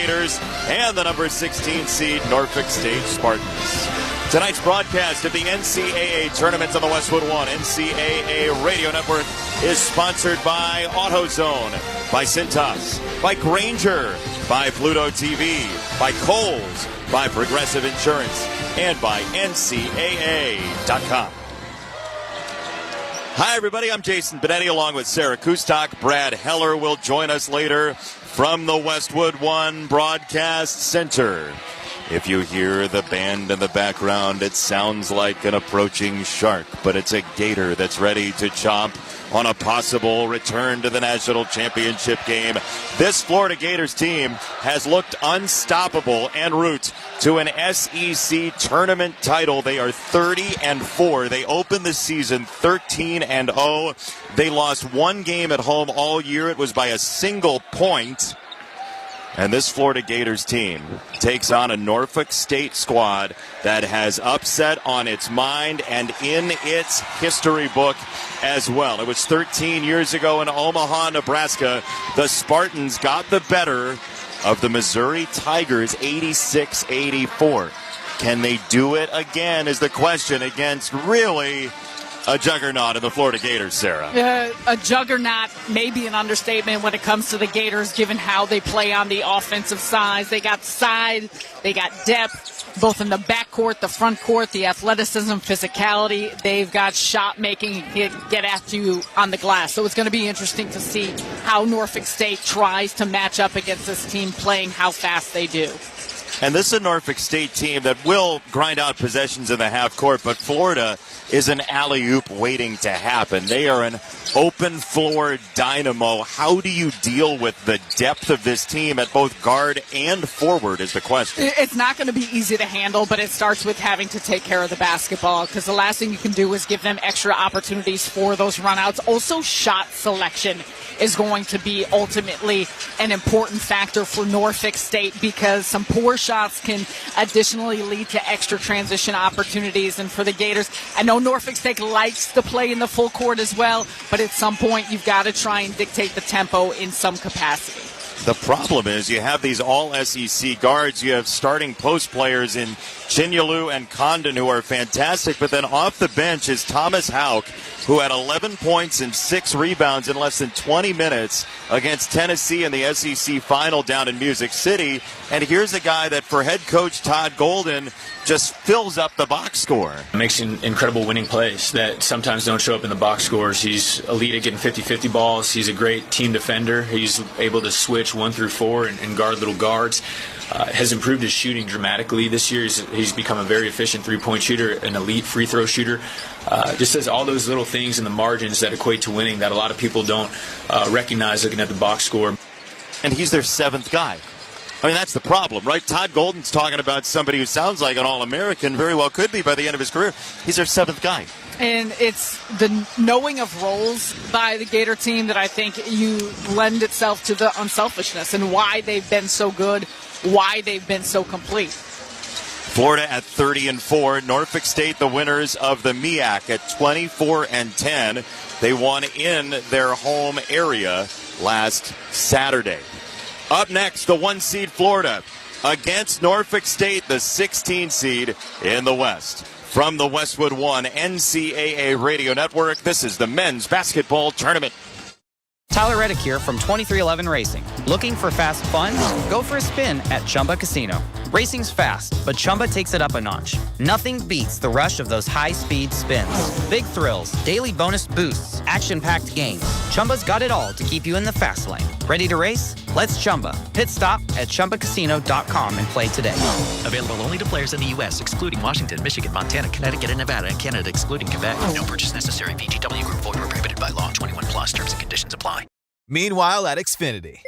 Gators and the number 16 seed Norfolk State Spartans. Tonight's broadcast of the NCAA tournament on the Westwood One NCAA Radio Network is sponsored by AutoZone, by Cintas, by Granger, by Pluto TV, by Kohl's, by Progressive Insurance, and by NCAA.com. Hi, everybody. I'm Jason Benetti along with Sarah Kustok. Brad Heller will join us later from the Westwood One Broadcast Center. If you hear the band in the background, it sounds like an approaching shark, but it's a gator that's ready to chomp on a possible return to the national championship game. This Florida Gators team has looked unstoppable en route to an SEC tournament title. They are 30-4. They opened the season 13-0. They lost one game at home all year. It was by a single point. And this Florida Gators team takes on a Norfolk State squad that has upset on its mind and in its history book as well. It was 13 years ago in Omaha, Nebraska. The Spartans got the better of the Missouri Tigers 86-84. Can they do it again is the question against really a juggernaut in the Florida Gators, Sarah. A juggernaut may be an understatement when it comes to the Gators, given how they play on the offensive side. They got size, they got depth, both in the backcourt, the front court, the athleticism, physicality. They've got shot making, get after you on the glass. So it's going to be interesting to see how Norfolk State tries to match up against this team, playing how fast they do. And this is a Norfolk State team that will grind out possessions in the half court, but Florida is an alley-oop waiting to happen. They are an open floor dynamo. How do you deal with the depth of this team at both guard and forward is the question. It's not going to be easy to handle, but it starts with having to take care of the basketball, because the last thing you can do is give them extra opportunities for those runouts. Also, shot selection is going to be ultimately an important factor for Norfolk State, because some poor shots can additionally lead to extra transition opportunities. And for the Gators, I know Norfolk State likes to play in the full court as well, but at some point you've got to try and dictate the tempo in some capacity. The problem is you have these all-SEC guards. You have starting post players in Chinyelu and Condon who are fantastic, but then off the bench is Thomas Houck, who had 11 points and 6 rebounds in less than 20 minutes against Tennessee in the SEC final down in Music City. And here's a guy that, for head coach Todd Golden, just fills up the box score. Makes incredible winning plays that sometimes don't show up in the box scores. He's elite at getting 50-50 balls. He's a great team defender. He's able to switch 1 through 4 and guard little guards. Has improved his shooting dramatically this year. He's become a very efficient three-point shooter, an elite free throw shooter. Just says all those little things in the margins that equate to winning that a lot of people don't recognize looking at the box score. And he's their 7th guy. I mean, that's the problem, right? Todd Golden's talking about somebody who sounds like an All-American, very well could be by the end of his career. He's their 7th guy. And it's the knowing of roles by the Gator team that I think you lend itself to the unselfishness and why they've been so good, why they've been so complete. Florida at 30-4. Norfolk State, the winners of the MEAC at 24-10. They won in their home area last Saturday. Up next, the 1 seed Florida against Norfolk State, the 16 seed in the West. From the Westwood One NCAA Radio Network, this is the men's basketball tournament. Tyler Reddick here from 2311 Racing. Looking for fast fun? Go for a spin at Chumba Casino. Racing's fast, but Chumba takes it up a notch. Nothing beats the rush of those high-speed spins. Big thrills, daily bonus boosts, action-packed games. Chumba's got it all to keep you in the fast lane. Ready to race? Let's Chumba. Pit stop at ChumbaCasino.com and play today. Available only to players in the U.S., excluding Washington, Michigan, Montana, Connecticut, and Nevada, and Canada, excluding Quebec. No purchase necessary. VGW Group. Void where prohibited by law. 21 plus. Terms and conditions apply. Meanwhile at Xfinity.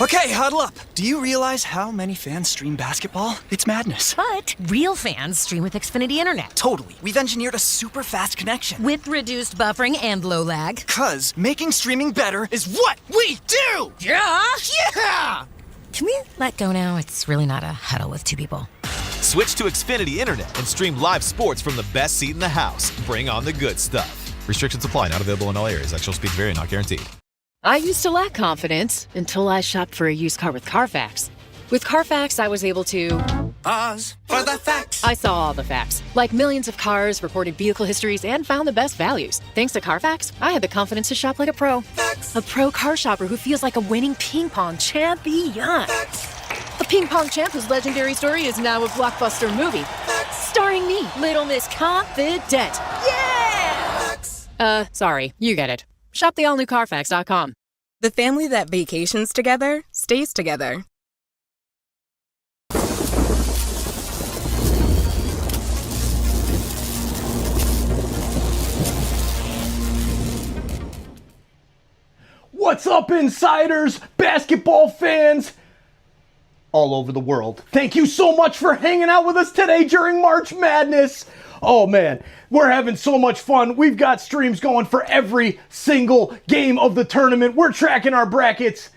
Okay, huddle up. Do you realize how many fans stream basketball? It's madness. But real fans stream with Xfinity Internet. Totally. We've engineered a super fast connection. With reduced buffering and low lag. 'Cause making streaming better is what we do! Yeah! Yeah! Can we let go now? It's really not a huddle with 2 people. Switch to Xfinity Internet and stream live sports from the best seat in the house. Bring on the good stuff. Restrictions apply. Not available in all areas. Actual speeds vary. Not guaranteed. I used to lack confidence until I shopped for a used car with Carfax. With Carfax, I was able to... Pause for the facts. I saw all the facts, like millions of cars, reported vehicle histories, and found the best values. Thanks to Carfax, I had the confidence to shop like a pro. Facts. A pro car shopper who feels like a winning ping pong champion. Facts. A ping pong champ whose legendary story is now a blockbuster movie. Facts. Starring me, Little Miss Confident. Yeah! Facts. Sorry, you get it. Shop the all-new Carfax.com. The family that vacations together stays together. What's up, insiders, basketball fans all over the world? Thank you so much for hanging out with us today during March Madness. Oh man, we're having so much fun. We've got streams going for every single game of the tournament. We're tracking our brackets.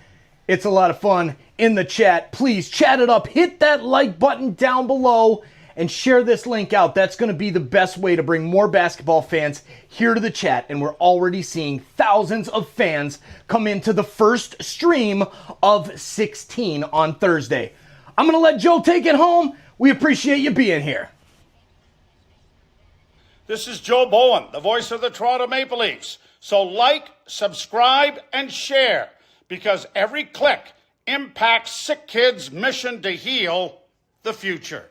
It's a lot of fun in the chat. Please chat it up. Hit that like button down below and share this link out. That's going to be the best way to bring more basketball fans here to the chat. And we're already seeing thousands of fans come into the first stream of 16 on Thursday. I'm going to let Joe take it home. We appreciate you being here. This is Joe Bowen, the voice of the Toronto Maple Leafs. So like, subscribe, and share, because every click impacts SickKids' mission to heal the future.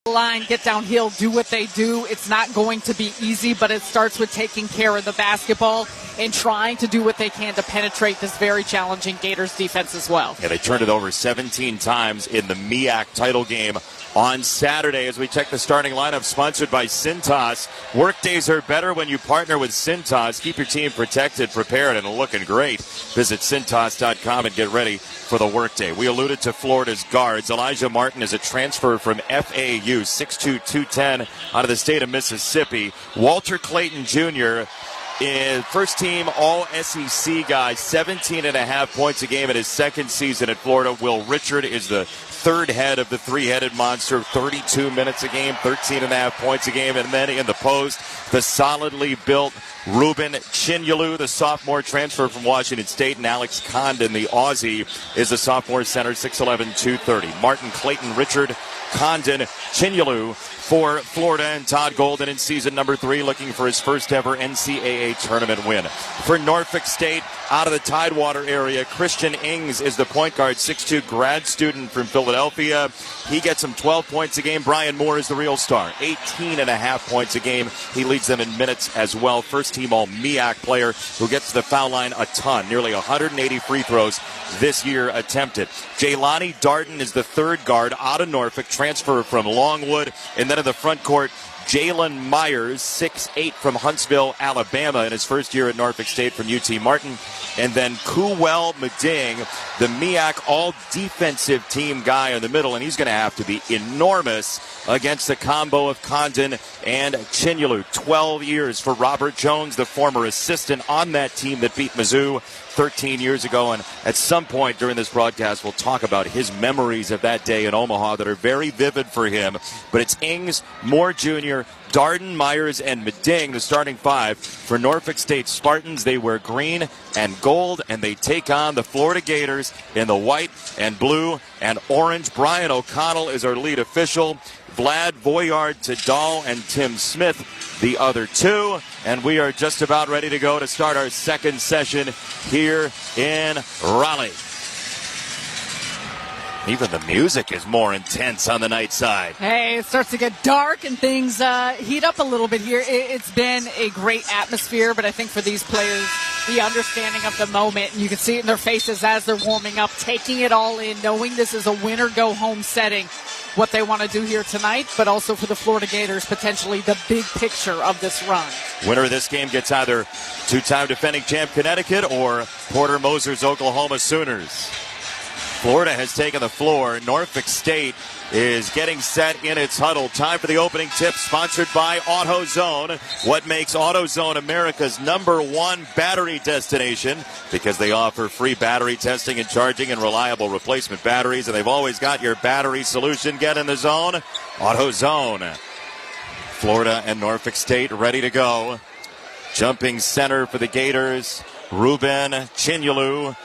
Line, get downhill, do what they do. It's not going to be easy, but it starts with taking care of the basketball and trying to do what they can to penetrate this very challenging Gators defense as well. Yeah, they turned it over 17 times in the MEAC title game on Saturday. As we check the starting lineup, sponsored by Cintas. Work days are better when you partner with Cintas. Keep your team protected, prepared, and looking great. Visit Cintas.com and get ready for the workday. We alluded to Florida's guards. Elijah Martin is a transfer from FAU, 6'2", 210, out of the state of Mississippi. Walter Clayton Jr., is first team All-SEC guy, 17.5 points a game in his second season at Florida. Will Richard is the third head of the three-headed monster, 32 minutes a game, 13.5 points a game. And then in the post, the solidly built Ruben Chinyelu, the sophomore transfer from Washington State, and Alex Condon, the Aussie, is the sophomore center, 6'11", 230. Martin, Clayton, Richard, Condon, Chinyelu for Florida, and Todd Golden in season number 3 looking for his first ever NCAA tournament win. For Norfolk State, out of the Tidewater area, Christian Ings is the point guard, 6'2", grad student from Philadelphia. He gets him 12 points a game. Brian Moore is the real star, 18.5 points a game. He leads them in minutes as well. First team All-MEAC player who gets to the foul line a ton, nearly 180 free throws this year attempted. Jaylani Darden is the third guard out of Norfolk, transfer from Longwood. And then in the front court, Jalen Myers, 6'8", from Huntsville, Alabama, in his first year at Norfolk State from UT Martin. And then Kuwel Mading, the MEAC all-defensive team guy in the middle, and he's going to have to be enormous against the combo of Condon and Chinyelu. 12 years for Robert Jones, the former assistant on that team that beat Mizzou 13 years ago. And at some point during this broadcast, we'll talk about his memories of that day in Omaha that are very vivid for him. But it's Ings, Moore Jr., Darden, Myers, and Mading, the starting five for Norfolk State Spartans. They wear green and gold, and they take on the Florida Gators in the white and blue and orange. Brian O'Connell is our lead official. Vlad Voyard, Tadal, and Tim Smith, the other two. And we are just about ready to go to start our second session here in Raleigh. Even the music is more intense on the night side. Hey, it starts to get dark and things heat up a little bit here. It's been a great atmosphere, but I think for these players, the understanding of the moment, and you can see it in their faces as they're warming up, taking it all in, knowing this is a win-or-go-home setting, what they want to do here tonight, but also for the Florida Gators, potentially the big picture of this run. Winner of this game gets either two-time defending champ Connecticut or Porter Moser's Oklahoma Sooners. Florida has taken the floor. Norfolk State is getting set in its huddle. Time for the opening tip, sponsored by AutoZone. What makes AutoZone America's #1 battery destination? Because they offer free battery testing and charging and reliable replacement batteries, and they've always got your battery solution. Get in the zone. AutoZone. Florida and Norfolk State ready to go. Jumping center for the Gators Ruben Chinyelu.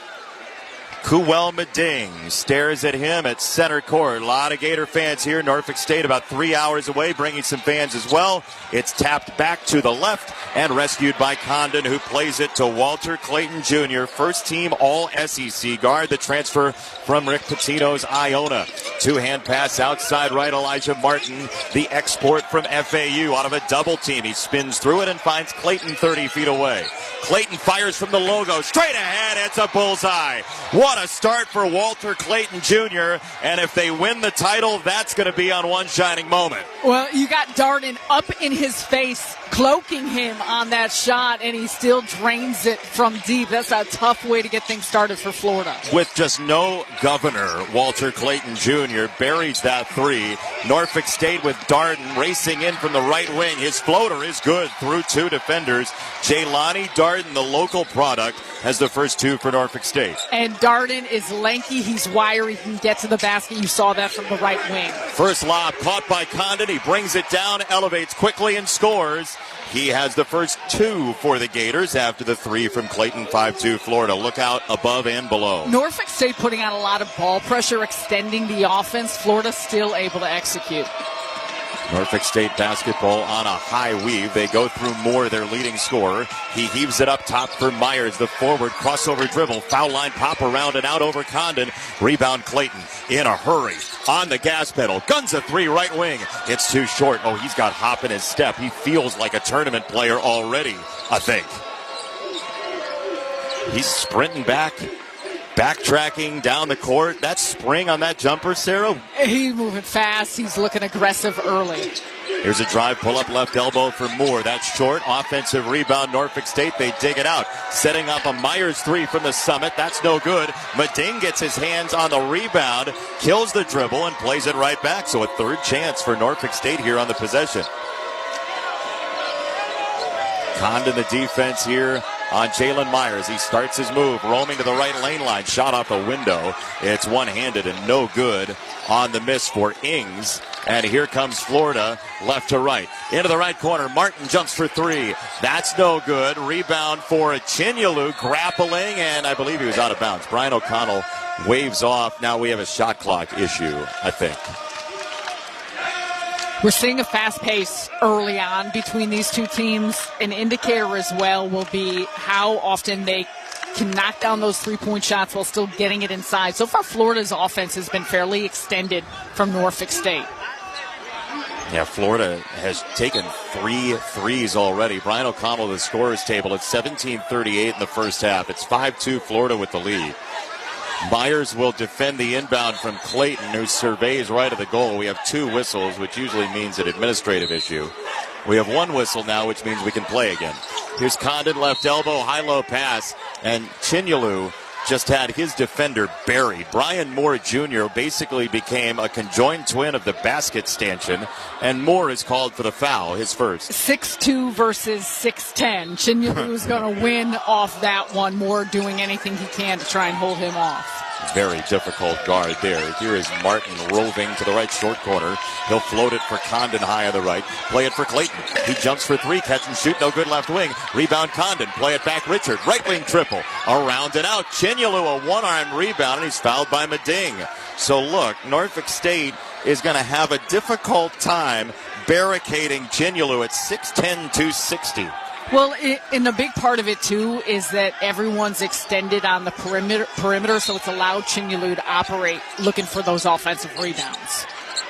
Kuwel Mading stares at him at center court. A lot of Gator fans here. Norfolk State about 3 hours away, bringing some fans as well. It's tapped back to the left and rescued by Condon, who plays it to Walter Clayton Jr., first team All-SEC guard, the transfer from Rick Pitino's Iona. Two-hand pass outside right, Elijah Martin, the export from FAU, out of a double team. He spins through it and finds Clayton 30 feet away. Clayton fires from the logo, straight ahead, it's a bullseye. What a start for Walter Clayton Jr., and if they win the title, that's going to be on one shining moment. Well, you got Darden up in his face, cloaking him on that shot, and he still drains it from deep. That's a tough way to get things started for Florida. With just no governor, Walter Clayton Jr. buries that three. Norfolk State with Darden racing in from the right wing. His floater is good through two defenders. Jaylani Darden, the local product, has the first two for Norfolk State. And Darden is lanky. He's wiry. He can get to the basket. You saw that from the right wing. First lob caught by Condon. He brings it down, elevates quickly, and scores. He has the first two for the Gators after the three from Clayton. 5-2 Florida. Look out above and below. Norfolk State putting on a lot of ball pressure, extending the offense. Florida still able to execute. Norfolk State basketball on a high weave. They go through Moore, their leading scorer. He heaves it up top for Myers. The forward crossover dribble. Foul line pop around and out over Condon. Rebound Clayton in a hurry. On the gas pedal. Guns a three right wing. It's too short. Oh, he's got hop in his step. He feels like a tournament player already, I think. He's sprinting back. Backtracking down the court. That spring on that jumper, Sarah. He's moving fast. He's looking aggressive early. Here's a drive, pull up left elbow for Moore. That's short. Offensive rebound, Norfolk State. They dig it out. Setting up a Myers three from the summit. That's no good. Mading gets his hands on the rebound, kills the dribble, and plays it right back. So a third chance for Norfolk State here on the possession. Condon the defense here on Jalen Myers. He starts his move, roaming to the right lane line. Shot off the window. It's one-handed and no good on the miss for Ings. And here comes Florida, left to right. Into the right corner. Martin jumps for three. That's no good. Rebound for Chinyelu, grappling, and I believe he was out of bounds. Brian O'Connell waves off. Now we have a shot clock issue, I think. We're seeing a fast pace early on between these two teams. An indicator as well will be how often they can knock down those three-point shots while still getting it inside. So far, Florida's offense has been fairly extended from Norfolk State. Yeah, Florida has taken 3 threes already. Brian O'Connell, the scorer's table, at 17:38 in the first half. It's 5-2 Florida with the lead. Myers will defend the inbound from Clayton, who surveys right of the goal. We have two whistles, which usually means an administrative issue. We have one whistle now, which means we can play again. Here's Condon, left elbow, high-low pass, and Chinyelu just had his defender buried. Brian Moore Jr. basically became a conjoined twin of the basket stanchion, and Moore is called for the foul, his first. 6'2 versus 6'10. Chinyelu is going to win off that one. Moore doing anything he can to try and hold him off. Very difficult guard there. Here is Martin roving to the right short corner. He'll float it for Condon high on the right. Play it for Clayton. He jumps for three. Catch and shoot. No good left wing. Rebound Condon. Play it back Richard. Right wing triple. Around and out. Chinyelu a one-arm rebound, and he's fouled by Mading. So look, Norfolk State is going to have a difficult time barricading Chinyelu at 6'10", 260. Well, and a big part of it, too, is that everyone's extended on the perimeter, so it's allowed Chinyelu to operate looking for those offensive rebounds.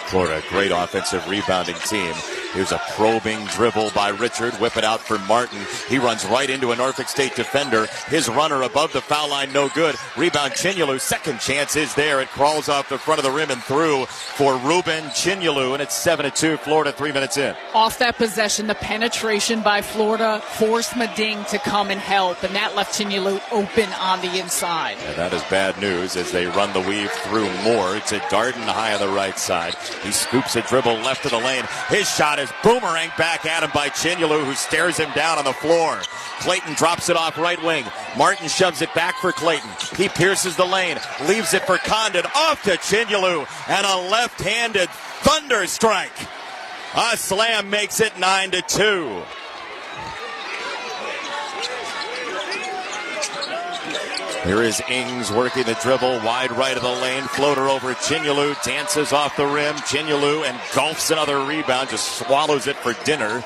Florida, great offensive rebounding team. Here's a probing dribble by Richard. Whip it out for Martin. He runs right into a Norfolk State defender. His runner above the foul line, no good. Rebound Chinyelu. Second chance is there. It crawls off the front of the rim and through for Ruben Chinyelu, and it's 7-2 Florida, 3 minutes in. Off that possession, the penetration by Florida forced Mading to come and help, and that left Chinyelu open on the inside. And that is bad news as they run the weave through Moore to Darden high on the right side. He scoops a dribble left of the lane. His shot is boomeranged back at him by Chinyelu, who stares him down on the floor. Clayton drops it off right wing. Martin shoves it back for Clayton. He pierces the lane, leaves it for Condon, off to Chinyelu, and a left-handed thunder strike. A slam makes it 9-2. Here is Ings working the dribble, wide right of the lane, floater over Chinyelu, dances off the rim, Chinyelu engulfs another rebound, just swallows it for dinner.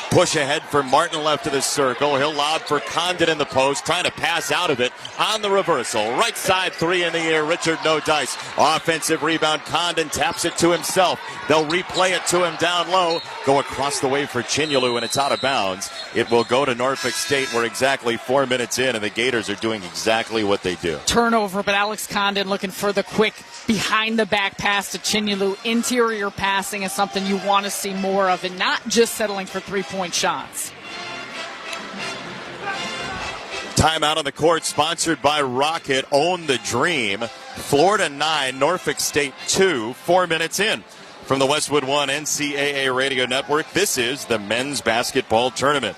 Push ahead for Martin left of the circle. He'll lob for Condon in the post, trying to pass out of it on the reversal. Right side three in the air. Richard no dice. Offensive rebound. Condon taps it to himself. They'll replay it to him down low. Go across the way for Chinyelu, and it's out of bounds. It will go to Norfolk State. We're exactly 4 minutes in, and the Gators are doing exactly what they do. Turnover, but Alex Condon looking for the quick behind-the-back pass to Chinyelu. Interior passing is something you want to see more of, and not just settling for three-point shots. Timeout on the court, sponsored by Rocket. Own the dream. Florida 9, Norfolk State 2, 4 minutes in. From the Westwood One NCAA Radio Network, this is the men's basketball tournament.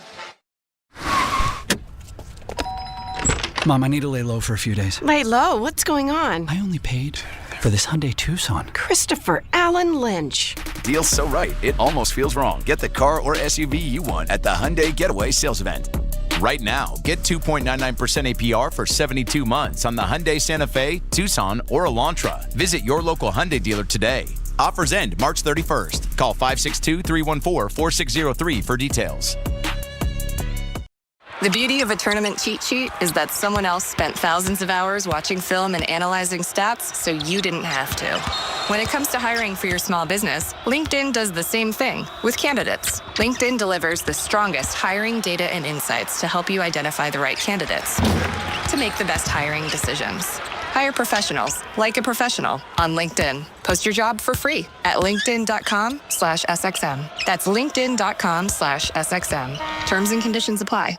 Mom, I need to lay low for a few days. Lay low? What's going on? I only paid for this Hyundai Tucson. Christopher Allen Lynch. Deal's so right, it almost feels wrong. Get the car or SUV you want at the Hyundai Getaway Sales Event. Right now, get 2.99% APR for 72 months on the Hyundai Santa Fe, Tucson, or Elantra. Visit your local Hyundai dealer today. Offers end March 31st. Call 562-314-4603 for details. The beauty of a tournament cheat sheet is that someone else spent thousands of hours watching film and analyzing stats, so you didn't have to. When it comes to hiring for your small business, LinkedIn does the same thing with candidates. LinkedIn delivers the strongest hiring data and insights to help you identify the right candidates to make the best hiring decisions. Hire professionals like a professional on LinkedIn. Post your job for free at linkedin.com/SXM. That's linkedin.com/SXM. Terms and conditions apply.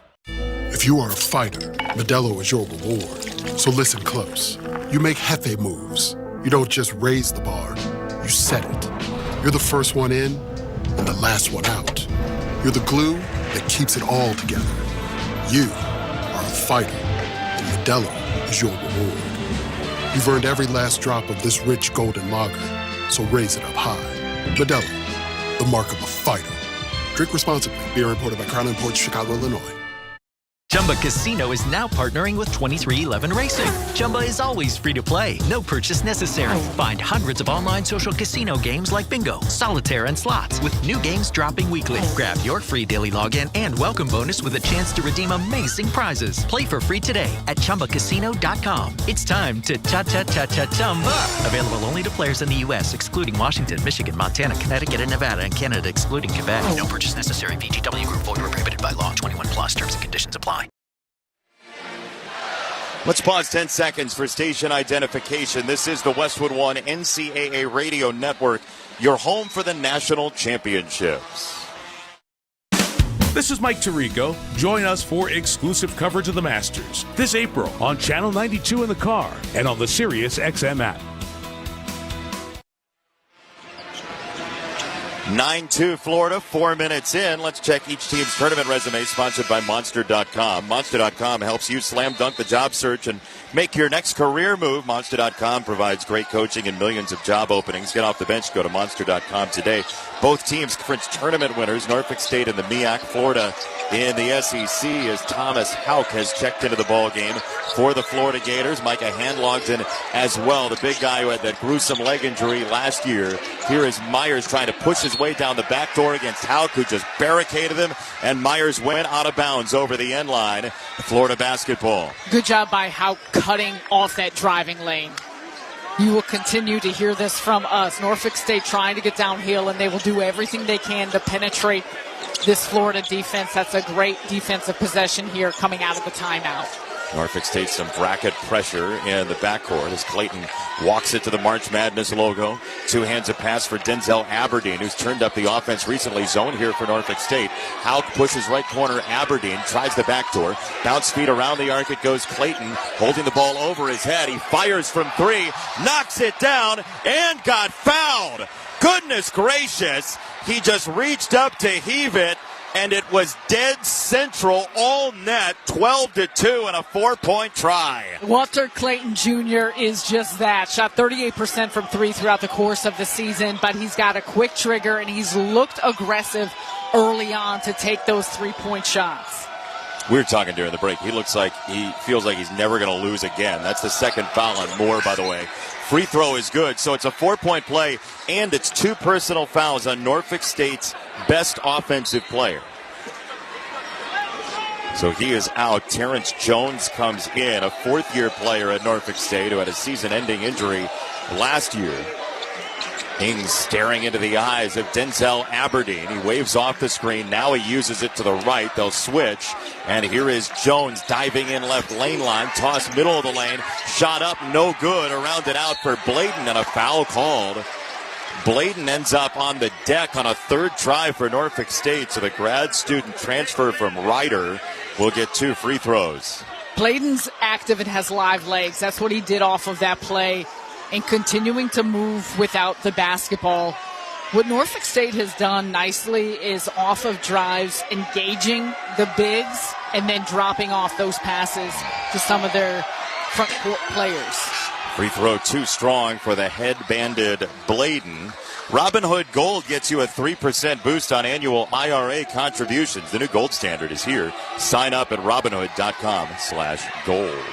If you are a fighter, Modelo is your reward. So listen close. You make Hefe moves. You don't just raise the bar, you set it. You're the first one in and the last one out. You're the glue that keeps it all together. You are a fighter, and Modelo is your reward. You've earned every last drop of this rich golden lager, so raise it up high. Modelo, the mark of a fighter. Drink responsibly. Beer imported by Crown Imports, Chicago, Illinois. Chumba Casino is now partnering with 2311 Racing. Chumba is always free to play. No purchase necessary. Find hundreds of online social casino games like bingo, solitaire, and slots with new games dropping weekly. Grab your free daily login and welcome bonus with a chance to redeem amazing prizes. Play for free today at ChumbaCasino.com. It's time to Chumba. Available only to players in the U.S., excluding Washington, Michigan, Montana, Connecticut, and Nevada, and Canada, excluding Quebec. No purchase necessary. VGW Group. Void where prohibited by law. 21 plus. Terms and conditions apply. Let's pause 10 seconds for station identification. This is the Westwood One NCAA Radio Network, your home for the national championships. This is Mike Tirico. Join us for exclusive coverage of the Masters this April on Channel 92 in the car and on the Sirius XM app. 9-2 Florida, 4 minutes in. Let's check each team's tournament resume, sponsored by Monster.com. Monster.com helps you slam dunk the job search and make your next career move. Monster.com provides great coaching and millions of job openings. Get off the bench, go to Monster.com today. Both teams conference tournament winners, Norfolk State and the MEAC. Florida in the SEC as Thomas Houck has checked into the ball game for the Florida Gators. Micah Handlog's in as well, the big guy who had that gruesome leg injury last year. Here is Myers trying to push his way down the back door against Houck, who just barricaded him, and Myers went out of bounds over the end line. Florida basketball. Good job by Houck cutting off that driving lane. You will continue to hear this from us. Norfolk State trying to get downhill, and they will do everything they can to penetrate this Florida defense. That's a great defensive possession here coming out of the timeout. Norfolk State some bracket pressure in the backcourt as Clayton walks it to the March Madness logo. Two hands a pass for Denzel Aberdeen, who's turned up the offense recently. Zone here for Norfolk State. Houck pushes right corner. Aberdeen tries the backdoor. Bounce feet around the arc. It goes Clayton holding the ball over his head. He fires from three, knocks it down, and got fouled. Goodness gracious. He just reached up to heave it, and it was dead central, all net, 12-2, and a 4-point try. Walter Clayton Jr. is just that. Shot 38% from three throughout the course of the season, but he's got a quick trigger, and he's looked aggressive early on to take those 3-point shots. We were talking during the break. He feels like he's never going to lose again. That's the second foul on Moore, by the way. Free throw is good, so it's a 4-point play, and it's 2 personal fouls on Norfolk State's best offensive player. So he is out. Terrence Jones comes in, a fourth-year player at Norfolk State who had a season-ending injury last year. Ings staring into the eyes of Denzel Aberdeen. He waves off the screen. Now he uses it to the right. They'll switch. And here is Jones diving in left lane line. Toss middle of the lane. Shot up, no good. Around it out for Bladen, and a foul called. Bladen ends up on the deck on a third try for Norfolk State. So the grad student transfer from Ryder will get 2 free throws. Bladen's active and has live legs. That's what he did off of that play. And continuing to move without the basketball. What Norfolk State has done nicely is off of drives, engaging the bigs and then dropping off those passes to some of their front court players. Free throw too strong for the head-banded Bladen. Robinhood Gold gets you a 3% boost on annual IRA contributions. The new gold standard is here. Sign up at Robinhood.com/gold.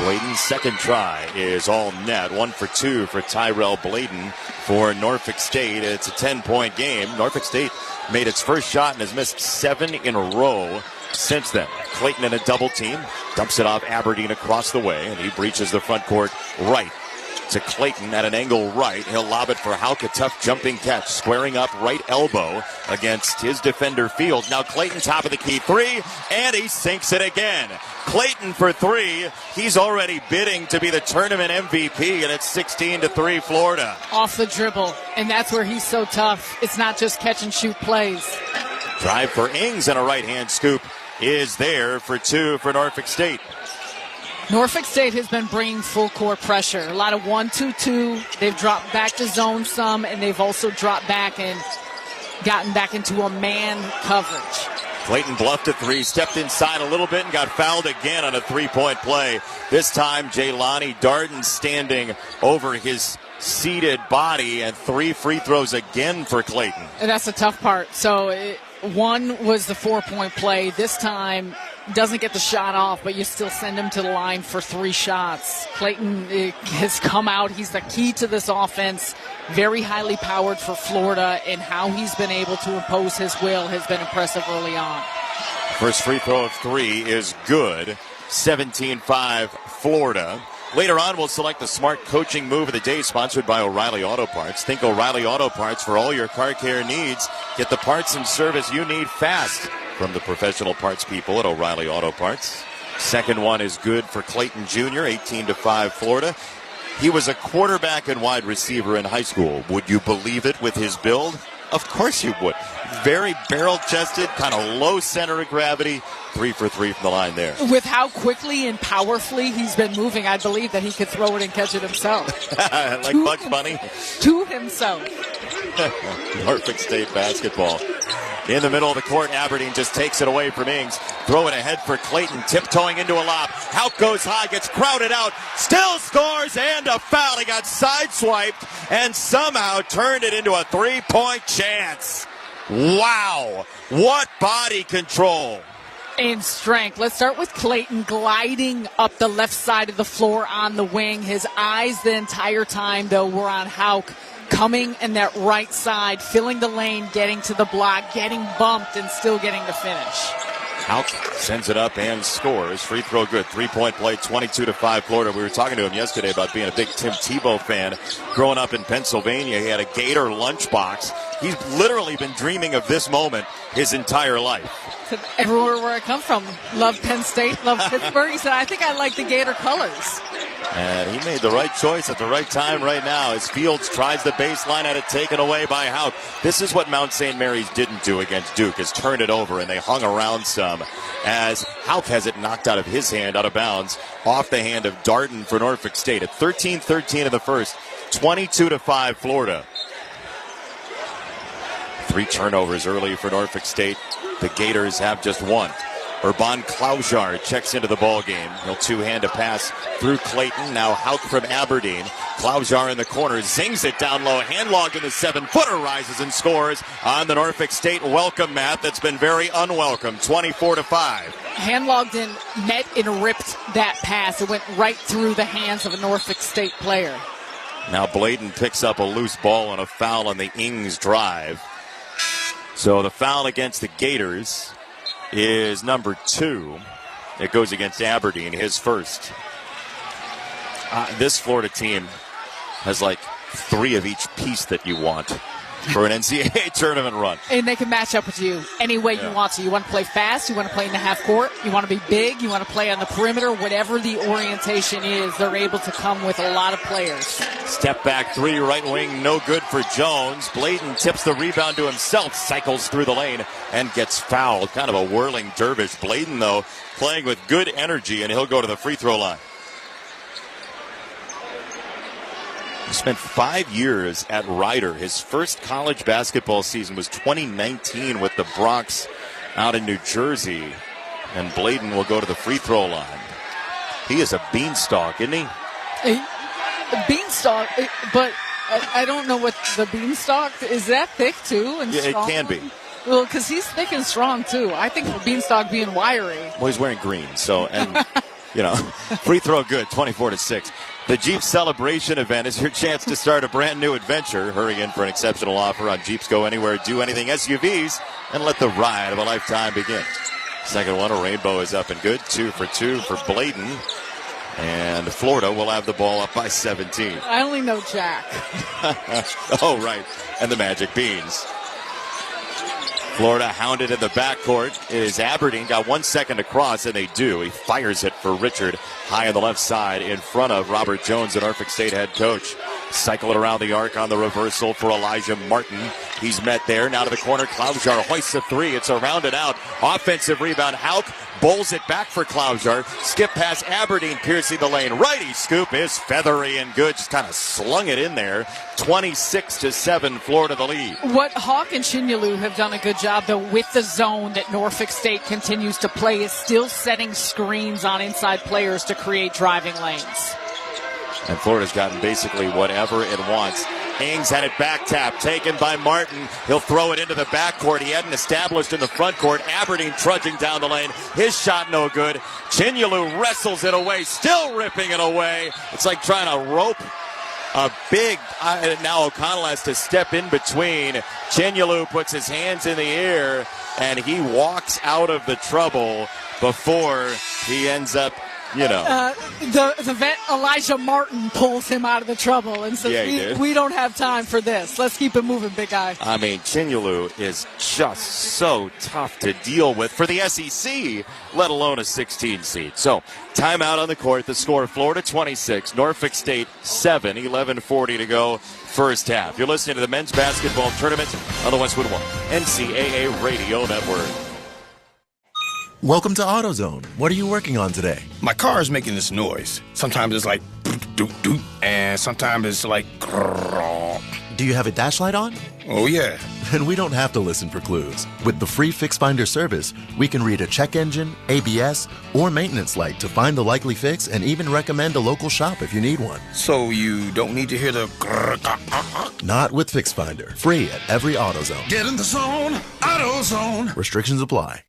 Bladen's second try is all net. 1 for 2 for Tyrell Bladen for Norfolk State. It's a 10-point game. Norfolk State made its first shot and has missed 7 in a row since then. Clayton in a double team. Dumps it off Aberdeen across the way, and he breaches the front court right to Clayton at an angle right. He'll lob it for Hauck, a tough jumping catch, squaring up right elbow against his defender Fields. Now Clayton, top of the key 3, and he sinks it again. Clayton for 3. He's already bidding to be the tournament MVP, and it's 16-3 Florida. Off the dribble, and that's where he's so tough. It's not just catch and shoot plays. Drive for Ings, and a right-hand scoop is there for 2 for Norfolk State. Norfolk State has been bringing full court pressure. A lot of 1-2-2. They've dropped back to zone some, and they've also dropped back and gotten back into a man coverage. Clayton bluffed a 3, stepped inside a little bit, and got fouled again on a 3-point play. This time, Jaylani Darden standing over his seated body, and 3 free throws again for Clayton. And that's the tough part. So one was the 4-point play. This time, doesn't get the shot off, but you still send him to the line for 3 shots. Clayton has come out. He's the key to this offense. Very highly powered for Florida, and how he's been able to impose his will has been impressive early on. First free throw of 3 is good. 17-5 Florida. Later on, we'll select the smart coaching move of the day, sponsored by O'Reilly Auto Parts. Think O'Reilly Auto Parts for all your car care needs. Get the parts and service you need fast from the professional parts people at O'Reilly Auto Parts. Second one is good for Clayton Jr., 18-5 Florida. He was a quarterback and wide receiver in high school. Would you believe it with his build? Of course you would. Very barrel-chested, kind of low center of gravity. 3 for 3 from the line there. With how quickly and powerfully he's been moving, I believe that he could throw it and catch it himself. Like Bugs Bunny? To himself. Norfolk State basketball. In the middle of the court, Aberdeen just takes it away from Ings. Throw it ahead for Clayton, tiptoeing into a lob. Hauck goes high, gets crowded out, still scores, and a foul. He got sideswiped and somehow turned it into a 3-point chance. Wow, what body control. And strength. Let's start with Clayton gliding up the left side of the floor on the wing. His eyes the entire time, though, were on Hauck. Coming in that right side, filling the lane, getting to the block, getting bumped, and still getting the finish. Hauck sends it up and scores. Free throw good. 3-point play, 22-5 Florida. We were talking to him yesterday about being a big Tim Tebow fan. Growing up in Pennsylvania, he had a Gator lunchbox. He's literally been dreaming of this moment his entire life. Everywhere where I come from, love Penn State, love Pittsburgh. He said, I think I like the Gator colors. And he made the right choice at the right time right now as Fields tries the baseline, had it taken away by Hauck. This is what Mount St. Mary's didn't do against Duke, is turn it over, and they hung around some as Hauck has it knocked out of his hand, out of bounds, off the hand of Darden for Norfolk State. At 13-13 in the first, 22-5 Florida. 3 turnovers early for Norfolk State. The Gators have just 1. Urban Klaujar checks into the ball game. He'll two-hand a pass through Clayton. Now Hauk from Aberdeen. Klaujar in the corner, zings it down low. Handlogged in the 7-footer, rises and scores on the Norfolk State welcome mat that's been very unwelcome. 24-5. Handlogged in, met and ripped that pass. It went right through the hands of a Norfolk State player. Now Bladen picks up a loose ball and a foul on the Ings drive. So the foul against the Gators is number 2. It goes against Aberdeen, his first. This Florida team has like 3 of each piece that you want for an NCAA tournament run. And they can match up with you any way you want to. You want to play fast, you want to play in the half court, you want to be big, you want to play on the perimeter, whatever the orientation is, they're able to come with a lot of players. Step back 3, right wing, no good for Jones. Bladen tips the rebound to himself, cycles through the lane, and gets fouled. Kind of a whirling dervish. Bladen, though, playing with good energy, and he'll go to the free throw line. He spent 5 years at Rider. His first college basketball season was 2019 with the Bronx out in New Jersey. And Bladen will go to the free throw line. He is a beanstalk, isn't he? A beanstalk, but I don't know what the beanstalk is. That thick too and strong? It can be. Well, because he's thick and strong too. I think the beanstalk being wiry. Well, he's wearing green, so and free throw good, 24-6. The Jeep Celebration event is your chance to start a brand new adventure. Hurry in for an exceptional offer on Jeeps Go Anywhere, Do Anything SUVs, and let the ride of a lifetime begin. Second one, a rainbow is up and good. 2 for 2 for Bladen. And Florida will have the ball up by 17. I only know Jack. Oh, right. And the Magic Beans. Florida hounded in the backcourt. It is Aberdeen. Got 1 second to cross, and they do. He fires it for Richard high on the left side in front of Robert Jones, the Norfolk State head coach. Cycle it around the arc on the reversal for Elijah Martin. He's met there. Now to the corner. Klaujar hoists a 3. It's a rounded out. Offensive rebound. Hauk bowls it back for Klaujar. Skip past Aberdeen, piercing the lane. Righty scoop is feathery and good. Just kind of slung it in there. 26-7, Florida the lead. What Hauk and Chinyalu have done a good job, though, with the zone that Norfolk State continues to play is still setting screens on inside players to create driving lanes. And Florida's gotten basically whatever it wants. Ings had it back tap, taken by Martin. He'll throw it into the backcourt. He hadn't established in the front court. Aberdeen trudging down the lane. His shot no good. Chinyalu wrestles it away, still ripping it away. It's like trying to rope a big. Now O'Connell has to step in between. Chinyalu puts his hands in the air, and he walks out of the trouble before he ends up, the vet Elijah Martin pulls him out of the trouble and says, we don't have time for this. Let's keep it moving, big guy. I mean, Chinyalu is just so tough to deal with for the SEC, let alone a 16 seed. So, timeout on the court. The score, Florida 26, Norfolk State 7, 11:40 to go. First half. You're listening to the men's basketball tournament on the Westwood One NCAA Radio Network. Welcome to AutoZone. What are you working on today? My car is making this noise. Sometimes it's like doot doot, and sometimes it's like. Do you have a dash light on? Oh yeah. Then we don't have to listen for clues. With the free Fix Finder service, we can read a check engine, ABS, or maintenance light to find the likely fix and even recommend a local shop if you need one. So you don't need to hear the. Not with Fix Finder. Free at every AutoZone. Get in the zone, AutoZone. Restrictions apply.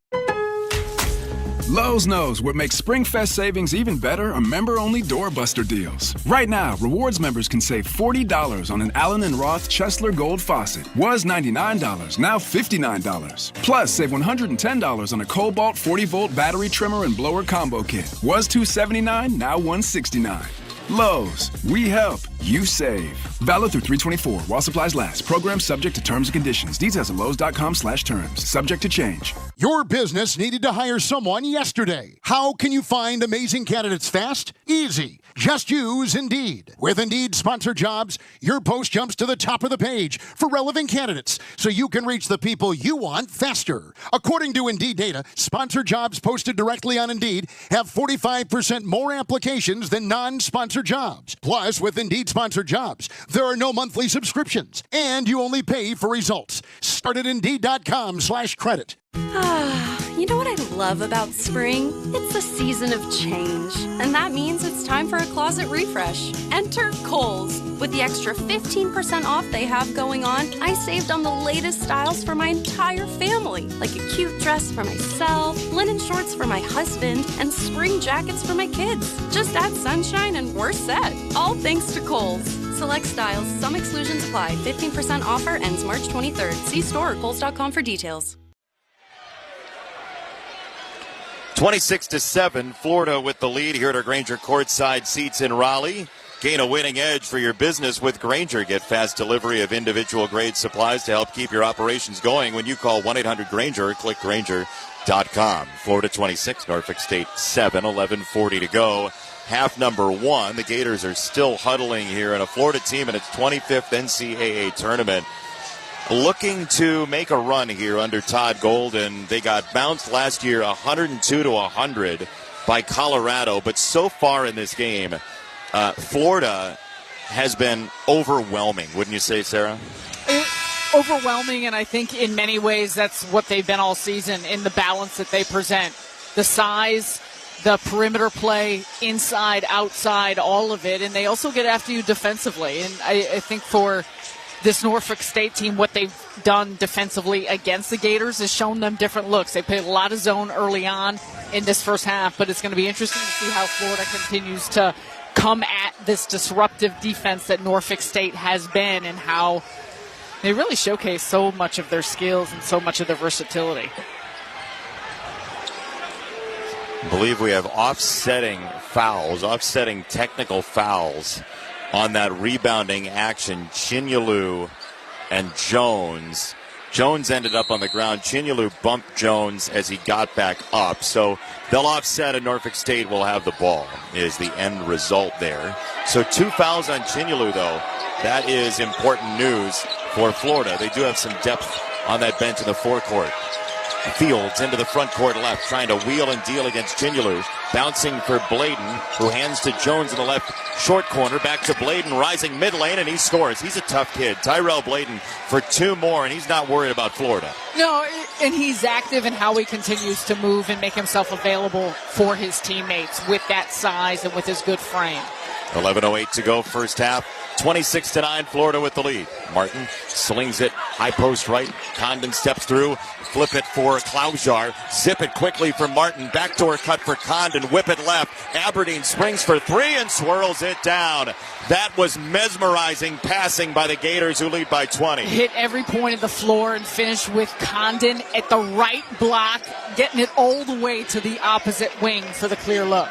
Lowe's knows what makes SpringFest savings even better are member-only doorbuster deals. Right now, rewards members can save $40 on an Allen & Roth Chesler Gold faucet. Was $99, now $59. Plus, save $110 on a Cobalt 40-volt battery trimmer and blower combo kit. Was $279, now $169. Lowe's, we help, you save. Valid through 3/24 while supplies last. Program subject to terms and conditions. Details at lowes.com/terms. Subject to change. Your business needed to hire someone yesterday. How can you find amazing candidates fast? Easy. Just use Indeed. With Indeed Sponsored Jobs, your post jumps to the top of the page for relevant candidates so you can reach the people you want faster. According to Indeed data, sponsored jobs posted directly on Indeed have 45% more applications than non-sponsored jobs. Plus, with Indeed Sponsored Jobs, there are no monthly subscriptions, and you only pay for results. Start at Indeed.com/credit. You know what I love about spring? It's a season of change, and that means it's time for a closet refresh. Enter Kohl's. With the extra 15% off they have going on, I saved on the latest styles for my entire family, like a cute dress for myself, linen shorts for my husband, and spring jackets for my kids. Just add sunshine and we're set. All thanks to Kohl's. Select styles, some exclusions apply. 15% offer ends March 23rd. See store or Kohl's.com for details. 26-7, Florida with the lead here at our Grainger courtside seats in Raleigh. Gain a winning edge for your business with Grainger. Get fast delivery of individual grade supplies to help keep your operations going when you call 1-800-GRAINGER or click Grainger.com. Florida 26, Norfolk State 7, 11:40 to go. Half number one. The Gators are still huddling here, and a Florida team in its 25th NCAA tournament looking to make a run here under Todd Golden. They got bounced last year 102-100 by Colorado, but so far in this game, Florida has been overwhelming, wouldn't you say, Sarah? Overwhelming, and I think in many ways that's what they've been all season in the balance that they present. The size, the perimeter play, inside, outside, all of it, and they also get after you defensively. And I think for this Norfolk State team, what they've done defensively against the Gators has shown them different looks. They played a lot of zone early on in this first half, but it's going to be interesting to see how Florida continues to come at this disruptive defense that Norfolk State has been and how they really showcase so much of their skills and so much of their versatility. I believe we have offsetting technical fouls on that rebounding action. Chinyelu and Jones. Jones ended up on the ground. Chinyelu bumped Jones as he got back up. So they'll offset, and Norfolk State will have the ball, is the end result there. So 2 fouls on Chinyelu, though. That is important news for Florida. They do have some depth on that bench in the forecourt. Fields into the front court left, trying to wheel and deal against Chinyelu. Bouncing for Bladen, who hands to Jones in the left short corner. Back to Bladen, rising mid lane, and he scores. He's a tough kid. Tyrell Bladen for 2 more, and he's not worried about Florida. No, and he's active in how he continues to move and make himself available for his teammates with that size and with his good frame. 11:08 to go, first half. 26-9, Florida with the lead. Martin slings it, high post right. Condon steps through, flip it for Klaujar. Zip it quickly for Martin. Backdoor cut for Condon, whip it left. Aberdeen springs for 3 and swirls it down. That was mesmerizing passing by the Gators, who lead by 20. Hit every point of the floor and finish with Condon at the right block, getting it all the way to the opposite wing for the clear look.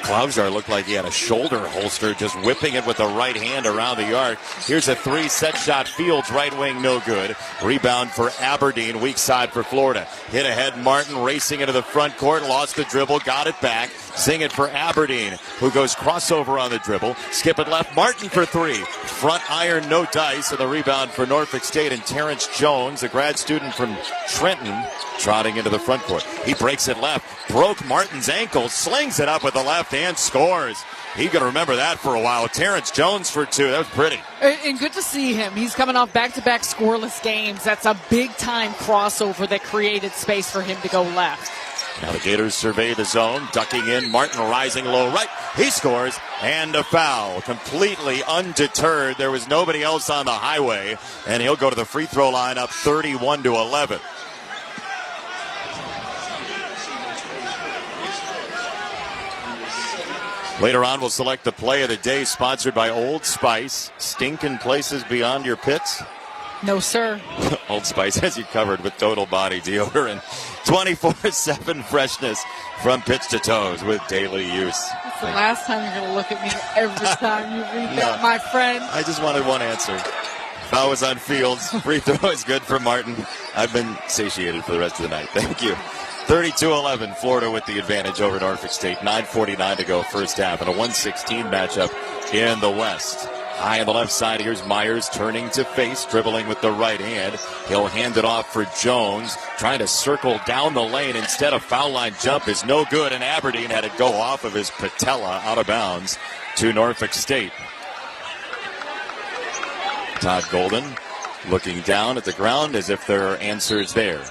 Klaujar looked like he had a shoulder holster, just whipping it with the right hand around the arc. Here's a 3 set shot. Fields right wing, no good. Rebound for Aberdeen, weak side for Florida. Hit ahead, Martin racing into the front court, lost the dribble, got it back. Sing it for Aberdeen, who goes crossover on the dribble. Skip it left, Martin for 3. Front iron, no dice, and the rebound for Norfolk State. And Terrence Jones, a grad student from Trenton, trotting into the front court. He breaks it left, broke Martin's ankle, slings it up with the left hand, scores. He's going to remember that for a while. Terrence Jones for 2. That was pretty. And good to see him. He's coming off back-to-back scoreless games. That's a big-time crossover that created space for him to go left. Now the Gators survey the zone, ducking in. Martin rising low right. He scores, and a foul. Completely undeterred. There was nobody else on the highway, and he'll go to the free throw line up 31-11. Later on, we'll select the play of the day, sponsored by Old Spice. Stinking places beyond your pits? No, sir. Old Spice has you covered with total body deodorant. 24/7 freshness from pitch to toes with daily use. That's the last time you're going to look at me every time you read that, my friend. I just wanted one answer. Foul was on Fields. Free throw is good for Martin. I've been satiated for the rest of the night. Thank you. 32-11, Florida with the advantage over Norfolk State. 9:49 to go, first half, and a 116 matchup in the West. High on the left side, here's Myers turning to face, dribbling with the right hand. He'll hand it off for Jones, trying to circle down the lane. Instead, a foul line jump is no good, and Aberdeen had it go off of his patella out of bounds to Norfolk State. Todd Golden looking down at the ground as if there are answers there.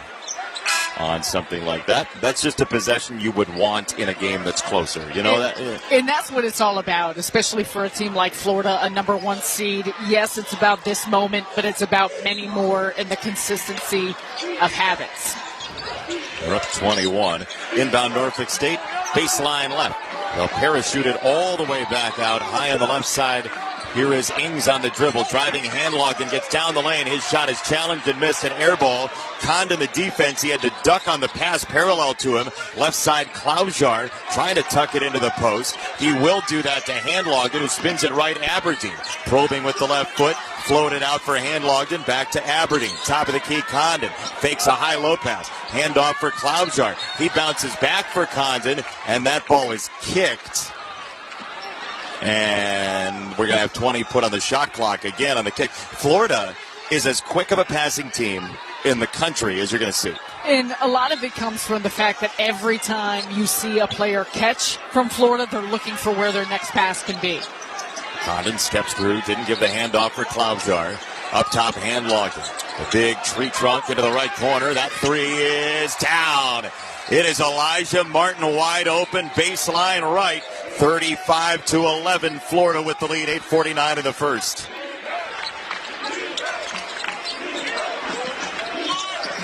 on something like that. That's just a possession you would want in a game that's closer. And that's what it's all about, especially for a team like Florida, a number 1 seed. Yes, it's about this moment, but it's about many more in the consistency of habits. They're up 21. Inbound Norfolk State, baseline left. They'll parachute it all the way back out, high on the left side. Here is Ings on the dribble, driving handlocked and gets down the lane. His shot is challenged and missed, an air ball. Condon the defense. He had to duck on the pass parallel to him. Left side, Klaujar trying to tuck it into the post. He will do that to Handlogden, who spins it right Aberdeen. Probing with the left foot, floated out for Handlogden, back to Aberdeen. Top of the key, Condon fakes a high-low pass. Handoff for Klaujar. He bounces back for Condon, and that ball is kicked. And we're going to have 20 put on the shot clock again on the kick. Florida is as quick of a passing team in the country as you're going to see. And a lot of it comes from the fact that every time you see a player catch from Florida, they're looking for where their next pass can be. Condon steps through, didn't give the handoff for Klaujar. Up top, Handlogden. The big tree trunk into the right corner. That three is down. It is Elijah Martin wide open, baseline right. 35-11, Florida with the lead, 8:49 in the first.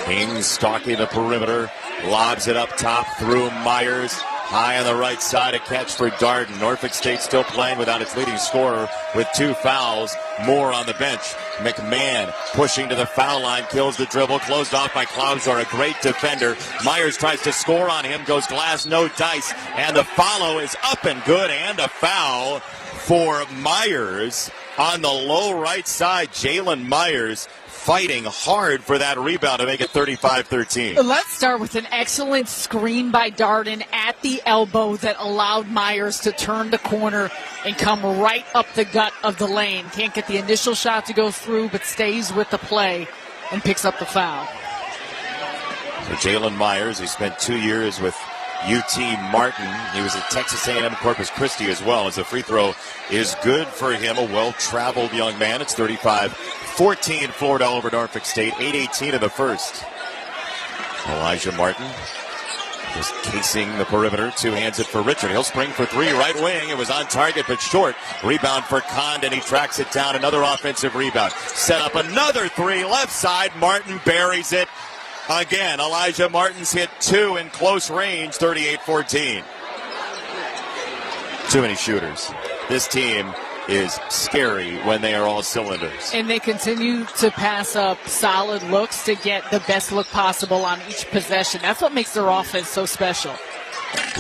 Ings stalking the perimeter, lobs it up top through Myers. High on the right side, a catch for Darden. Norfolk State still playing without its leading scorer with 2 fouls. More on the bench. McMahon pushing to the foul line, kills the dribble, closed off by Klaujar, a great defender. Myers tries to score on him, goes glass, no dice, and the follow is up and good, and a foul for Myers on the low right side. Jalen Myers fighting hard for that rebound to make it 35-13. Let's start with an excellent screen by Darden at the elbow that allowed Myers to turn the corner and come right up the gut of the lane. Can't get the initial shot to go through, but stays with the play and picks up the foul. For Jalen Myers, he spent 2 years with UT Martin. He was at Texas A&M Corpus Christi as well, as the free throw is good for him. A well-traveled young man. It's 35-14 Florida over Norfolk State. 8:18 in the first. Elijah Martin just casing the perimeter. 2 hands it for Richard. He'll spring for 3, right wing. It was on target but short. Rebound for Condon. He tracks it down. Another offensive rebound. Set up another 3 left side. Martin buries it. Again, Elijah Martin's hit 2 in close range, 38-14. Too many shooters. This team is scary when they are all cylinders. And they continue to pass up solid looks to get the best look possible on each possession. That's what makes their offense so special.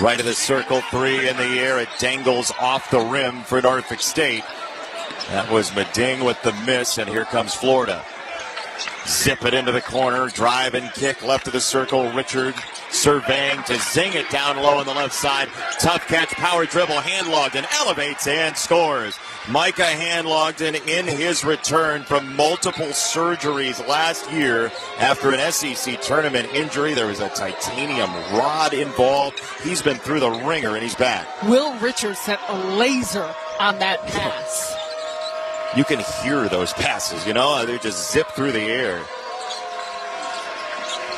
Right of the circle, 3 in the air. It dangles off the rim for Norfolk State. That was Meding with the miss, and here comes Florida. Zip it into the corner, drive and kick, left of the circle. Richard surveying to zing it down low on the left side. Tough catch, power dribble, Handlogden elevates and scores. Micah Handlogden in his return from multiple surgeries last year after an SEC tournament injury. There was a titanium rod involved. He's been through the ringer and he's back. Will Richard set a laser on that pass. You can hear those passes, they just zip through the air.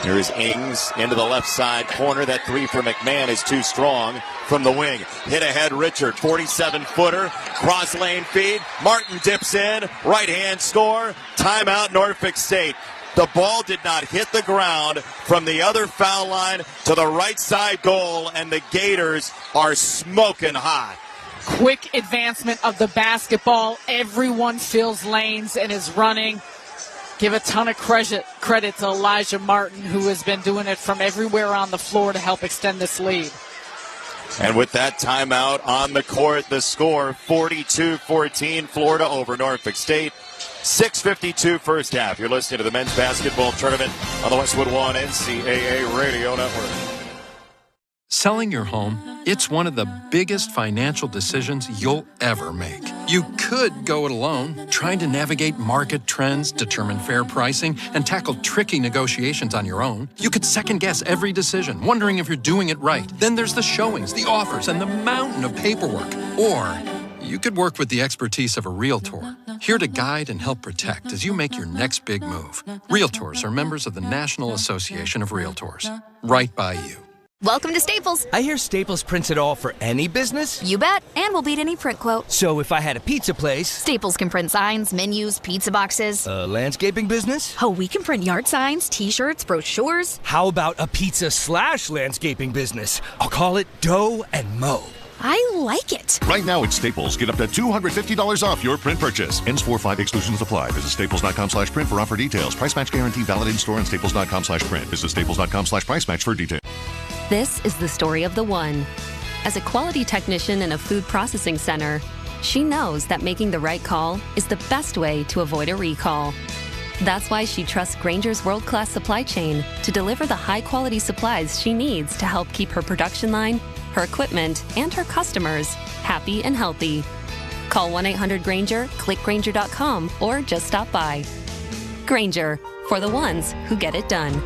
Here is Ings into the left side corner. That 3 for McMahon is too strong from the wing. Hit ahead Richard, 47-footer, cross lane feed. Martin dips in, right hand score. Timeout Norfolk State. The ball did not hit the ground from the other foul line to the right side goal, and the Gators are smoking hot. Quick advancement of the basketball. Everyone fills lanes and is running. Give a ton of credit to Elijah Martin, who has been doing it from everywhere on the floor to help extend this lead. And with that timeout on the court, the score 42-14, Florida over Norfolk State. 6:52 first half. You're listening to the men's basketball tournament on the Westwood One NCAA Radio Network. Selling your home, it's one of the biggest financial decisions you'll ever make. You could go it alone, trying to navigate market trends, determine fair pricing, and tackle tricky negotiations on your own. You could second-guess every decision, wondering if you're doing it right. Then there's the showings, the offers, and the mountain of paperwork. Or you could work with the expertise of a Realtor, here to guide and help protect as you make your next big move. Realtors are members of the National Association of Realtors, right by you. Welcome to Staples. I hear Staples prints it all for any business? You bet, and we'll beat any print quote. So if I had a pizza place... Staples can print signs, menus, pizza boxes. A landscaping business? Oh, we can print yard signs, t-shirts, brochures. How about a pizza/landscaping business? I'll call it Dough and Mo. I like it. Right now at Staples, get up to $250 off your print purchase. Ends 4/5, exclusions apply. Visit staples.com/print for offer details. Price match guarantee valid in store and staples.com/print. Visit staples.com/price match for details. This is the story of the one. As a quality technician in a food processing center, she knows that making the right call is the best way to avoid a recall. That's why she trusts Grainger's world-class supply chain to deliver the high-quality supplies she needs to help keep her production line, her equipment, and her customers happy and healthy. Call 1-800-GRAINGER, click Grainger.com, or just stop by. Grainger, for the ones who get it done.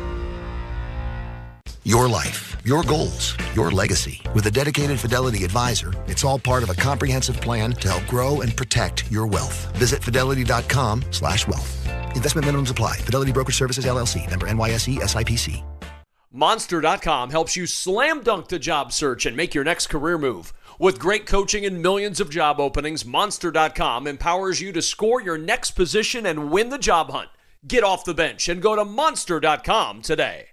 Your life, your goals, your legacy. With a dedicated Fidelity advisor, it's all part of a comprehensive plan to help grow and protect your wealth. Visit fidelity.com/wealth. Investment minimums apply. Fidelity Brokerage Services, LLC. Member NYSE, SIPC. Monster.com helps you slam dunk the job search and make your next career move. With great coaching and millions of job openings, Monster.com empowers you to score your next position and win the job hunt. Get off the bench and go to Monster.com today.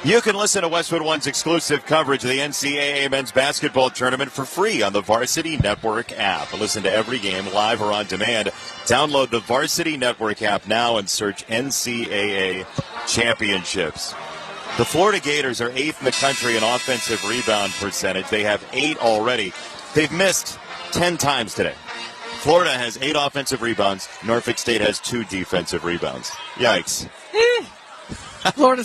You can listen to Westwood One's exclusive coverage of the NCAA men's basketball tournament for free on the Varsity Network app. Listen to every game live or on demand. Download the Varsity Network app now and search NCAA Championships. The Florida Gators are 8th in the country in offensive rebound percentage. They have 8 already. They've missed 10 times today. Florida has 8 offensive rebounds. Norfolk State has 2 defensive rebounds. Yikes. Florida,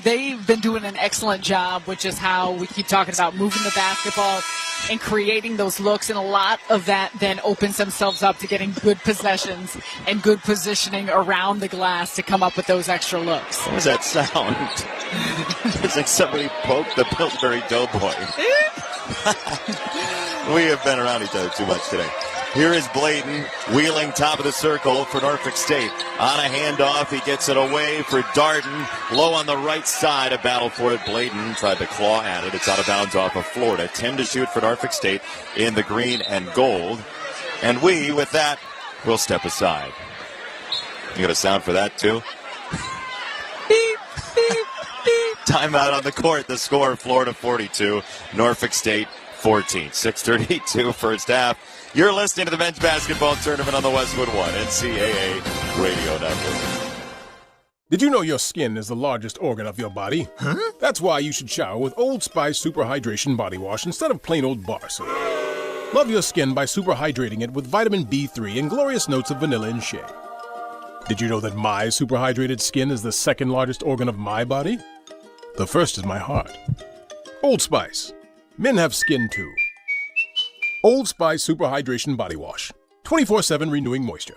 they've been doing an excellent job, which is how we keep talking about moving the basketball and creating those looks. And a lot of that then opens themselves up to getting good possessions and good positioning around the glass to come up with those extra looks. What does that sound? It's like somebody poked the Pillsbury Doughboy. We have been around each other too much today. Here is Bladen wheeling top of the circle for Norfolk State. On a handoff, he gets it away for Darden. Low on the right side, a battle for it. Bladen tried to claw at it. It's out of bounds off of Florida. 10 to shoot for Norfolk State in the green and gold. And we, with that, will step aside. You got a sound for that, too? Beep, beep, beep. Timeout on the court. The score, Florida 42, Norfolk State 14. 6:32 first half. You're listening to the men's basketball tournament on the Westwood One NCAA Radio Network. Did you know your skin is the largest organ of your body? Huh? That's why you should shower with Old Spice Super Hydration Body Wash instead of plain old bar soap. Love your skin by super hydrating it with vitamin B3 and glorious notes of vanilla and shea. Did you know that my super hydrated skin is the second largest organ of my body? The first is my heart. Old Spice. Men have skin too. Old Spice Super Hydration Body Wash. 24/7 renewing moisture.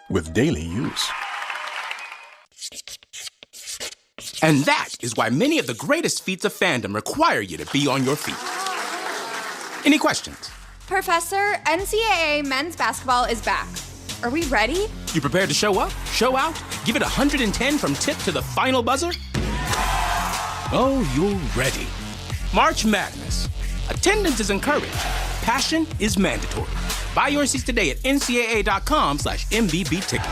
With daily use. And that is why many of the greatest feats of fandom require you to be on your feet. Any questions? Professor, NCAA men's basketball is back. Are we ready? You prepared to show up, show out, give it 110 from tip to the final buzzer? Oh, you're ready. March Madness. Attendance is encouraged. Passion is mandatory. Buy your seats today at ncaa.com/MVB tickets.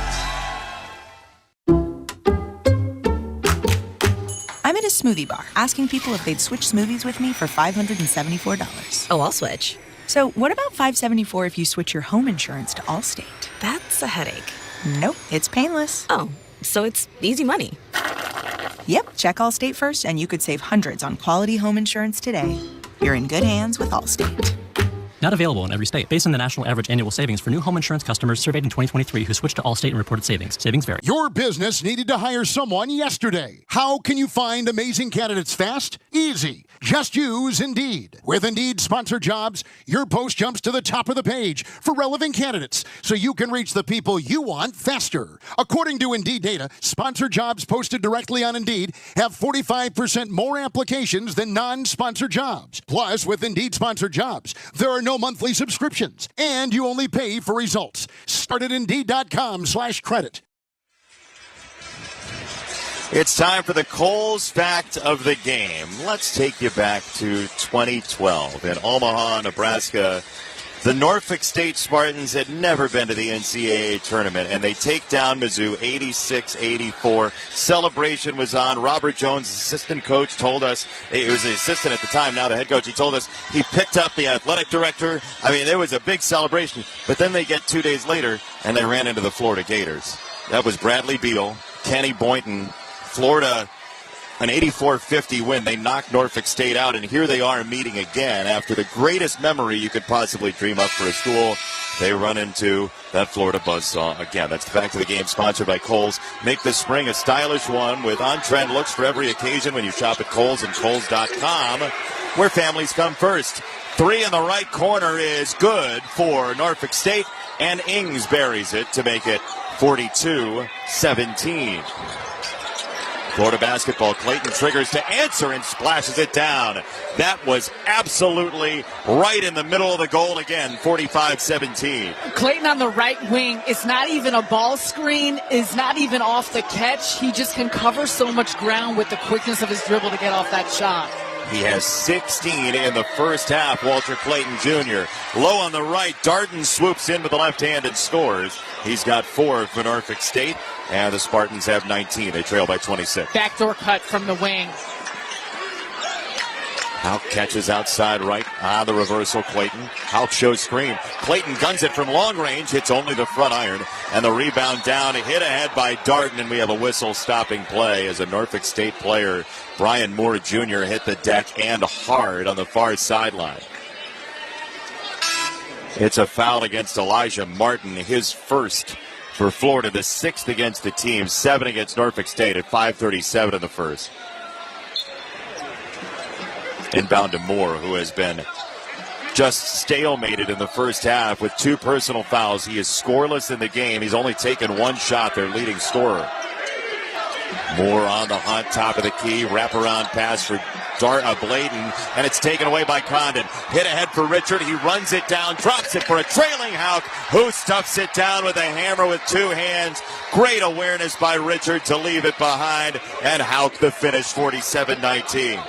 I'm at a smoothie bar asking people if they'd switch smoothies with me for $574. Oh, I'll switch. So what about $574 if you switch your home insurance to Allstate? That's a headache. Nope, it's painless. Oh, so it's easy money. Yep, check Allstate first and you could save hundreds on quality home insurance today. You're in good hands with Allstate. Not available in every state. Based on the national average annual savings for new home insurance customers surveyed in 2023 who switched to Allstate and reported savings. Savings vary. Your business needed to hire someone yesterday. How can you find amazing candidates fast? Easy. Just use Indeed. With Indeed sponsored jobs, your post jumps to the top of the page for relevant candidates so you can reach the people you want faster. According to Indeed data, sponsored jobs posted directly on Indeed have 45% more applications than non-sponsored jobs. Plus, with Indeed sponsored jobs, there are no monthly subscriptions, and you only pay for results. Start at Indeed.com/credit. It's time for the Coles fact of the game. Let's take you back to 2012 in Omaha, Nebraska. The Norfolk State Spartans had never been to the NCAA tournament, and they take down Mizzou 86-84. Celebration was on. Robert Jones, assistant coach, told us, he was the assistant at the time, now the head coach, he told us he picked up the athletic director. I mean, there was a big celebration, but then they get 2 days later, and they ran into the Florida Gators. That was Bradley Beal, Kenny Boynton, Florida, an 84-50 win. They knocked Norfolk State out, and here they are meeting again after the greatest memory you could possibly dream up for a school. They run into that Florida buzzsaw again. That's the fact of the game, sponsored by Kohl's. Make this spring a stylish one with on-trend looks for every occasion when you shop at Kohl's and Kohl's.com, where families come first. 3 in the right corner is good for Norfolk State, and Ings buries it to make it 42-17. Florida basketball, Clayton triggers to answer and splashes it down. That was absolutely right in the middle of the goal again, 45-17. Clayton on the right wing, it's not even a ball screen, is not even off the catch. He just can cover so much ground with the quickness of his dribble to get off that shot. He has 16 in the first half, Walter Clayton Jr. Low on the right, Darden swoops in with the left hand and scores. He's got 4 for Norfolk State, and the Spartans have 19. They trail by 26. Backdoor cut from the wing. Houck catches outside right on the reversal. Clayton. Houck shows screen. Clayton guns it from long range. Hits only the front iron. And the rebound down. Hit ahead by Darden. And we have a whistle stopping play as a Norfolk State player, Brian Moore Jr., hit the deck and hard on the far sideline. It's a foul against Elijah Martin. His first for Florida. The 6th against the team. 7 against Norfolk State at 5:37 in the first. Inbound to Moore, who has been just stalemated in the first half with 2 personal fouls. He is scoreless in the game. He's only taken 1 shot, their leading scorer. Moore on the hunt, top of the key, wraparound pass for Bladen, and it's taken away by Condon. Hit ahead for Richard. He runs it down, drops it for a trailing Houck, who stuffs it down with a hammer with 2 hands. Great awareness by Richard to leave it behind, and Houck the finish, 47-19.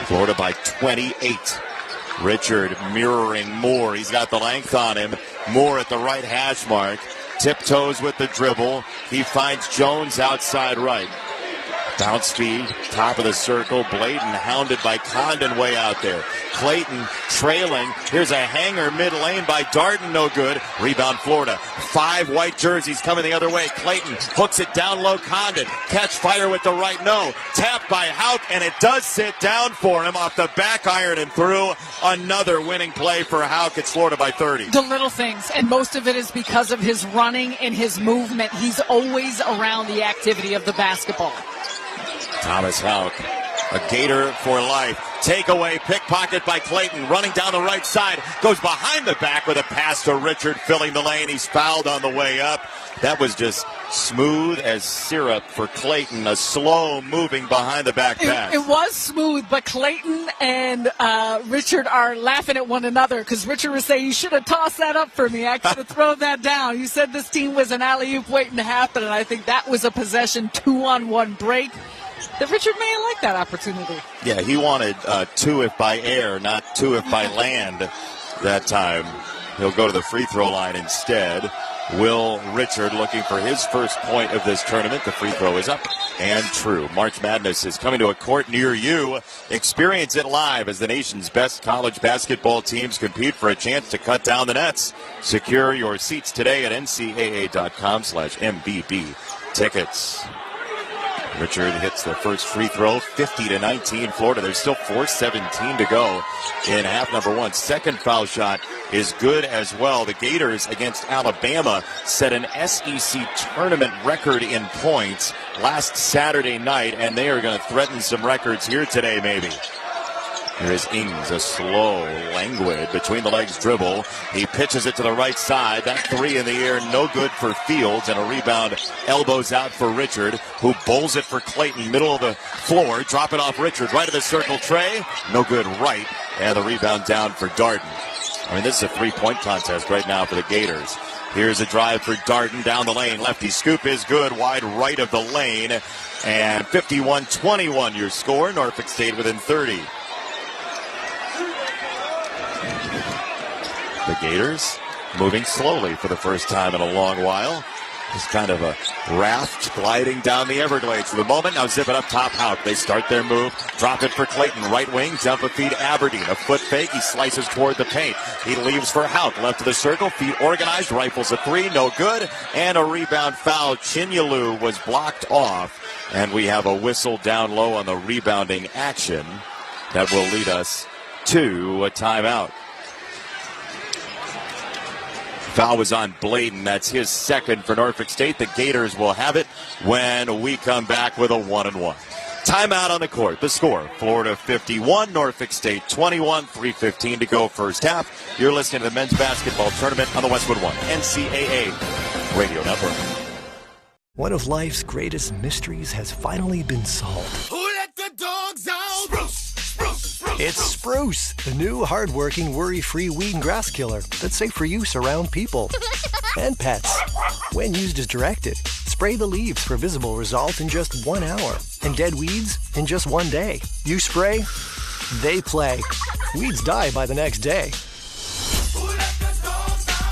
Florida by 28. Richard mirroring Moore. He's got the length on him. Moore at the right hash mark. Tiptoes with the dribble. He finds Jones outside right. Bounce feed, top of the circle. Bladen hounded by Condon way out there. Clayton trailing. Here's a hanger mid-lane by Darden, no good. Rebound Florida. 5 white jerseys coming the other way. Clayton hooks it down low. Condon. Catch fire with the right, no. Tapped by Houck, and it does sit down for him off the back iron and through. Another winning play for Houck. It's Florida by 30. The little things, and most of it is because of his running and his movement. He's always around the activity of the basketball. Thomas Houck, a Gator for life. Takeaway, pickpocket by Clayton, running down the right side. Goes behind the back with a pass to Richard, filling the lane. He's fouled on the way up. That was just smooth as syrup for Clayton. A slow moving behind the back pass. It was smooth, but Clayton and Richard are laughing at one another because Richard was saying, you should have tossed that up for me. I could have thrown that down. You said this team was an alley-oop waiting to happen, and I think that was a possession 2-on-1 break. That Richard may have liked that opportunity. Yeah, he wanted 2 if by air, not 2 if by land that time. He'll go to the free throw line instead. Will Richard looking for his first point of this tournament. The free throw is up and true. March Madness is coming to a court near you. Experience it live as the nation's best college basketball teams compete for a chance to cut down the nets. Secure your seats today at ncaa.com/MBB tickets. Richard hits the first free throw, 50-19 Florida. There's still 4:17 to go in half number one. Second foul shot is good as well. The Gators against Alabama set an SEC tournament record in points last Saturday night, and they are going to threaten some records here today, maybe. Here is Ings, a slow, languid, between-the-legs dribble. He pitches it to the right side. That three in the air, no good for Fields, and a rebound elbows out for Richard, who bowls it for Clayton, middle of the floor. Drop it off Richard, right of the circle tray. No good right, and the rebound down for Darden. I mean, this is a three-point contest right now for the Gators. Here's a drive for Darden down the lane. Lefty scoop is good, wide right of the lane. And 51-21 your score. Norfolk State within 30. The Gators moving slowly for the first time in a long while. It's kind of a raft gliding down the Everglades for the moment. Now zip it up top. Houck. They start their move. Drop it for Clayton. Right wing. Jump a feed Aberdeen. A foot fake. He slices toward the paint. He leaves for Houck. Left of the circle. Feet organized. Rifles a three. No good. And a rebound foul. Chinyelu was blocked off. And we have a whistle down low on the rebounding action. That will lead us to a timeout. Foul was on Bladen. That's his second for Norfolk State. The Gators will have it when we come back with a 1-1. Timeout on the court. The score, Florida 51, Norfolk State 21, 3:15 to go first half. You're listening to the men's basketball tournament on the Westwood One NCAA Radio Network. One of life's greatest mysteries has finally been solved. Who let the dogs out? Spruce! It's Spruce, the new hard-working, worry-free weed and grass killer that's safe for use around people and pets. When used as directed, spray the leaves for visible results in just 1 hour and dead weeds in just 1 day. You spray, they play. Weeds die by the next day.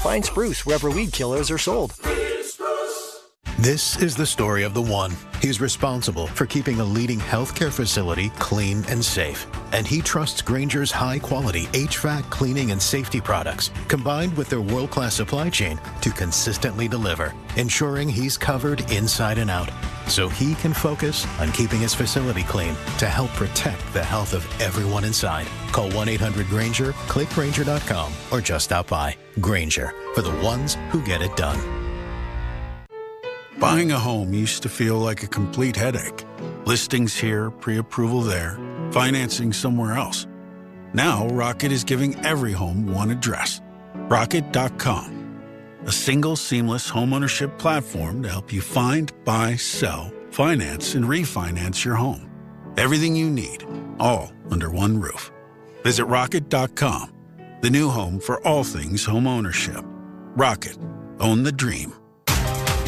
Find Spruce wherever weed killers are sold. This is the story of the one. He's responsible for keeping a leading healthcare facility clean and safe. And he trusts Grainger's high-quality HVAC cleaning and safety products, combined with their world-class supply chain, to consistently deliver, ensuring he's covered inside and out, so he can focus on keeping his facility clean to help protect the health of everyone inside. Call 1-800-GRAINGER, click Grainger.com, or just stop by. Grainger, for the ones who get it done. Buying a home used to feel like a complete headache. Listings here, pre-approval there, financing somewhere else. Now, Rocket is giving every home one address. Rocket.com. A single, seamless homeownership platform to help you find, buy, sell, finance, and refinance your home. Everything you need, all under one roof. Visit Rocket.com, the new home for all things homeownership. Rocket. Own the dream.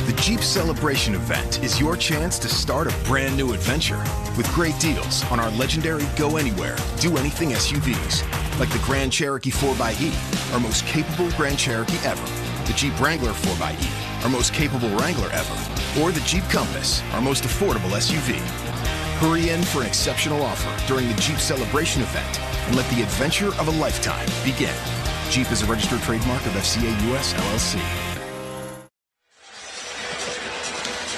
The Jeep Celebration event is your chance to start a brand new adventure with great deals on our legendary Go Anywhere, Do Anything SUVs, like the Grand Cherokee 4xE, our most capable Grand Cherokee ever, the Jeep Wrangler 4xE, our most capable Wrangler ever, or the Jeep Compass, our most affordable SUV. Hurry in for an exceptional offer during the Jeep Celebration event and let the adventure of a lifetime begin. Jeep is a registered trademark of FCA US LLC.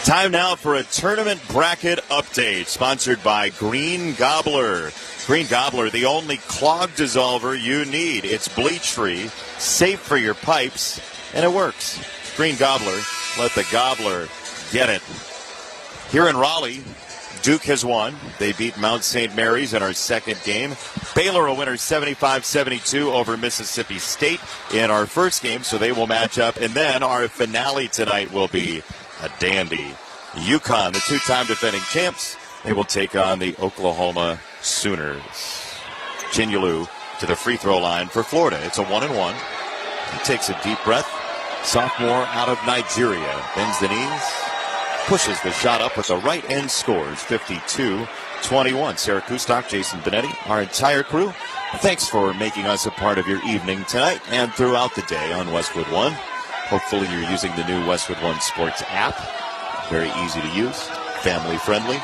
Time now for a tournament bracket update, sponsored by Green Gobbler. Green Gobbler, the only clog dissolver you need. It's bleach-free, safe for your pipes, and it works. Green Gobbler, let the gobbler get it. Here in Raleigh, Duke has won. They beat Mount St. Mary's in our second game. Baylor a winner 75-72 over Mississippi State in our first game, so they will match up. And then our finale tonight will be a dandy. UConn, the two-time defending champs, they will take on the Oklahoma Sooners. Chinyelu to the free throw line for Florida. It's a 1-1. He takes a deep breath. Sophomore out of Nigeria. Bends the knees. Pushes the shot up with the right and scores 52-21. Sarah Kustok, Jason Benetti, our entire crew. Thanks for making us a part of your evening tonight and throughout the day on Westwood One. Hopefully you're using the new Westwood One Sports app. Very easy to use, family friendly.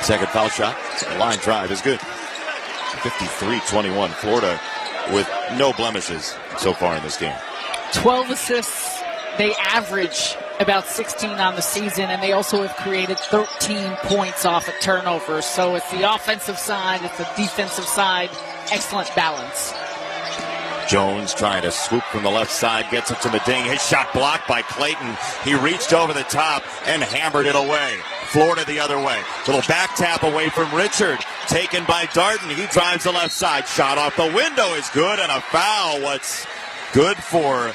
Second foul shot, line drive is good. 53-21, Florida with no blemishes so far in this game. 12 assists. They average about 16 on the season, and they also have created 13 points off of turnovers. So it's the offensive side, it's the defensive side. Excellent balance. Jones trying to swoop from the left side, gets it to Meding. His shot blocked by Clayton. He reached over the top and hammered it away. Florida the other way. Little back tap away from Richard. Taken by Darden. He drives the left side. Shot off the window is good, and a foul. What's good for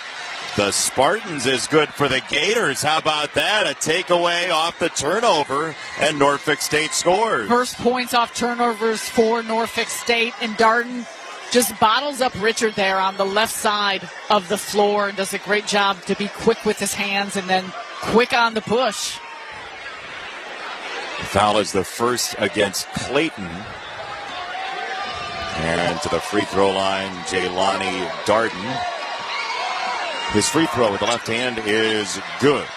the Spartans is good for the Gators. How about that? A takeaway off the turnover, and Norfolk State scores. First points off turnovers for Norfolk State, and Darden just bottles up Richard there on the left side of the floor and does a great job to be quick with his hands and then quick on the push. The foul is the first against Clayton. And to the free throw line, Jaylani Darden. His free throw with the left hand is good.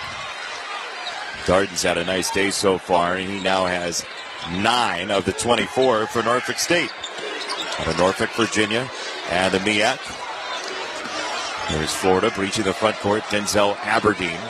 Darden's had a nice day so far, and he now has 9 of the 24 for Norfolk State. Out of Norfolk, Virginia, and the MEAC. There's Florida breaching the front court. Denzel Aberdeen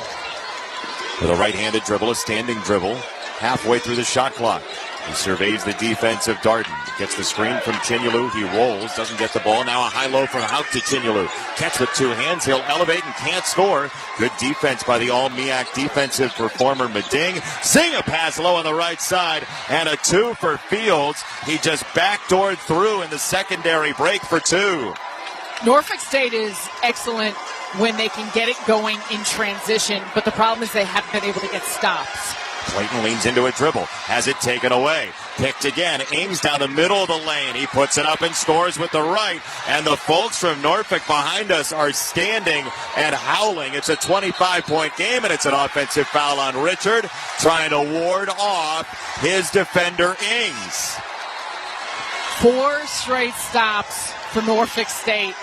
with a right-handed dribble, a standing dribble, halfway through the shot clock. He surveys the defense of Darden. Gets the screen from Chinyelu. He rolls, doesn't get the ball. Now a high-low from Hauk to Chinyelu. Catch with 2 hands. He'll elevate and can't score. Good defense by the all-MEAC defensive performer Meding. Zing a pass low on the right side. And a 2 for Fields. He just backdoored through in the secondary break for 2. Norfolk State is excellent when they can get it going in transition, but the problem is they haven't been able to get stops. Clayton leans into a dribble, has it taken away. Picked again, Ings down the middle of the lane. He puts it up and scores with the right. And the folks from Norfolk behind us are standing and howling. It's a 25-point game, and it's an offensive foul on Richard, trying to ward off his defender, Ings. 4 straight stops for Norfolk State,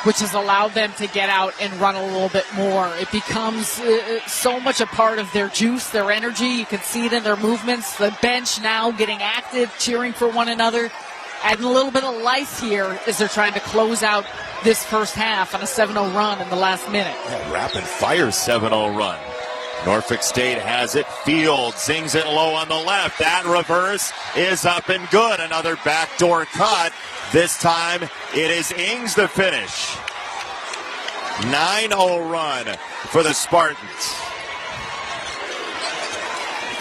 which has allowed them to get out and run a little bit more. It becomes so much a part of their juice, their energy. You can see it in their movements. The bench now getting active, cheering for one another, adding a little bit of life here as they're trying to close out this first half on a 7-0 run in the last minute. Yeah, rapid-fire 7-0 run. Norfolk State has it. Fields sings it low on the left. That reverse is up and good. Another backdoor cut. This time, it is Ings the finish. 9-0 run for the Spartans.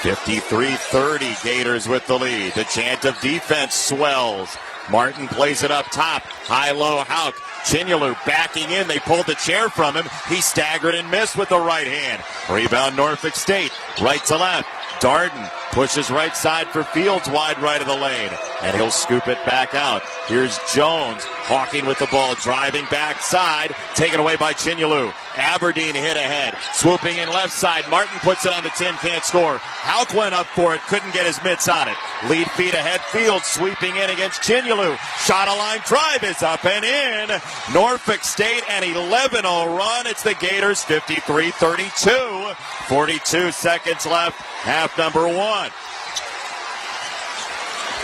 53-30, Gators with the lead. The chant of defense swells. Martin plays it up top. High-low Hauk. Chinyelu backing in. They pulled the chair from him. He staggered and missed with the right hand. Rebound Norfolk State. Right to left. Darden pushes right side for Fields, wide right of the lane. And he'll scoop it back out. Here's Jones, hawking with the ball, driving backside, taken away by Chinyelu. Aberdeen hit ahead, swooping in left side. Martin puts it on the 10, can't score. Hauk went up for it, couldn't get his mitts on it. Lead feet ahead, Fields sweeping in against Chinyelu. Shot a line drive is up and in. Norfolk State an 11-0 run. It's the Gators 53-32. 42 seconds left, half number 1.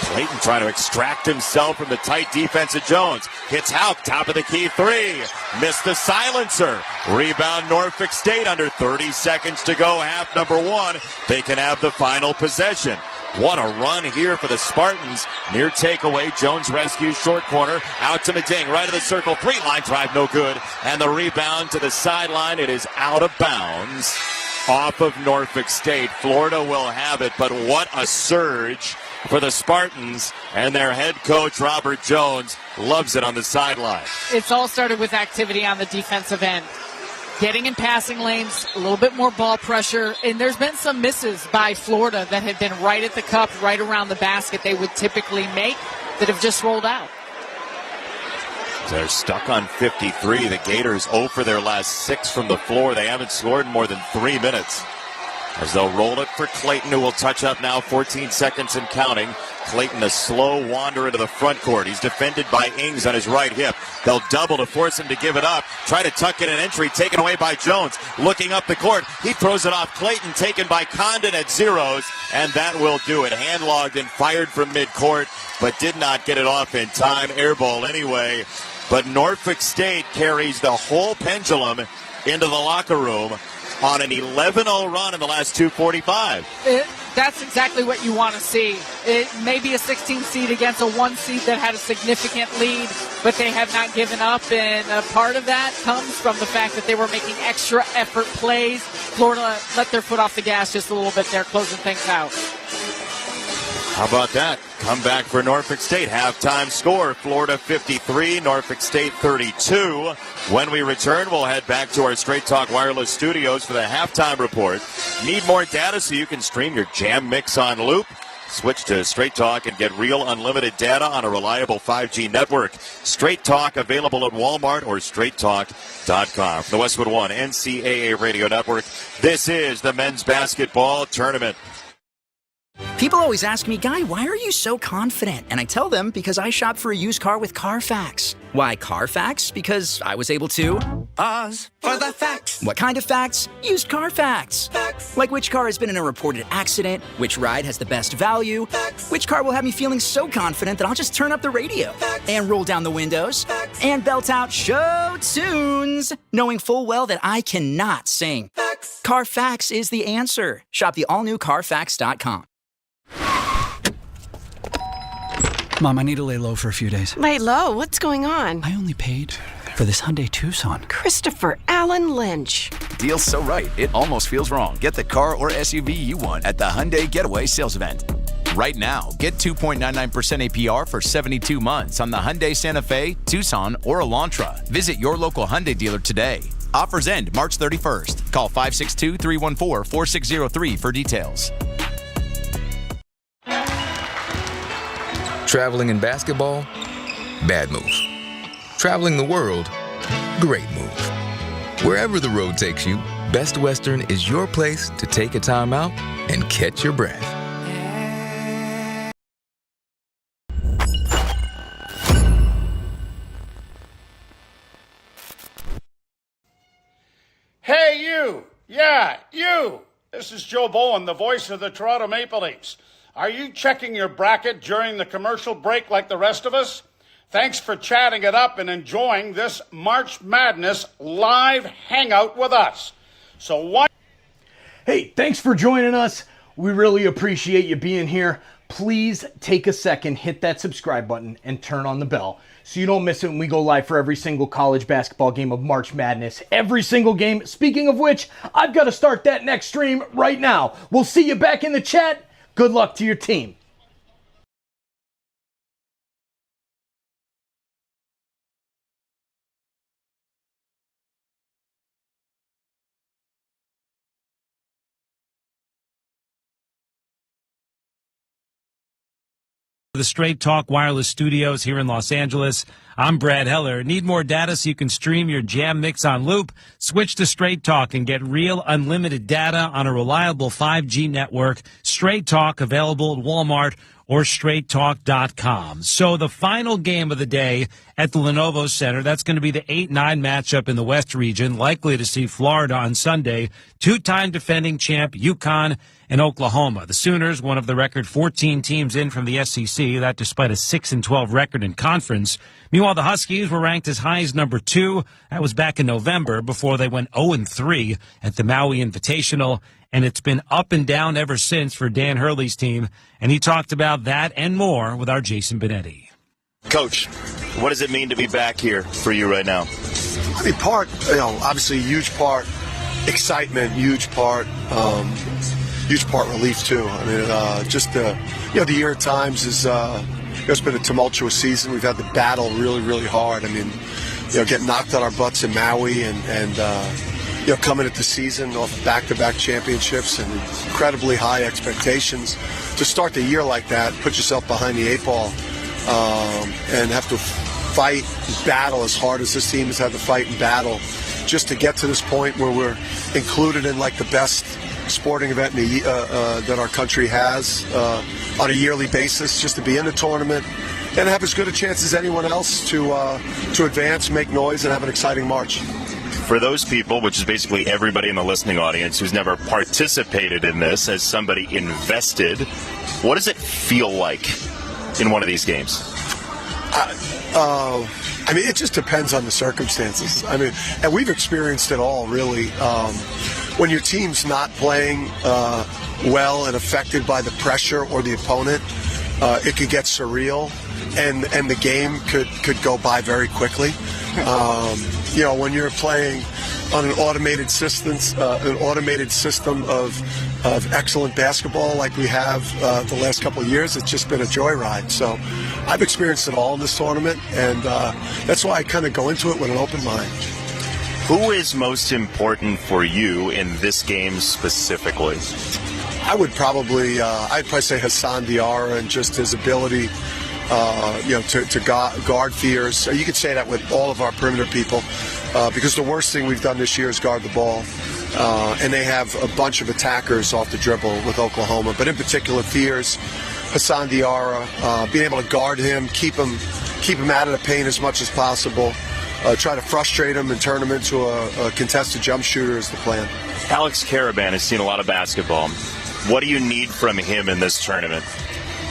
Clayton trying to extract himself from the tight defense of Jones. Hits Hauk, top of the key 3. Missed the silencer. Rebound Norfolk State under 30 seconds to go, half number 1. They can have the final possession. What a run here for the Spartans. Near takeaway. Jones rescues short corner. Out to Meding. Right of the circle. 3-line drive. No good. And the rebound to the sideline. It is out of bounds. Off of Norfolk State. Florida will have it. But what a surge for the Spartans. And their head coach, Robert Jones, loves it on the sideline. It's all started with activity on the defensive end. Getting in passing lanes, a little bit more ball pressure, and there's been some misses by Florida that have been right at the cup, right around the basket they would typically make that have just rolled out. They're stuck on 53. The Gators 0 for their last 6 from the floor. They haven't scored in more than 3 minutes. As they'll roll it for Clayton, who will touch up now, 14 seconds and counting. Clayton, a slow wander into the front court. He's defended by Ings on his right hip. They'll double to force him to give it up. Try to tuck in an entry, taken away by Jones. Looking up the court, he throws it off Clayton, taken by Condon at zeros, and that will do it. Hand-logged and fired from midcourt, but did not get it off in time. Air ball anyway. But Norfolk State carries the whole pendulum into the locker room on an 11-0 run in the last 2:45. That's exactly what you want to see. It may be a 16 seed against a 1 seed that had a significant lead, but they have not given up, and a part of that comes from the fact that they were making extra effort plays. Florida let their foot off the gas just a little bit there, closing things out. How about that? Comeback for Norfolk State. Halftime score, Florida 53, Norfolk State 32. When we return, we'll head back to our Straight Talk Wireless studios for the halftime report. Need more data so you can stream your Jam Mix on loop? Switch to Straight Talk and get real unlimited data on a reliable 5G network. Straight Talk available at Walmart or straighttalk.com. From the Westwood One NCAA Radio Network, this is the men's basketball tournament. People always ask me, Guy, why are you so confident? And I tell them because I shop for a used car with Carfax. Why Carfax? Because I was able to pause for the facts. What kind of facts? Used car facts. Facts. Like which car has been in a reported accident, which ride has the best value, facts. Which car will have me feeling so confident that I'll just turn up the radio facts. And roll down the windows facts. And belt out show tunes, knowing full well that I cannot sing. Facts. Carfax is the answer. Shop the all-new Carfax.com. Mom, I need to lay low for a few days. Lay low? What's going on? I only paid for this Hyundai Tucson. Christopher Allen Lynch. Deal's so right, it almost feels wrong. Get the car or SUV you want at the Hyundai Getaway Sales Event. Right now, get 2.99% APR for 72 months on the Hyundai Santa Fe, Tucson, or Elantra. Visit your local Hyundai dealer today. Offers end March 31st. Call 562-314-4603 for details. Traveling in basketball? Bad move. Traveling the world? Great move. Wherever the road takes you, Best Western is your place to take a time out and catch your breath. Hey, you! Yeah, you! This is Joe Bowen, the voice of the Toronto Maple Leafs. Are you checking your bracket during the commercial break like the rest of us? Thanks for chatting it up and enjoying this March Madness live hangout with us. So why... Hey, thanks for joining us. We really appreciate you being here. Please take a second, hit that subscribe button, and turn on the bell so you don't miss it when we go live for every single college basketball game of March Madness. Every single game. Speaking of which, I've got to start that next stream right now. We'll see you back in the chat. Good luck to your team. The Straight Talk Wireless Studios here in Los Angeles. I'm Brad Heller. Need more data so you can stream your Jam Mix on loop? Switch to Straight Talk and get real unlimited data on a reliable 5G network. Straight Talk available at Walmart or straighttalk.com. So the final game of the day at the Lenovo Center, that's going to be the 8-9 matchup in the West region, likely to see Florida on Sunday. Two-time defending champ UConn and Oklahoma. The Sooners, one of the record 14 teams in from the SEC, that despite a 6-12 record in conference. Meanwhile, the Huskies were ranked as high as number 2. That was back in November before they went 0-3 at the Maui Invitational. And it's been up and down ever since for Dan Hurley's team. And he talked about that and more with our Jason Benetti. Coach, what does it mean to be back here for you right now? I mean, obviously a huge part, excitement, huge part relief too. I mean, the year at times is, it's been a tumultuous season. We've had to battle really, really hard. I mean, getting knocked on our butts in Maui and coming at the season off back-to-back championships and incredibly high expectations. To start the year like that, put yourself behind the 8 ball and have to fight and battle as hard as this team has had to fight and battle just to get to this point where we're included in like the best sporting event that our country has on a yearly basis, just to be in the tournament and have as good a chance as anyone else to advance, make noise, and have an exciting March. For those people, which is basically everybody in the listening audience who's never participated in this, as somebody invested, what does it feel like in one of these games? I mean, it just depends on the circumstances. I mean, and we've experienced it all, really. when your team's not playing well and affected by the pressure or the opponent, it could get surreal, and the game could go by very quickly. When you're playing on an automated system of excellent basketball like we have the last couple of years, it's just been a joyride. So I've experienced it all in this tournament, and that's why I kind of go into it with an open mind. Who is most important for you in this game specifically? I'd probably say Hassan Diarra, and just his ability to guard fears. You could say that with all of our perimeter people, because the worst thing we've done this year is guard the ball. And they have a bunch of attackers off the dribble with Oklahoma, but in particular fears Hassan Diarra, being able to guard him, keep him out of the paint as much as possible, try to frustrate him and turn him into a contested jump shooter is the plan. Alex Karaban has seen a lot of basketball. What do you need from him in this tournament?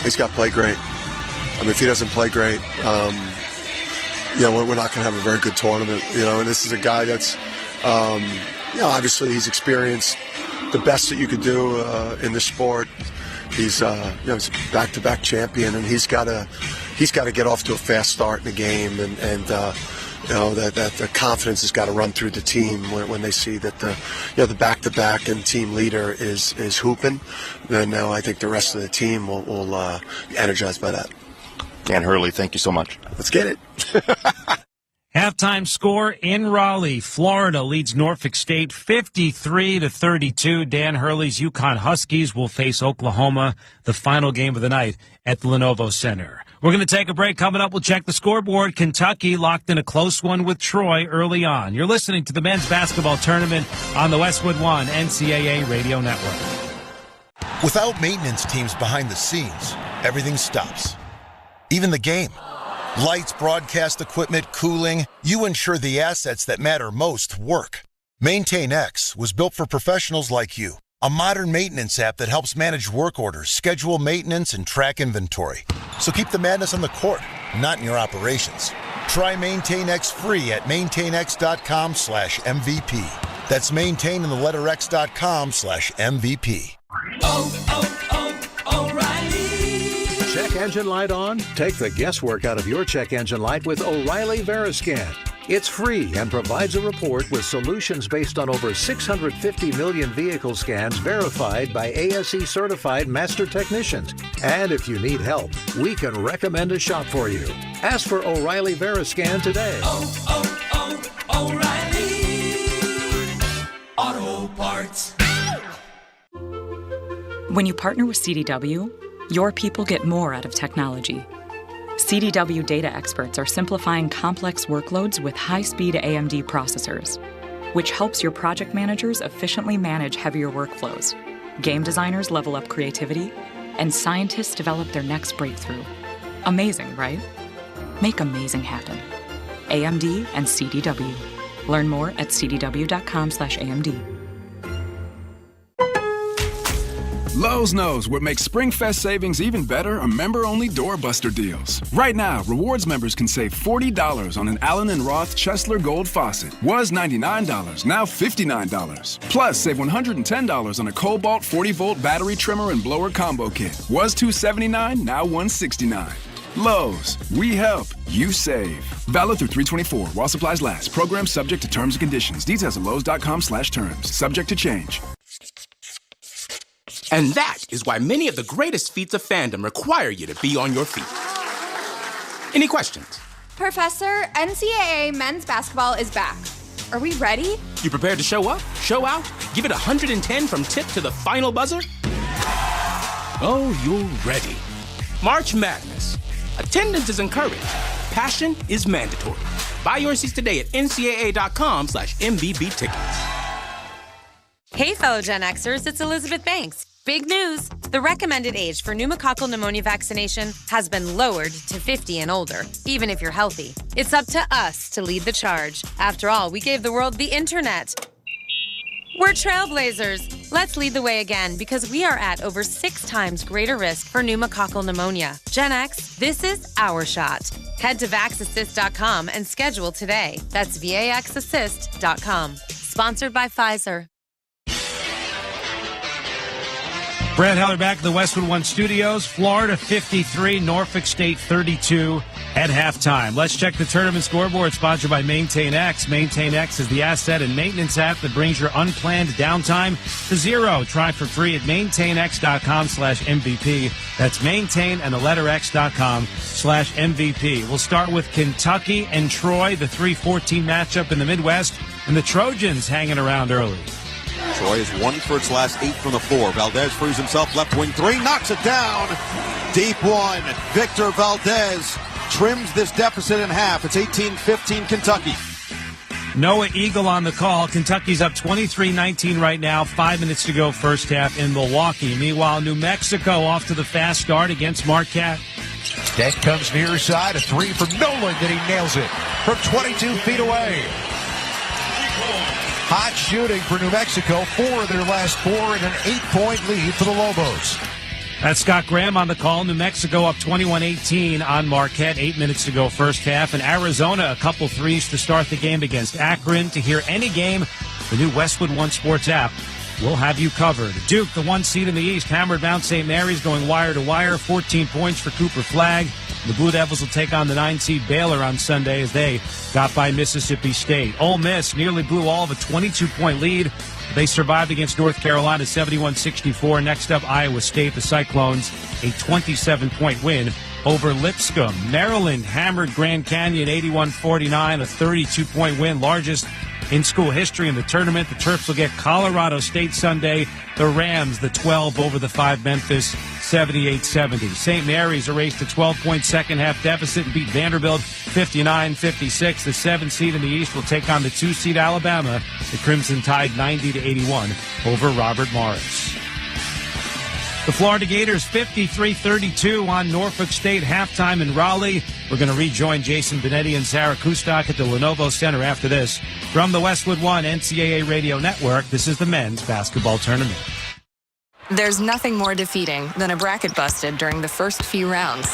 He's got to play great. I mean, if he doesn't play great, we're not going to have a very good tournament. And this is a guy that's, obviously he's experienced the best that you could do in this sport. He's, he's a back-to-back champion, and he's got to get off to a fast start in the game, and that the confidence has got to run through the team when they see that the back-to-back and team leader is hooping. Then now I think the rest of the team will be energized by that. Dan Hurley, thank you so much. Let's get it. Halftime score in Raleigh. Florida leads Norfolk State 53-32. Dan Hurley's UConn Huskies will face Oklahoma, the final game of the night at the Lenovo Center. We're going to take a break. Coming up, we'll check the scoreboard. Kentucky locked in a close one with Troy early on. You're listening to the men's basketball tournament on the Westwood One NCAA Radio Network. Without maintenance teams behind the scenes, everything stops. Even the game. Lights, broadcast equipment, cooling, you ensure the assets that matter most work. MaintainX was built for professionals like you. A modern maintenance app that helps manage work orders, schedule maintenance, and track inventory. So keep the madness on the court, not in your operations. Try MaintainX free at maintainx.com/MVP. That's maintain in the letter x.com/MVP. Check engine light on? Take the guesswork out of your check engine light with O'Reilly Veriscan. It's free and provides a report with solutions based on over 650 million vehicle scans verified by ASE certified master technicians. And if you need help, we can recommend a shop for you. Ask for O'Reilly Veriscan today. O'Reilly Auto Parts. When you partner with CDW, your people get more out of technology. CDW data experts are simplifying complex workloads with high-speed AMD processors, which helps your project managers efficiently manage heavier workflows. Game designers level up creativity, and scientists develop their next breakthrough. Amazing, right? Make amazing happen. AMD and CDW. Learn more at cdw.com/AMD. Lowe's knows what makes SpringFest savings even better are member-only doorbuster deals. Right now, rewards members can save $40 on an Allen & Roth Chesler Gold faucet. Was $99, now $59. Plus, save $110 on a Cobalt 40-volt battery trimmer and blower combo kit. Was $279, now $169. Lowe's, we help, you save. Valid through 3/24 while supplies last. Program subject to terms and conditions. Details at lowes.com/terms. Subject to change. And that is why many of the greatest feats of fandom require you to be on your feet. Any questions? Professor, NCAA men's basketball is back. Are we ready? You prepared to show up, show out, give it 110 from tip to the final buzzer? Oh, you're ready. March Madness. Attendance is encouraged. Passion is mandatory. Buy your seats today at ncaa.com/MVB tickets. Hey, fellow Gen Xers, it's Elizabeth Banks. Big news! The recommended age for pneumococcal pneumonia vaccination has been lowered to 50 and older, even if you're healthy. It's up to us to lead the charge. After all, we gave the world the internet. We're trailblazers. Let's lead the way again, because we are at over 6 times greater risk for pneumococcal pneumonia. Gen X, this is our shot. Head to vaxassist.com and schedule today. That's vaxassist.com. Sponsored by Pfizer. Brad Heller back at the Westwood One Studios. Florida 53, Norfolk State 32 at halftime. Let's check the tournament scoreboard, sponsored by Maintain X. Maintain X is the asset and maintenance app that brings your unplanned downtime to zero. Try for free at maintainx.com/MVP. That's maintain and the letter x.com/MVP. We'll start with Kentucky and Troy, the 3-14 matchup in the Midwest, and the Trojans hanging around early. Troy has won for its last 8 from the floor. Valdez frees himself, left wing 3, knocks it down. Deep one. Victor Valdez trims this deficit in half. It's 18-15 Kentucky. Noah Eagle on the call. Kentucky's up 23-19 right now. 5 minutes to go first half in Milwaukee. Meanwhile, New Mexico off to the fast start against Marquette. Deck comes near side. A 3 from Nolan, and he nails it from 22 feet away. Hot shooting for New Mexico. 4 of their last 4 and an 8-point lead for the Lobos. That's Scott Graham on the call. New Mexico up 21-18 on Marquette. 8 minutes to go first half. And Arizona, a couple threes to start the game against Akron. To hear any game, the new Westwood One Sports app will have you covered. Duke, the 1 seed in the East, hammered Mount St. Mary's going wire to wire. 14 points for Cooper Flagg. The Blue Devils will take on the 9 seed Baylor on Sunday as they got by Mississippi State. Ole Miss nearly blew all of a 22-point lead. They survived against North Carolina 71-64. Next up, Iowa State. The Cyclones, a 27-point win over Lipscomb. Maryland hammered Grand Canyon 81-49, a 32-point win, largest in school history in the tournament. The Terps will get Colorado State Sunday. The Rams, the 12 over the 5 Memphis, 78-70. St. Mary's erased a 12-point second-half deficit and beat Vanderbilt 59-56. The 7 seed in the East will take on the 2 seed Alabama. The Crimson Tide 90-81 over Robert Morris. The Florida Gators 53-32 on Norfolk State halftime in Raleigh. We're going to rejoin Jason Benetti and Sarah Kustok at the Lenovo Center after this. From the Westwood One NCAA Radio Network, this is the men's basketball tournament. There's nothing more defeating than a bracket busted during the first few rounds.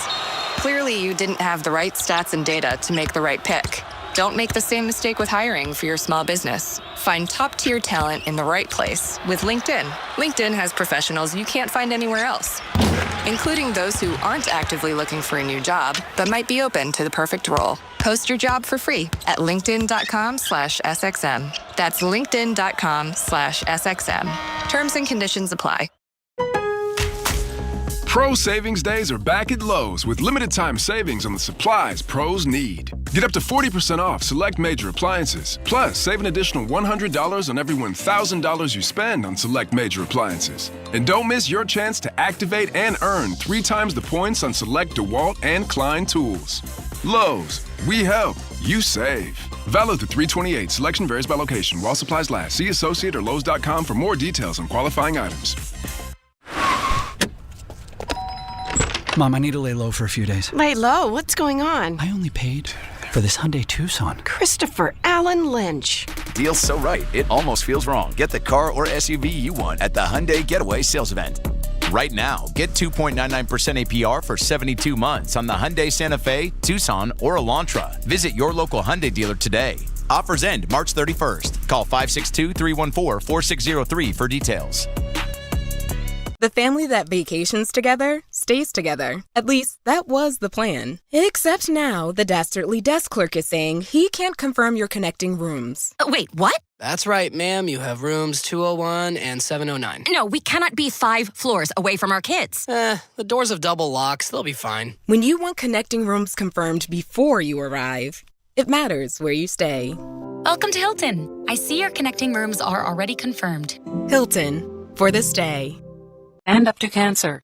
Clearly, you didn't have the right stats and data to make the right pick. Don't make the same mistake with hiring for your small business. Find top-tier talent in the right place with LinkedIn. LinkedIn has professionals you can't find anywhere else, including those who aren't actively looking for a new job, but might be open to the perfect role. Post your job for free at linkedin.com/SXM. That's linkedin.com/SXM. Terms and conditions apply. Pro Savings Days are back at Lowe's with limited time savings on the supplies pros need. Get up to 40% off select major appliances. Plus, save an additional $100 on every $1,000 you spend on select major appliances. And don't miss your chance to activate and earn 3 times the points on select DeWalt and Klein tools. Lowe's, we help, you save. Valid through 3/28. Selection varies by location. While supplies last. See associate or Lowe's.com for more details on qualifying items. Mom, I need to lay low for a few days. Lay low? What's going on? I only paid for this Hyundai Tucson. Christopher Allen Lynch. Deal's so right, it almost feels wrong. Get the car or SUV you want at the Hyundai Getaway Sales Event. Right now, get 2.99% APR for 72 months on the Hyundai Santa Fe, Tucson, or Elantra. Visit your local Hyundai dealer today. Offers end March 31st. Call 562-314-4603 for details. The family that vacations together stays together. At least, that was the plan. Except now, the Dastardly desk clerk is saying he can't confirm your connecting rooms. Wait, what? That's right, ma'am. You have rooms 201 and 709. No, we cannot be 5 floors away from our kids. The doors have double locks. They'll be fine. When you want connecting rooms confirmed before you arrive, it matters where you stay. Welcome to Hilton. I see your connecting rooms are already confirmed. Hilton, for the stay. And up to cancer.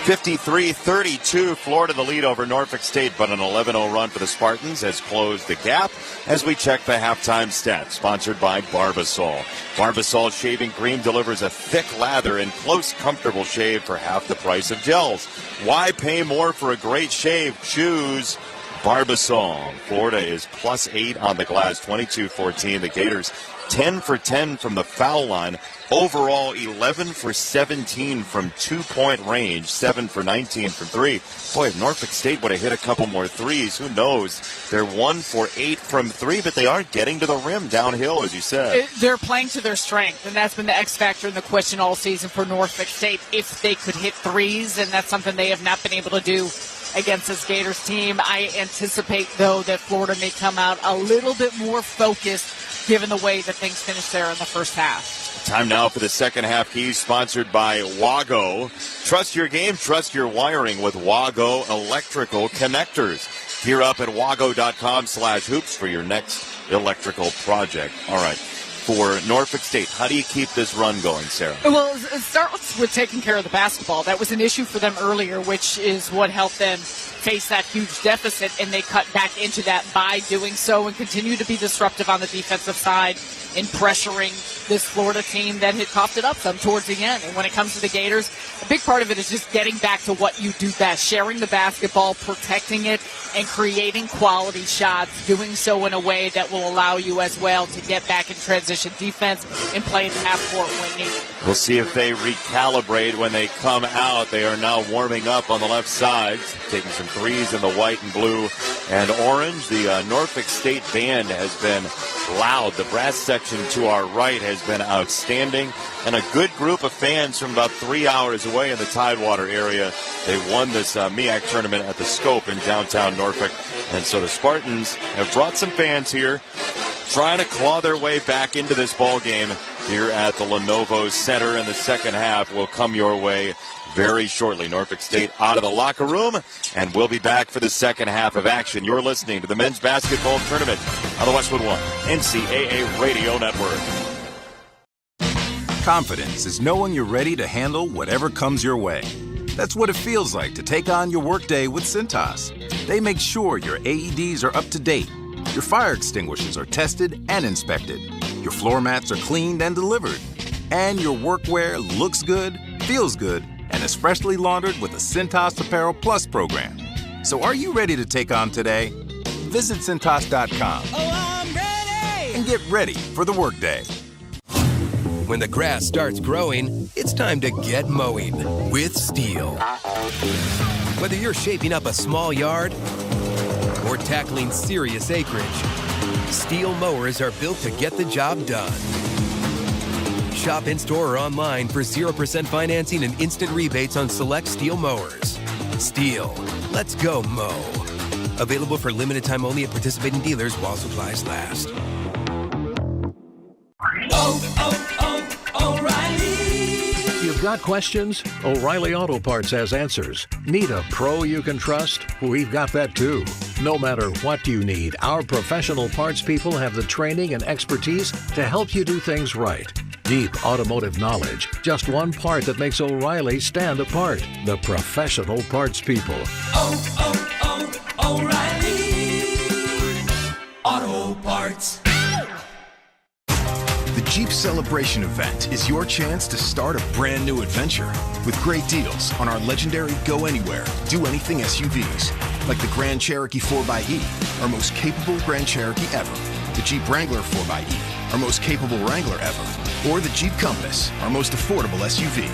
53-32, Florida the lead over Norfolk State, but an 11-0 run for the Spartans has closed the gap as we check the halftime stats, sponsored by Barbasol. Barbasol shaving cream delivers a thick lather and close, comfortable shave for half the price of gels. Why pay more for a great shave? Choose Barbasol. Florida is +8 on the glass, 22-14. The Gators 10 for 10 from the foul line. Overall, 11 for 17 from 2-point range, 7 for 19 from 3. Boy, if Norfolk State would have hit a couple more threes, who knows? They're 1 for 8 from 3, but they are getting to the rim downhill, as you said. They're playing to their strength, and that's been the X factor and the question all season for Norfolk State. If they could hit threes, and that's something they have not been able to do against this Gators team. I anticipate, though, that Florida may come out a little bit more focused given the way that things finished there in the first half. Time now for the second half keys, sponsored by Wago. Trust your game, trust your wiring with Wago Electrical Connectors. Gear up at wago.com/hoops for your next electrical project. All right. For Norfolk State, how do you keep this run going, Sarah? Well, it starts with taking care of the basketball. That was an issue for them earlier, which is what helped them face that huge deficit, and they cut back into that by doing so and continue to be disruptive on the defensive side in pressuring this Florida team that had coughed it up some towards the end. And when it comes to the Gators, a big part of it is just getting back to what you do best, sharing the basketball, protecting it, and creating quality shots, doing so in a way that will allow you as well to get back in transition defense and play in the half court when needed. We'll see if they recalibrate when they come out. They are now warming up on the left side, taking some threes in the white and blue and orange. The Norfolk State band has been loud. The brass section to our right has been outstanding, and a good group of fans from about 3 hours away in the Tidewater area. They won this MEAC tournament at the Scope in downtown Norfolk, and so the Spartans have brought some fans here, trying to claw their way back into this ball game here at the Lenovo Center, and the second half will come your way very shortly. Norfolk State out of the locker room, and we'll be back for the second half of action. You're listening to the men's basketball tournament on the Westwood One NCAA Radio Network. Confidence is knowing you're ready to handle whatever comes your way. That's what it feels like to take on your workday with Cintas. They make sure your AEDs are up to date, your fire extinguishers are tested and inspected, your floor mats are cleaned and delivered, and your workwear looks good, feels good, and is freshly laundered with a Cintas Apparel Plus program. So are you ready to take on today? Visit Cintas.com and get ready for the workday. When the grass starts growing, it's time to get mowing with Steel. Whether you're shaping up a small yard or tackling serious acreage, Steel mowers are built to get the job done. Shop in-store or online for 0% financing and instant rebates on select Steel mowers. Steel, let's go mow. Available for limited time only at participating dealers while supplies last. O'Reilly. You've got questions? O'Reilly Auto Parts has answers. Need a pro you can trust? We've got that too. No matter what you need, our professional parts people have the training and expertise to help you do things right. Deep automotive knowledge. Just one part that makes O'Reilly stand apart. The professional parts people. O'Reilly Auto Parts. The Jeep Celebration event is your chance to start a brand new adventure with great deals on our legendary Go Anywhere, Do Anything SUVs, like the Grand Cherokee 4xE, our most capable Grand Cherokee ever, the Jeep Wrangler 4xE, our most capable Wrangler ever, or the Jeep Compass, our most affordable SUV.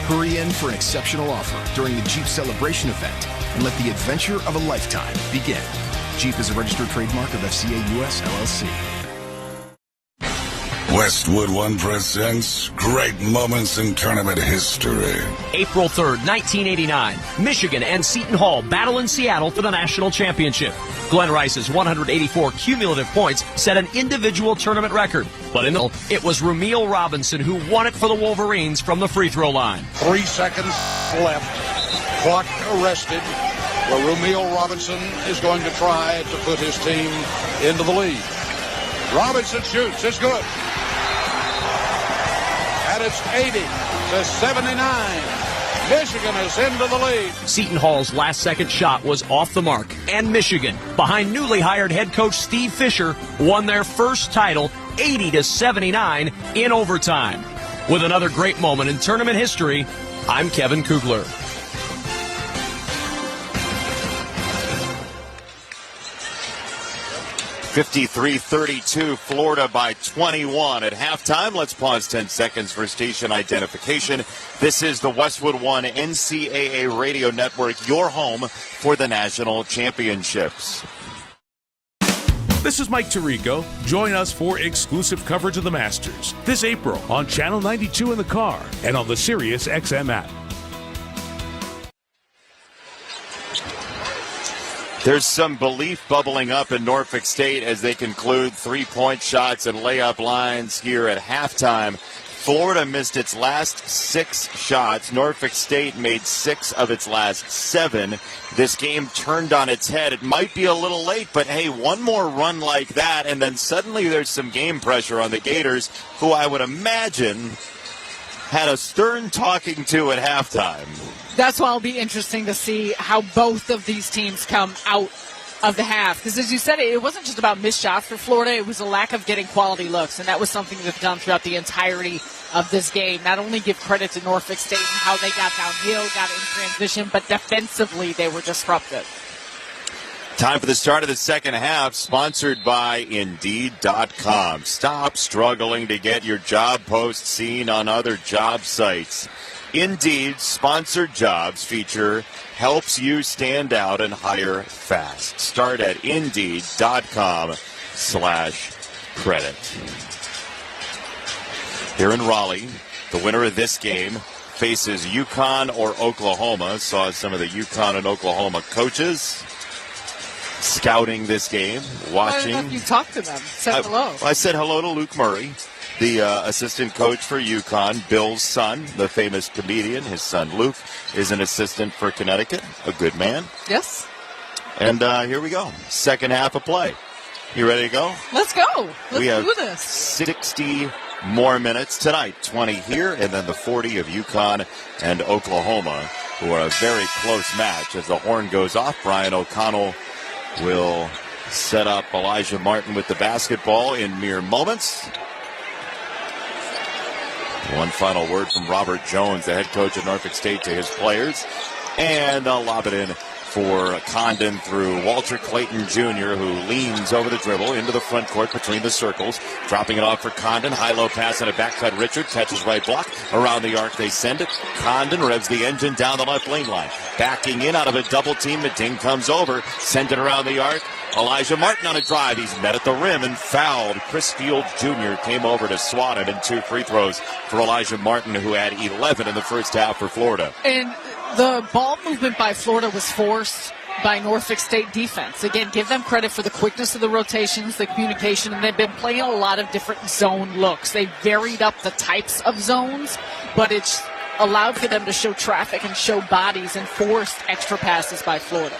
Hurry in for an exceptional offer during the Jeep Celebration event and let the adventure of a lifetime begin. Jeep is a registered trademark of FCA US LLC. Westwood One presents Great Moments in Tournament History. April 3rd, 1989. Michigan and Seton Hall battle in Seattle for the national championship. Glenn Rice's 184 cumulative points set an individual tournament record. But it was Rumeal Robinson who won it for the Wolverines from the free throw line. 3 seconds left. Clock arrested. Well, Rumeal Robinson is going to try to put his team into the lead. Robinson shoots. It's good. And it's 80-79. Michigan is into the lead. Seton Hall's last-second shot was off the mark, and Michigan, behind newly hired head coach Steve Fisher, won their first title 80-79 in overtime. With another great moment in tournament history, I'm Kevin Kugler. 53-32, Florida by 21 at halftime. Let's pause 10 seconds for station identification. This is the Westwood One NCAA Radio Network, your home for the national championships. This is Mike Tirico. Join us for exclusive coverage of the Masters this April on Channel 92 in the car and on the Sirius XM app. There's some belief bubbling up in Norfolk State as they conclude three-point shots and layup lines here at halftime. Florida missed its last 6 shots. Norfolk State made 6 of its last 7. This game turned on its head. It might be a little late, but hey, one more run like that, and then suddenly there's some game pressure on the Gators, who I would imagine had a stern talking to at halftime. That's why it'll be interesting to see how both of these teams come out of the half. Because as you said, it wasn't just about missed shots for Florida. It was a lack of getting quality looks, and that was something they've done throughout the entirety of this game. Not only give credit to Norfolk State and how they got downhill, got in transition, but defensively they were disruptive. Time for the start of the second half, sponsored by Indeed.com. Stop struggling to get your job post seen on other job sites. Indeed's sponsored jobs feature helps you stand out and hire fast. Start at Indeed.com/credit. Here in Raleigh, the winner of this game faces UConn or Oklahoma. Saw some of the UConn and Oklahoma coaches scouting this game, watching. I don't know if you talked to them. Said hello. I said hello to Luke Murray, the assistant coach for UConn, Bill's son, the famous comedian. His son Luke is an assistant for Connecticut, a good man. Yes. And here we go. Second half of play. You ready to go? Let's go. Let's we have do this. 60 more minutes tonight. 20 here, and then the 40 of UConn and Oklahoma, who are a very close match. As the horn goes off, Brian O'Connell will set up Elijah Martin with the basketball in mere moments. One final word from Robert Jones, the head coach of Norfolk State, to his players. And they'll lob it in for Condon through Walter Clayton Jr., who leans over the dribble into the front court between the circles, dropping it off for Condon. High-low pass and a back-cut Richard. Catches right block. Around the arc they send it. Condon revs the engine down the left lane line. Backing in out of a double team. Mading comes over. Send it around the arc. Elijah Martin on a drive. He's met at the rim and fouled. Chris Field Jr. came over to swat him, and 2 free throws for Elijah Martin, who had 11 in the first half for Florida. And the ball movement by Florida was forced by Norfolk State defense. Again, give them credit for the quickness of the rotations, the communication, and they've been playing a lot of different zone looks. They varied up the types of zones, but it's allowed for them to show traffic and show bodies and forced extra passes by Florida.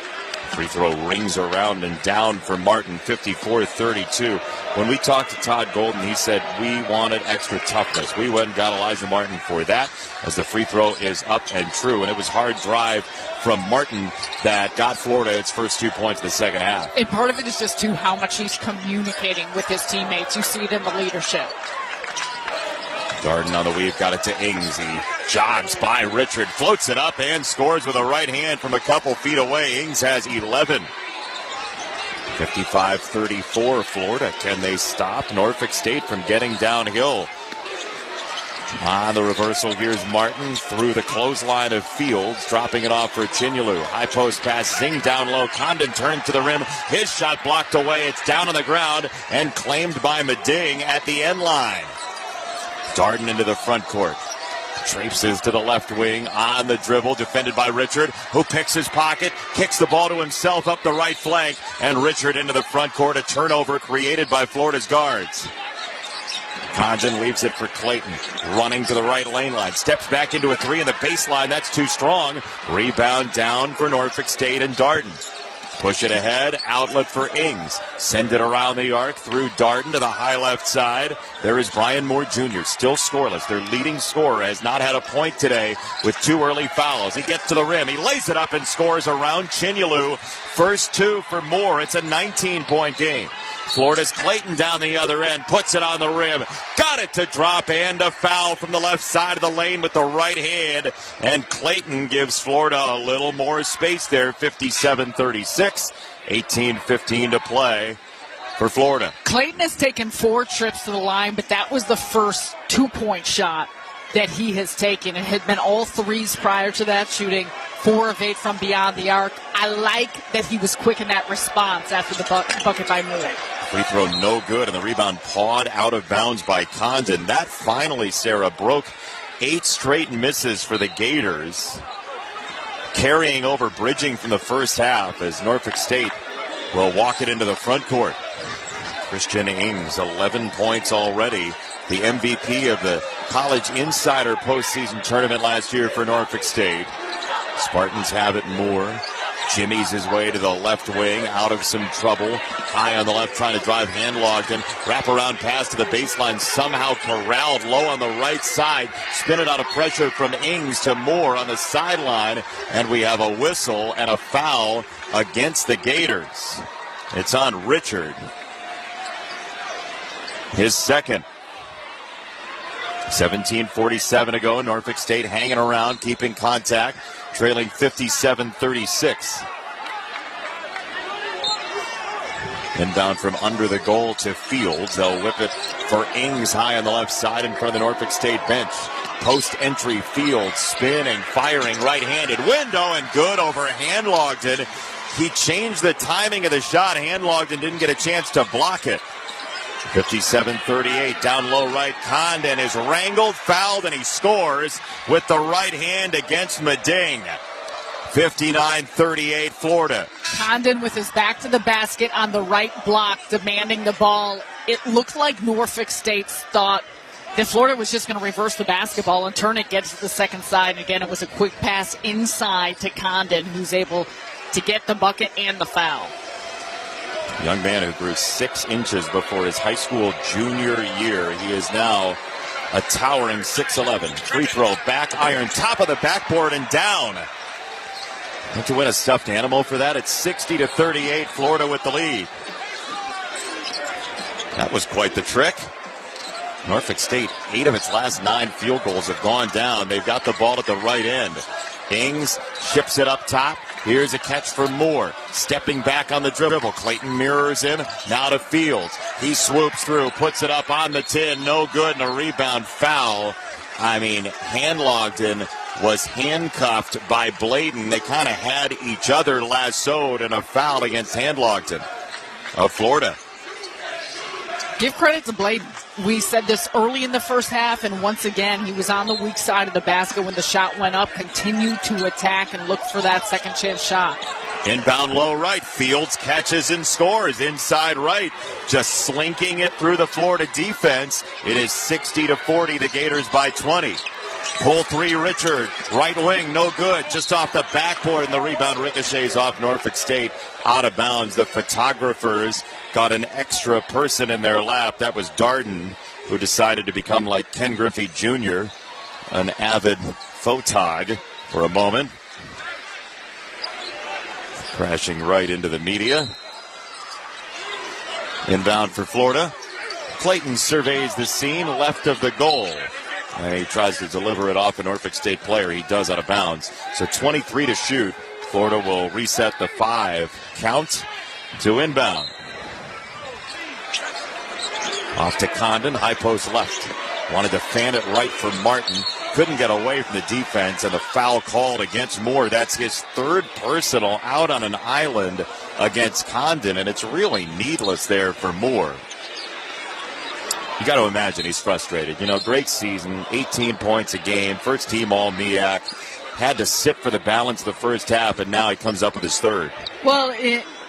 Free throw rings around and down for Martin, 54-32. When we talked to Todd Golden, he said we wanted extra toughness. We went and got Elijah Martin for that, as the free throw is up and true. And it was hard drive from Martin that got Florida its first 2 points in the second half. And part of it is just, too, how much he's communicating with his teammates. You see it in the leadership. Darden on the weave, got it to Ings. He jogs by Richard, floats it up, and scores with a right hand from a couple feet away. Ings has 11. 55-34, Florida. Can they stop Norfolk State from getting downhill? On the reversal, here's Martin through the clothesline of Fields, dropping it off for Chinyalu. High post pass, Zing down low. Condon turned to the rim. His shot blocked away. It's down on the ground and claimed by Mading at the end line. Darden into the front court. Traipses to the left wing on the dribble, defended by Richard, who picks his pocket, kicks the ball to himself up the right flank, and Richard into the front court, a turnover created by Florida's guards. Condon leaves it for Clayton, running to the right lane line, steps back into a 3 in the baseline, that's too strong. Rebound down for Norfolk State and Darden. Push it ahead, outlet for Ings. Send it around the arc through Darden to the high left side. There is Brian Moore Jr., still scoreless. Their leading scorer has not had a point today with 2 early fouls. He gets to the rim. He lays it up and scores around Chinyalu. First 2 for Moore. It's a 19-point game. Florida's Clayton down the other end, puts it on the rim, got it to drop, and a foul from the left side of the lane with the right hand, and Clayton gives Florida a little more space there, 57-36, 18-15 to play. for Florida. Clayton has taken 4 trips to the line, but that was the first 2-point shot that he has taken. It had been all threes prior to that, shooting 4 of 8 from beyond the arc. I like that he was quick in that response after the bucket by Moore. Free throw no good, and the rebound pawed out of bounds by Condon. That finally, Sarah, broke 8 straight misses for the Gators, carrying over, bridging from the first half as Norfolk State will walk it into the front court. Christian Ings, 11 points already, the MVP of the College Insider postseason tournament last year for Norfolk State. Spartans have it. Moore jimmies his way to the left wing, out of some trouble. High on the left, trying to drive Handlogden. Wraparound pass to the baseline, somehow corralled low on the right side. Spin it out of pressure from Ings to Moore on the sideline. And we have a whistle and a foul against the Gators. It's on Richard. His second. 17:47 to go. Norfolk State hanging around, keeping contact, trailing 57-36. Inbound from under the goal to Fields. They'll whip it for Ings high on the left side in front of the Norfolk State bench. Post entry, Fields spinning, firing, right-handed window, and good over Handlogden. He changed the timing of the shot. Handlogden didn't get a chance to block it. 57-38, down low right. Condon is wrangled, fouled, and he scores with the right hand against Meding. 59-38, Florida. Condon with his back to the basket on the right block, demanding the ball. It looked like Norfolk State thought that Florida was just going to reverse the basketball and turn it, get to the second side. And again, it was a quick pass inside to Condon, who's able to get the bucket and the foul. Young man who grew 6 inches before his high school junior year. He is now a towering 6'11". Free throw, back iron, top of the backboard and down. Don't you win a stuffed animal for that? It's 60-38, Florida with the lead. That was quite the trick. Norfolk State, 8 of its last 9 field goals have gone down. They've got the ball at the right end. Ings ships it up top. Here's a catch for Moore. Stepping back on the dribble. Clayton mirrors him. Now to Fields. He swoops through, puts it up on the tin. No good, and a rebound foul. I mean, Handlogden was handcuffed by Bladen. They kind of had each other lassoed, and a foul against Handlogden of Florida. Give credit to Bladen. We said this early in the first half, and once again, he was on the weak side of the basket when the shot went up, continued to attack and look for that second chance shot. Inbound low right. Fields catches and scores inside right. Just slinking it through the Florida defense. It is 60-40, the Gators by 20. Pull 3, Richard. Right wing, no good. Just off the backboard, and the rebound ricochets off Norfolk State. Out of bounds. The photographers got an extra person in their lap. That was Darden, who decided to become like Ken Griffey Jr., an avid photog for a moment. Crashing right into the media. Inbound for Florida. Clayton surveys the scene left of the goal. And he tries to deliver it off a Norfolk State player. He does out of bounds. So 23 to shoot. Florida will reset the 5 count to inbound. Off to Condon, high post left. Wanted to fan it right for Martin. Couldn't get away from the defense, and the foul called against Moore. That's his 3rd personal out on an island against Condon, and it's really needless there for Moore. You got to imagine he's frustrated. You know, great season, 18 points a game, first team All-MEAC. Had to sit for the balance of the first half, and now he comes up with his 3rd. Well,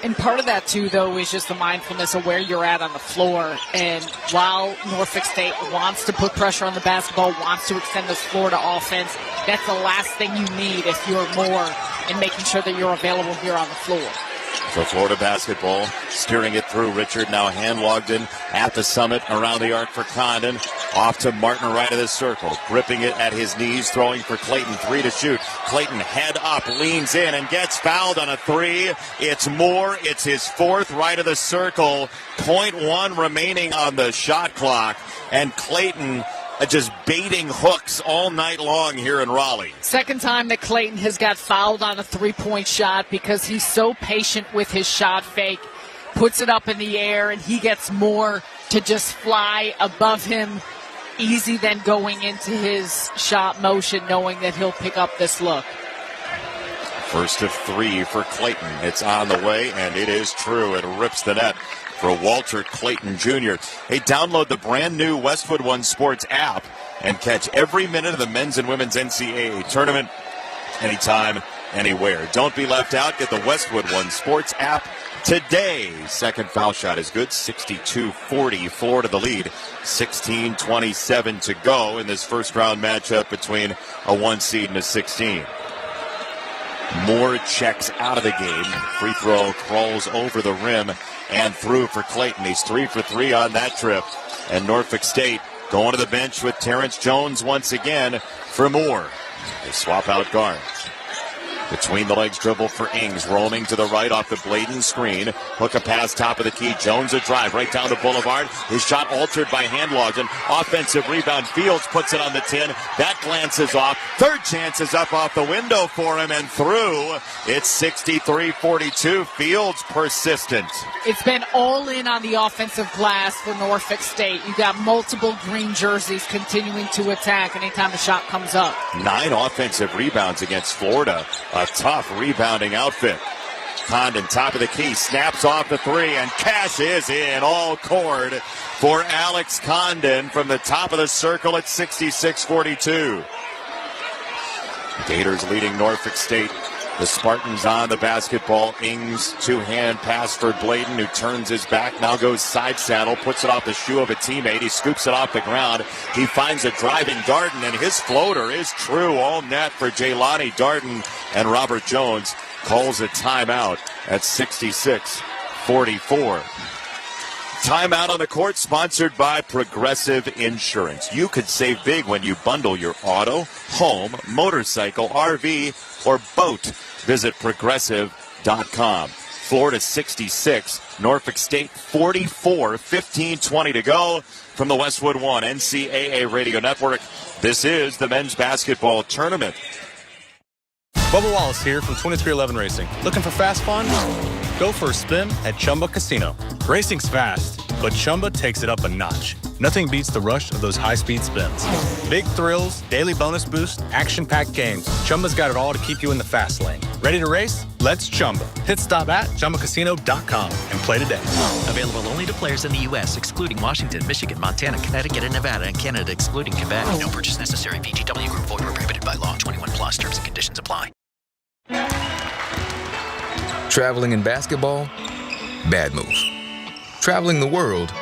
and part of that, too, though, is just the mindfulness of where you're at on the floor. And while Norfolk State wants to put pressure on the basketball, wants to extend this Florida offense, that's the last thing you need if you're Moore in making sure that you're available here on the floor. So Florida basketball, steering it through Richard. Now Handlogden at the summit, around the arc for Condon. Off to Martin, right of the circle. Gripping it at his knees, throwing for Clayton. 3 to shoot. Clayton head up, leans in, and gets fouled on a 3. It's Moore. It's his 4th, right of the circle. 0.1 remaining on the shot clock. And Clayton just baiting hooks all night long here in Raleigh. Second time that Clayton has got fouled on a 3-point shot because he's so patient with his shot fake puts it up in the air, and he gets more to just fly above him. Easy then going into his shot motion, knowing that he'll pick up this look. First of 3 for Clayton. It's on the way, and it is true. It rips the net for Walter Clayton Jr. Hey, download the brand new Westwood One Sports app and catch every minute of the men's and women's NCAA tournament anytime, anywhere. Don't be left out. Get the Westwood One Sports app today. Second foul shot is good. 62-40. Florida the lead. 16:27 to go in this first round matchup between a 1 seed and a 16. Moore checks out of the game. Free throw crawls over the rim and through for Clayton. He's 3 for 3 on that trip. And Norfolk State going to the bench with Terrence Jones once again for Moore. They swap out guards. Between the legs dribble for Ings, roaming to the right off the Bladen screen. Hook a pass top of the key. Jones a drive right down the boulevard. His shot altered by Handlogen. Offensive rebound. Fields puts it on the tin. That glances off. Third chance is up off the window for him and through. It's 63-42. Fields persistent. It's been all in on the offensive glass for Norfolk State. You got multiple green jerseys continuing to attack anytime a shot comes up. 9 offensive rebounds against Florida. A tough rebounding outfit. Condon, top of the key, snaps off the 3, and cash is in. All cord for Alex Condon from the top of the circle at 66-42. Gators leading Norfolk State. The Spartans on the basketball. Ings, two-hand pass for Bladen, who turns his back, now goes side saddle, puts it off the shoe of a teammate. He scoops it off the ground. He finds a driving Darden, and his floater is true. All net for Jaylani Darden, and Robert Jones calls a timeout at 66-44. Timeout on the court sponsored by Progressive Insurance. You could save big when you bundle your auto, home, motorcycle, RV, or boat. Visit Progressive.com. Florida 66, Norfolk State 44, 15:20 to go from the Westwood One NCAA Radio Network. This is the men's basketball tournament. Bubba Wallace here from 2311 Racing. Looking for fast fun? Go for a spin at Chumba Casino. Racing's fast, but Chumba takes it up a notch. Nothing beats the rush of those high-speed spins. Big thrills, daily bonus boost, action-packed games. Chumba's got it all to keep you in the fast lane. Ready to race? Let's Chumba. Hit stop at ChumbaCasino.com and play today. Available only to players in the U.S., excluding Washington, Michigan, Montana, Connecticut, and Nevada, and Canada, excluding Quebec. No purchase necessary. VGW Group. Void where prohibited by law. 21 plus. Terms and conditions apply. Traveling in basketball? Bad move. Traveling the world?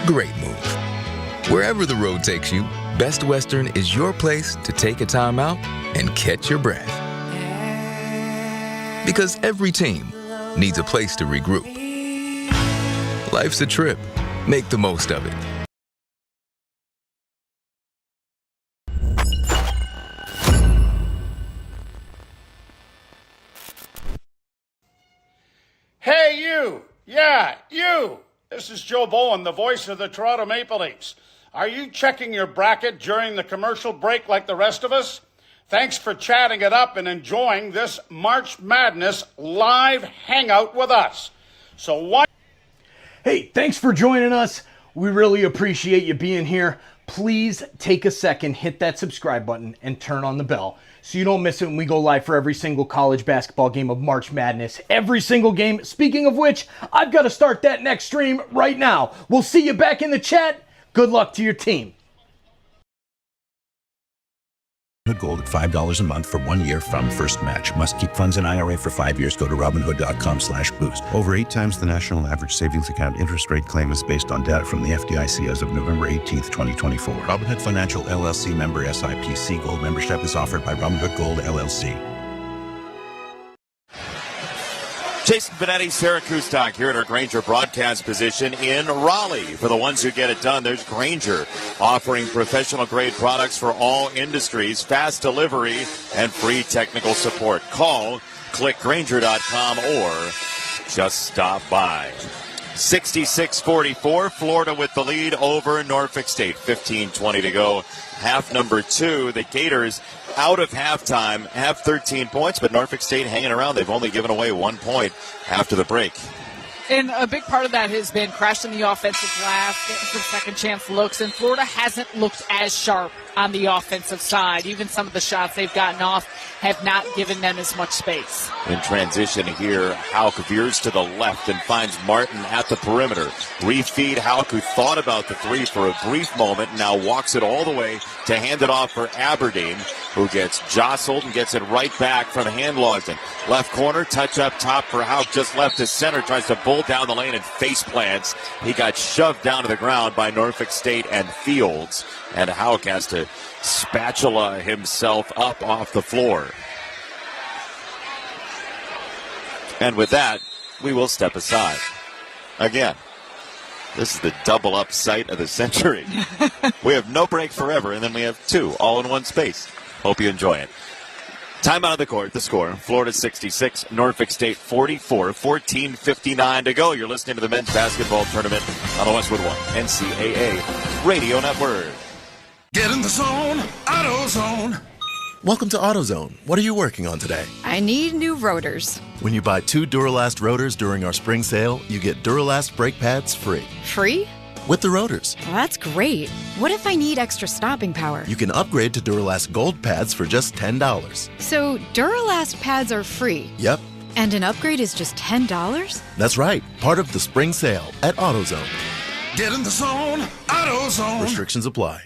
Great move. Wherever the road takes you, Best Western is your place to take a time out and catch your breath. Because every team needs a place to regroup. Life's a trip. Make the most of it. Hey, you! Yeah, you! This is Joe Bowen, the voice of the Toronto Maple Leafs. Are you checking your bracket during the commercial break like the rest of us? Thanks for chatting it up and enjoying this March Madness live hangout with us. So why... Hey, thanks for joining us. We really appreciate you being here. Please take a second, hit that subscribe button, and turn on the bell so you don't miss it when we go live for every single college basketball game of March Madness. Every single game. Speaking of which, I've got to start that next stream right now. We'll see you back in the chat. Good luck to your team. Gold at $5 a month for 1 year from first match. Must keep funds in IRA for 5 years. Go to Robinhood.com/boost. Over 8 times the national average savings account interest rate claim is based on data from the FDIC as of November 18th, 2024. Robinhood Financial LLC member SIPC. Gold membership is offered by Robinhood Gold LLC. Jason Benetti, Sarah Kustok here at our Granger broadcast position in Raleigh. For the ones who get it done, there's Granger, offering professional-grade products for all industries, fast delivery, and free technical support. Call, click Granger.com, or just stop by. 66-44, Florida with the lead over Norfolk State. 15:20 to go. Half number 2, the Gators out of halftime have 13 points, but Norfolk State hanging around. They've only given away 1 point after the break. And a big part of that has been crashing the offensive glass, getting some second chance looks, and Florida hasn't looked as sharp on the offensive side. Even some of the shots they've gotten off have not given them as much space. In transition here, Hauk veers to the left and finds Martin at the perimeter. Refeed Hauk, who thought about the three for a brief moment, now walks it all the way to hand it off for Aberdeen, who gets jostled and gets it right back from Handlogden. Left corner, touch up top for Hauk, just left his center, tries to bull down the lane and face plants. He got shoved down to the ground by Norfolk State and Fields, and Hauk has to spatula himself up off the floor. And with that, we will step aside. Again, this is the double up sight of the century. We have no break forever, and then we have two all in one space. Hope you enjoy it. Time out of the court, the score, Florida 66, Norfolk State 44, 14:59 to go. You're listening to the men's basketball tournament on the Westwood One NCAA Radio Network. Get in the zone, AutoZone. Welcome to AutoZone. What are you working on today? I need new rotors. When you buy 2 Duralast rotors during our spring sale, you get Duralast brake pads free. Free? With the rotors. Well, that's great. What if I need extra stopping power? You can upgrade to Duralast Gold pads for just $10. So Duralast pads are free? Yep. And an upgrade is just $10? That's right. Part of the spring sale at AutoZone. Get in the zone, AutoZone. Restrictions apply.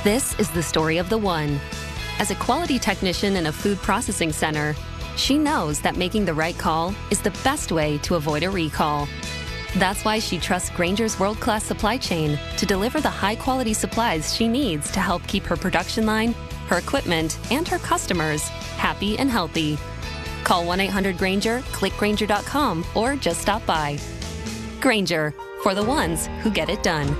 This is the story of the one. As a quality technician in a food processing center, she knows that making the right call is the best way to avoid a recall. That's why she trusts Grainger's world-class supply chain to deliver the high-quality supplies she needs to help keep her production line, her equipment, and her customers happy and healthy. Call 1-800-GRAINGER, click Grainger.com, or just stop by. Grainger, for the ones who get it done.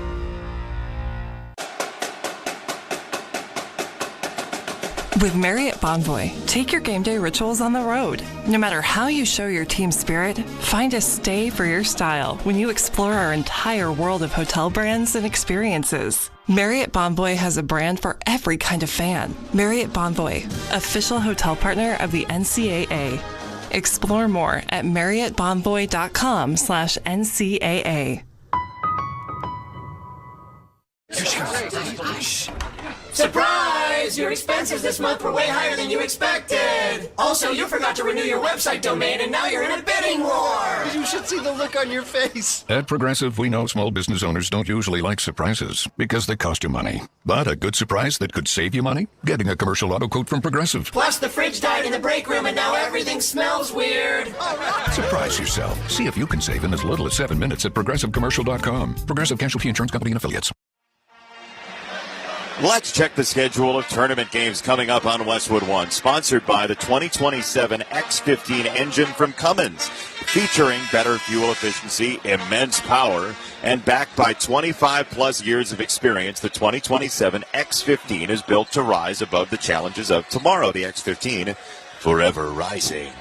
With Marriott Bonvoy, take your game day rituals on the road. No matter how you show your team spirit, find a stay for your style when you explore our entire world of hotel brands and experiences. Marriott Bonvoy has a brand for every kind of fan. Marriott Bonvoy, official hotel partner of the NCAA. Explore more at marriottbonvoy.com/NCAA. Surprise! Your expenses this month were way higher than you expected. Also, you forgot to renew your website domain, and now you're in a bidding war. You should see the look on your face. At Progressive, we know small business owners don't usually like surprises because they cost you money. But a good surprise that could save you money? Getting a commercial auto quote from Progressive. Plus, the fridge died in the break room, and now everything smells weird. Surprise yourself. See if you can save in as little as 7 minutes at ProgressiveCommercial.com. Progressive Casualty Insurance Company and Affiliates. Let's check the schedule of tournament games coming up on Westwood One, sponsored by the 2027 X15 engine from Cummins, featuring better fuel efficiency, immense power, and backed by 25-plus years of experience. The 2027 X15 is built to rise above the challenges of tomorrow. The X15, forever rising.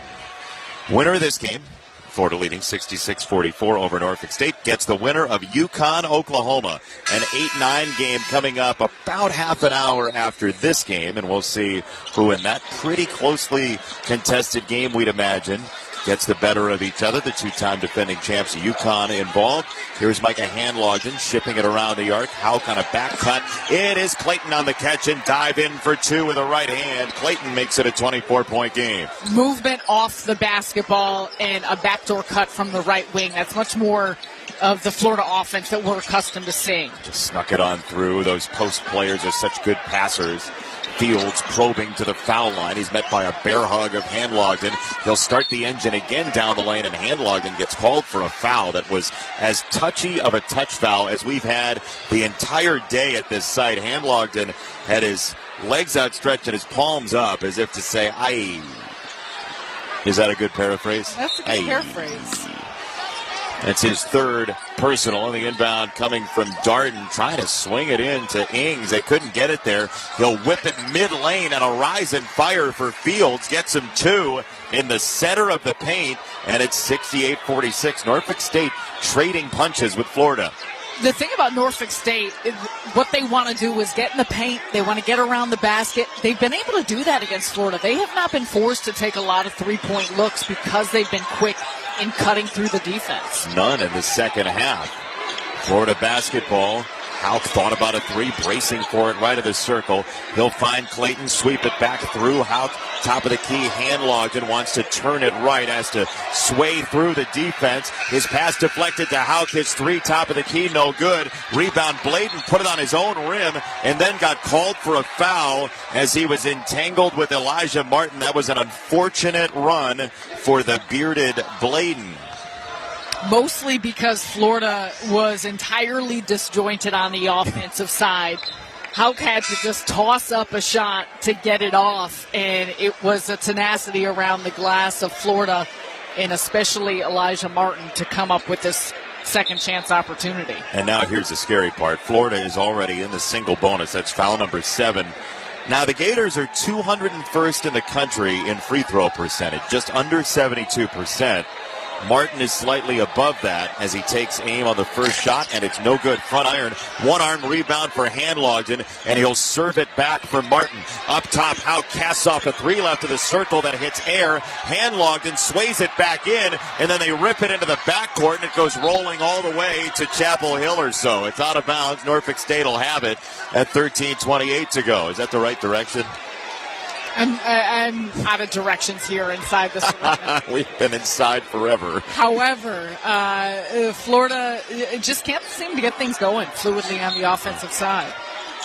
Winner of this game, Florida leading 66-44 over Norfolk State, gets the winner of UConn, Oklahoma. An 8-9 game coming up about half an hour after this game, and we'll see who in that pretty closely contested game, we'd imagine, gets the better of each other. The two-time defending champs, UConn, involved. Here's Micah Handlogden shipping it around the arc. Hauk on a back cut. It is Clayton on the catch and dive in for two with a right hand. Clayton makes it a 24-point game. Movement off the basketball and a backdoor cut from the right wing. That's much more of the Florida offense that we're accustomed to seeing. Just snuck it on through. Those post players are such good passers. Fields probing to the foul line. He's met by a bear hug of Handlogden. He'll start the engine again down the lane, and Handlogden gets called for a foul that was as touchy of a touch foul as we've had the entire day at this site. Handlogden had his legs outstretched and his palms up as if to say, aye. Is that a good paraphrase? That's a good paraphrase. It's his third personal on the inbound coming from Darden, trying to swing it in to Ings. They couldn't get it there. He'll whip it mid-lane and a rise and fire for Fields. Gets him two in the center of the paint, and it's 68-46. Norfolk State trading punches with Florida. The thing about Norfolk State, what they want to do is get in the paint. They want to get around the basket. They've been able to do that against Florida. They have not been forced to take a lot of three-point looks because they've been quick in cutting through the defense. None in the second half. Florida basketball. Houck thought about a three, bracing for it right of the circle. He'll find Clayton, sweep it back through Houck. Top of the key, hand-logged and wants to turn it right, has to sway through the defense. His pass deflected to Houck. His three, top of the key, no good. Rebound, Bladen put it on his own rim and then got called for a foul as he was entangled with Elijah Martin. That was an unfortunate run for the bearded Bladen. Mostly because Florida was entirely disjointed on the offensive side. Houck had to just toss up a shot to get it off, and it was a tenacity around the glass of Florida, and especially Elijah Martin, to come up with this second chance opportunity. And now here's the scary part. Florida is already in the single bonus. That's foul number 7. Now the Gators are 201st in the country in free throw percentage, just under 72%. Martin is slightly above that as he takes aim on the first shot, and it's no good. Front iron, one-arm rebound for Hanlogden, and he'll serve it back for Martin. Up top, Houck casts off a three left of the circle that hits air. Hanlogden sways it back in, and then they rip it into the backcourt, and it goes rolling all the way to Chapel Hill or so. It's out of bounds. Norfolk State will have it at 13:28 to go. Is that the right direction? I'm out of directions here inside this arena. We've been inside forever. However, Florida just can't seem to get things going fluidly on the offensive side.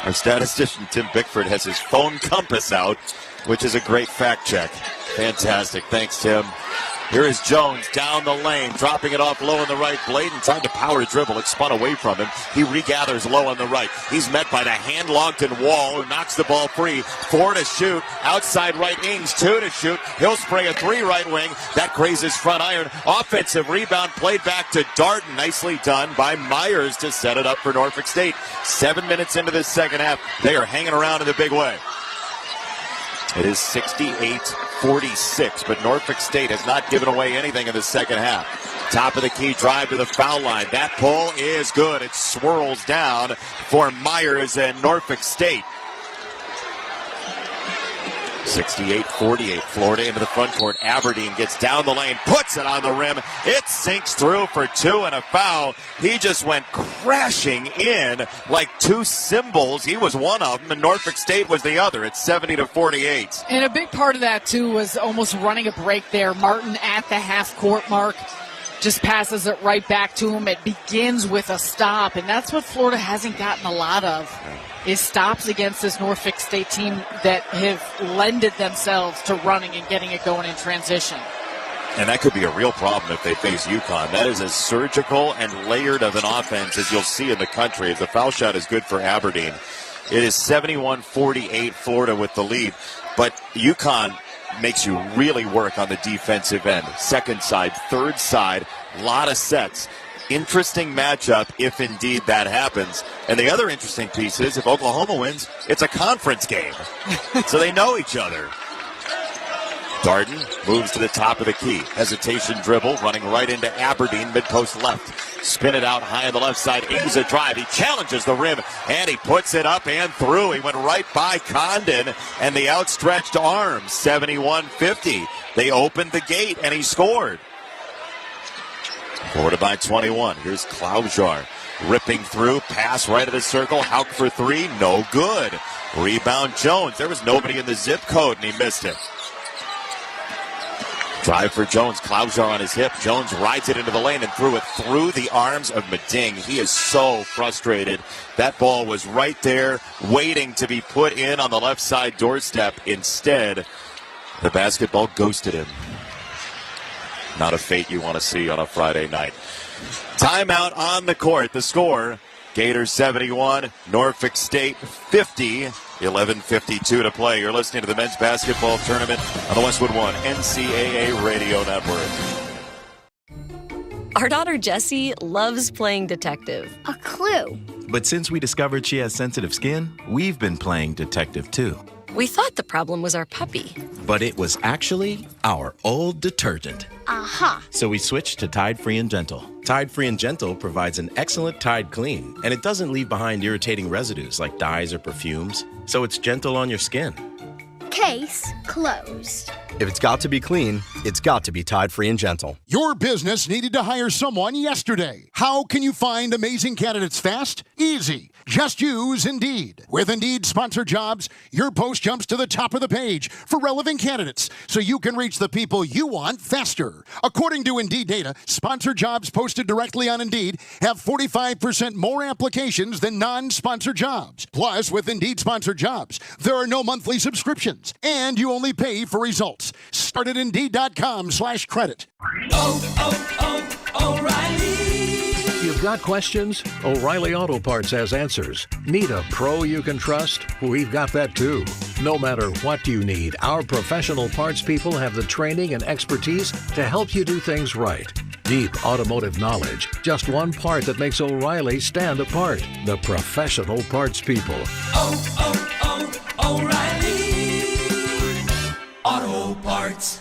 Our statistician, Tim Bickford, has his phone compass out, which is a great fact check. Fantastic. Thanks, Tim. Here is Jones down the lane, dropping it off low on the right. Bladen trying to power dribble. It spun away from him. He regathers low on the right. He's met by the hand-locked-in Wall, who knocks the ball free. 4 to shoot. Outside right, Ings 2 to shoot. He'll spray a 3 right wing. That grazes front iron. Offensive rebound played back to Darden. Nicely done by Myers to set it up for Norfolk State. 7 minutes into the second half. They are hanging around in a big way. It is 68-46, but Norfolk State has not given away anything in the second half. Top of the key drive to the foul line. That pull is good. It swirls down for Myers and Norfolk State. 68-48, Florida into the front court. Aberdeen gets down the lane, puts it on the rim. It sinks through for 2 and a foul. He just went crashing in like two cymbals. He was one of them, and Norfolk State was the other. It's 70-48. And a big part of that, too, was almost running a break there. Martin at the half-court mark just passes it right back to him. It begins with a stop, and that's what Florida hasn't gotten a lot of, is stops against this Norfolk State team that have lended themselves to running and getting it going in transition. And that could be a real problem if they face UConn. That is as surgical and layered of an offense as you'll see in the country. If the foul shot is good for Aberdeen, it is 71-48, Florida with the lead. But UConn makes you really work on the defensive end. Second side, third side, a lot of sets. Interesting matchup if indeed that happens. And the other interesting piece is if Oklahoma wins, it's a conference game. So they know each other. Darden moves to the top of the key. Hesitation dribble, running right into Aberdeen, mid-post left. Spin it out high on the left side. Aims a drive. He challenges the rim, and he puts it up and through. He went right by Condon and the outstretched arms. 71-50. They opened the gate, and he scored. Florida by 21. Here's Klaujar ripping through. Pass right of the circle. Houck for 3. No good. Rebound Jones. There was nobody in the zip code, and he missed it. Drive for Jones. Klaujar on his hip. Jones rides it into the lane and threw it through the arms of Meding. He is so frustrated. That ball was right there waiting to be put in on the left side doorstep. Instead, the basketball ghosted him. Not a fate you want to see on a Friday night. Timeout on the court. The score, Gators 71, Norfolk State 50. 11:52 to play. You're listening to the men's basketball tournament on the Westwood One NCAA Radio Network. Our daughter Jessie loves playing detective. A clue. But since we discovered she has sensitive skin, we've been playing detective too. We thought the problem was our puppy. But it was actually our old detergent. Aha. So we switched to Tide Free and Gentle. Tide Free and Gentle provides an excellent Tide clean, and it doesn't leave behind irritating residues like dyes or perfumes, so it's gentle on your skin. Case closed. If it's got to be clean, it's got to be Tide Free and Gentle. Your business needed to hire someone yesterday. How can you find amazing candidates fast? Easy. Just use Indeed. With Indeed Sponsored Jobs, your post jumps to the top of the page for relevant candidates so you can reach the people you want faster. According to Indeed data, sponsored jobs posted directly on Indeed have 45% more applications than non-sponsored jobs. Plus, with Indeed Sponsored Jobs, there are no monthly subscriptions, and you only pay for results. Start at Indeed.com/credit. O'Reilly. You've got questions? O'Reilly Auto Parts has answers. Need a pro you can trust? We've got that too. No matter what you need, our professional parts people have the training and expertise to help you do things right. Deep automotive knowledge. Just one part that makes O'Reilly stand apart. The professional parts people. O'Reilly Auto Parts.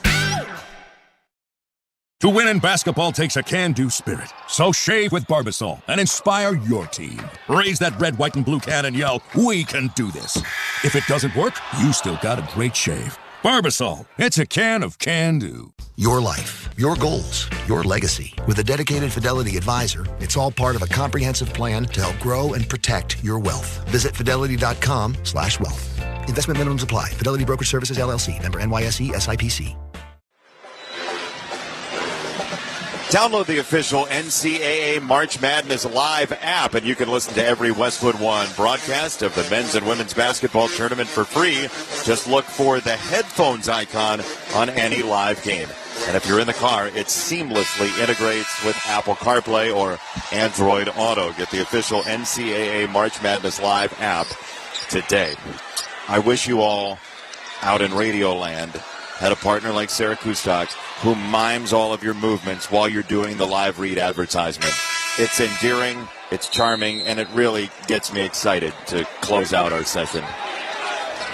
To win in basketball takes a can-do spirit. So shave with Barbasol and inspire your team. Raise that red, white, and blue can and yell, "We can do this." If it doesn't work, you still got a great shave. Barbasol, it's a can of can-do. Your life, your goals, your legacy. With a dedicated Fidelity advisor, it's all part of a comprehensive plan to help grow and protect your wealth. Visit fidelity.com/wealth. Investment minimums apply. Fidelity Brokerage Services, LLC. Member NYSE, SIPC. Download the official NCAA March Madness Live app, and you can listen to every Westwood One broadcast of the men's and women's basketball tournament for free. Just look for the headphones icon on any live game. And if you're in the car, it seamlessly integrates with Apple CarPlay or Android Auto. Get the official NCAA March Madness Live app today. I wish you all out in Radio Land had a partner like Sarah Kustok who mimes all of your movements while you're doing the live read advertisement. It's endearing, it's charming, and it really gets me excited to close out our session.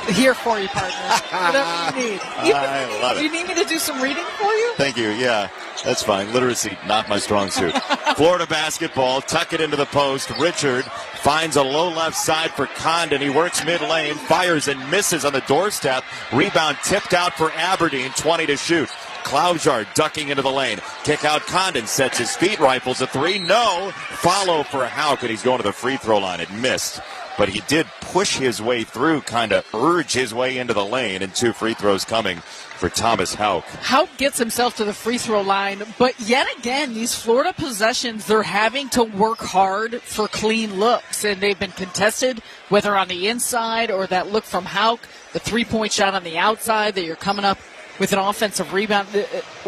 Here for you, partner. Whatever you need. I love it. Do you need me to do some reading for you? Thank you. Yeah, that's fine. Literacy, not my strong suit. Florida basketball, tuck it into the post. Richard finds a low left side for Condon. He works mid-lane, fires and misses on the doorstep. Rebound tipped out for Aberdeen, 20 to shoot. Klaujar ducking into the lane. Kick out Condon, sets his feet, rifles a three. No. Follow for Houck, and he's going to the free throw line. It missed. But he did push his way through, kind of urge his way into the lane, and 2 free throws coming for Thomas Houck. Houck gets himself to the free throw line, but yet again, these Florida possessions, they're having to work hard for clean looks, and they've been contested, whether on the inside or that look from Houck, the three-point shot on the outside that you're coming up with an offensive rebound.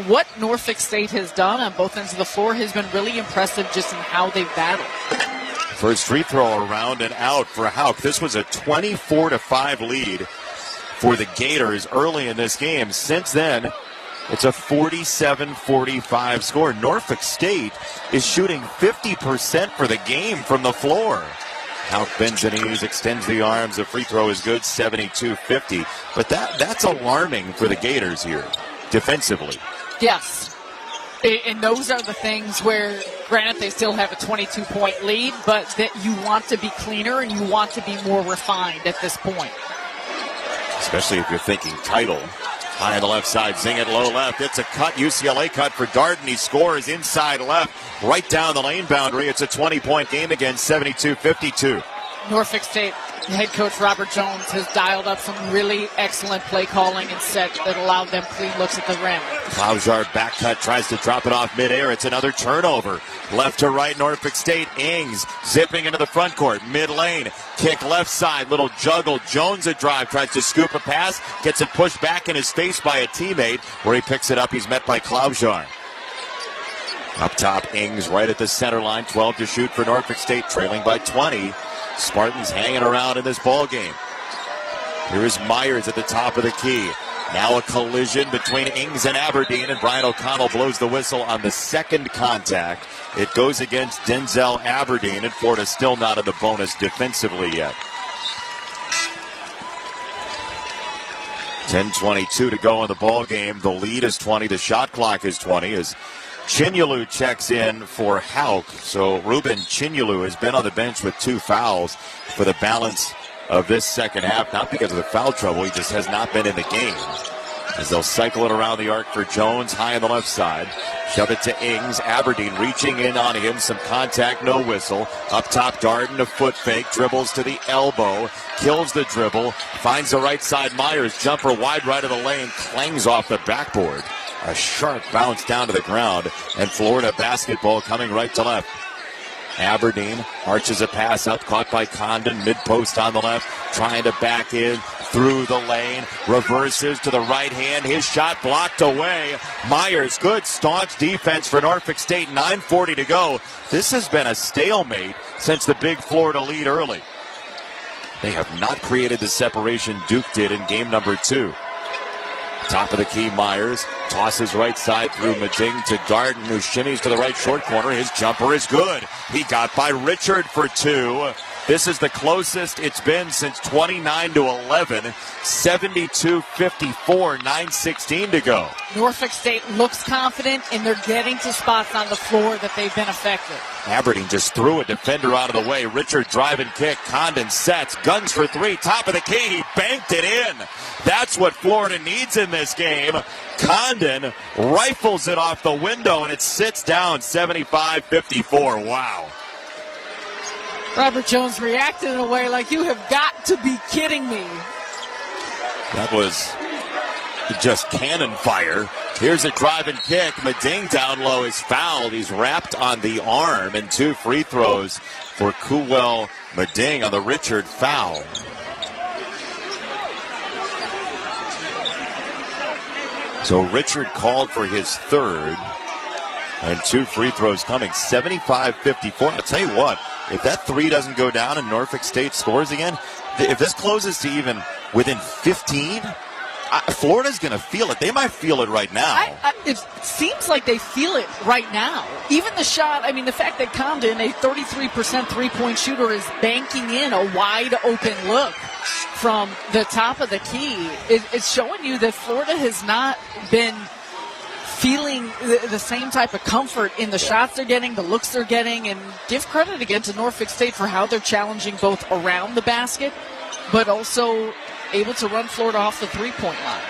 What Norfolk State has done on both ends of the floor has been really impressive just in how they've battled. First free throw around and out for Houck. This was a 24-5 lead for the Gators early in this game. Since then, it's a 47-45 score. Norfolk State is shooting 50% for the game from the floor. Houck bends the knees, extends the arms. The free throw is good, 72-50. But that's alarming for the Gators here, defensively. Yes. And those are the things where, granted, they still have a 22-point lead, but that you want to be cleaner and you want to be more refined at this point. Especially if you're thinking title. High on the left side, zing it low left. It's a cut, UCLA cut for Darden. He scores inside left, right down the lane boundary. It's a 20-point game again, 72-52. Norfolk State head coach Robert Jones has dialed up some really excellent play calling and set that allowed them clean looks at the rim. Klaujar back cut, tries to drop it off midair. It's another turnover. Left to right, Norfolk State. Ings zipping into the front court, mid lane. Kick left side, little juggle. Jones a drive, tries to scoop a pass, gets it pushed back in his face by a teammate. Where he picks it up, he's met by Klaujar. Up top, Ings right at the center line. 12 to shoot for Norfolk State, trailing by 20. Spartans hanging around in this ball game. Here is Myers at the top of the key. Now a collision between Ings and Aberdeen, and Brian O'Connell blows the whistle on the second contact. It goes against Denzel Aberdeen, and Florida still not in the bonus defensively yet. 10:22 to go in the ball game. The lead is 20. The shot clock is 20 as Chinyelu checks in for Houck. So Ruben Chinyelu has been on the bench with 2 fouls for the balance of this second half, not because of the foul trouble. He just has not been in the game. As they'll cycle it around the arc for Jones, high on the left side. Shove it to Ings. Aberdeen reaching in on him. Some contact, no whistle. Up top, Darden, a foot fake. Dribbles to the elbow. Kills the dribble. Finds the right side. Myers, jumper wide right of the lane. Clangs off the backboard. A sharp bounce down to the ground. And Florida basketball coming right to left. Aberdeen arches a pass up, caught by Condon, mid-post on the left, trying to back in through the lane, reverses to the right hand, his shot blocked away. Myers, good staunch defense for Norfolk State, 9:40 to go. This has been a stalemate since the big Florida lead early. They have not created the separation Duke did in game number 2. Top of the key, Myers tosses right side through Meding to Darden, who shimmies to the right short corner. His jumper is good. He got by Richard for 2. This is the closest it's been since 29-11, 72-54, 9:16 to go. Norfolk State looks confident, and they're getting to spots on the floor that they've been effective. Aberdeen just threw a defender out of the way. Richard drive and kick. Condon sets, guns for 3. Top of the key, he banked it in. That's what Florida needs in this game. Condon rifles it off the window, and it sits down 75-54. Wow. Robert Jones reacted in a way like, you have got to be kidding me. That was just cannon fire. Here's a drive and kick. Meding down low is fouled. He's wrapped on the arm, and 2 free throws for Kuwel Meding on the Richard foul. So Richard called for his 3rd, and 2 free throws coming, 75-54. I'll tell you what, if that 3 doesn't go down and Norfolk State scores again, if this closes to even within 15, Florida's going to feel it. They might feel it right now. It seems like they feel it right now. Even the shot, I mean, the fact that Condon, a 33% three-point shooter, is banking in a wide-open look from the top of the key, it's showing you that Florida has not been feeling the same type of comfort in the shots they're getting, the looks they're getting, and give credit again to Norfolk State for how they're challenging both around the basket, but also able to run Florida off the three-point line.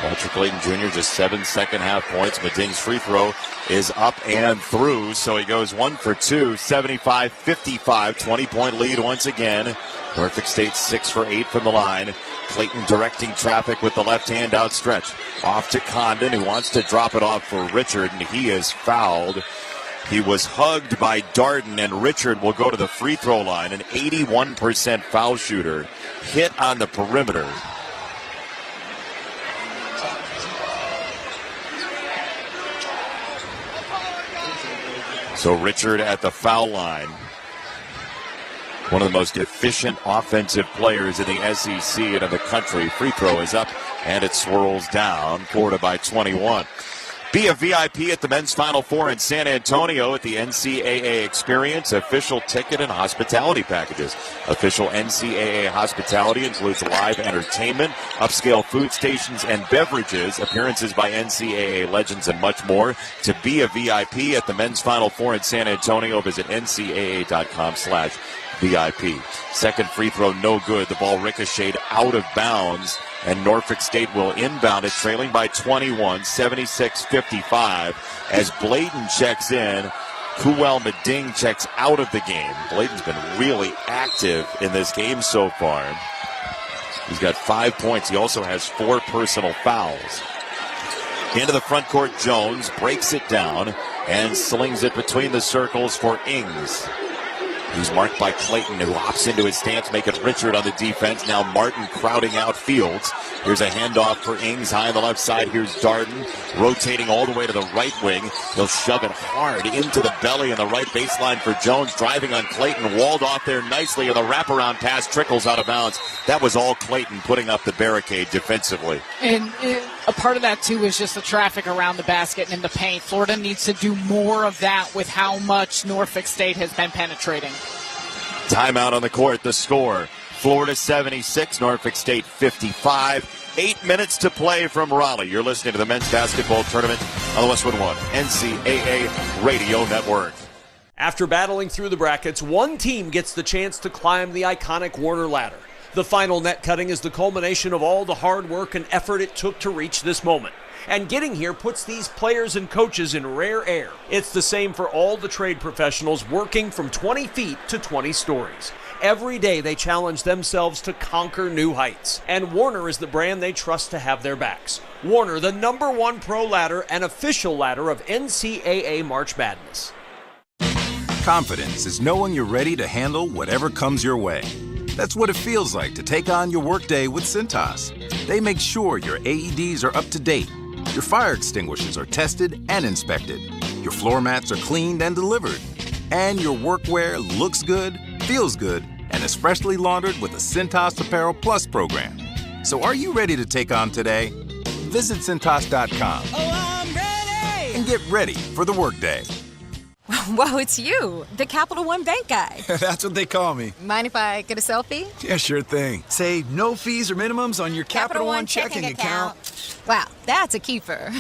Walter Clayton Jr. just 7 second-half points. Meding's free throw is up and through, so he goes 1 for 2, 75-55, 20-point lead once again. Norfolk State 6 for 8 from the line. Clayton directing traffic with the left hand outstretched. Off to Condon, who wants to drop it off for Richard, and he is fouled. He was hugged by Darden, and Richard will go to the free throw line, an 81% foul shooter. Hit on the perimeter. So Richard at the foul line. One of the most efficient offensive players in the SEC and in the country. Free throw is up, and it swirls down. Florida by 21. Be a VIP at the Men's Final Four in San Antonio at the NCAA Experience. Official ticket and hospitality packages. Official NCAA hospitality includes live entertainment, upscale food stations and beverages, appearances by NCAA legends, and much more. To be a VIP at the Men's Final Four in San Antonio, visit ncaa.com/VIP. Second free throw, no good. The ball ricocheted out of bounds, and Norfolk State will inbound it, trailing by 21, 76-55. As Bladen checks in, Kuwel Meding checks out of the game. Bladen's been really active in this game so far. He's got 5 points. He also has 4 personal fouls. Into the front court, Jones breaks it down and slings it between the circles for Ings. He's marked by Clayton, who hops into his stance, making Richard on the defense. Now Martin crowding out Fields. Here's a handoff for Ings, high on the left side. Here's Darden, rotating all the way to the right wing. He'll shove it hard into the belly on the right baseline for Jones, driving on Clayton, walled off there nicely, and the wraparound pass trickles out of bounds. That was all Clayton putting up the barricade defensively. And a part of that, too, is just the traffic around the basket and in the paint. Florida needs to do more of that with how much Norfolk State has been penetrating. Timeout on the court, the score. Florida 76, Norfolk State 55. 8 minutes to play from Raleigh. You're listening to the men's basketball tournament on the Westwood One NCAA Radio Network. After battling through the brackets, one team gets the chance to climb the iconic Warner ladder. The final net cutting is the culmination of all the hard work and effort it took to reach this moment. And getting here puts these players and coaches in rare air. It's the same for all the trade professionals working from 20 feet to 20 stories. Every day they challenge themselves to conquer new heights. And Warner is the brand they trust to have their backs. Warner, the #1 pro ladder and official ladder of NCAA March Madness. Confidence is knowing you're ready to handle whatever comes your way. That's what it feels like to take on your workday with Cintas. They make sure your AEDs are up to date, your fire extinguishers are tested and inspected, your floor mats are cleaned and delivered, and your workwear looks good, feels good, and is freshly laundered with the Cintas Apparel Plus program. So are you ready to take on today? Visit Cintas.com and get ready for the workday. Whoa, it's you, the Capital One Bank guy. That's what they call me. Mind if I get a selfie? Yeah, sure thing. Say no fees or minimums on your Capital One checking account. Wow, that's a keeper.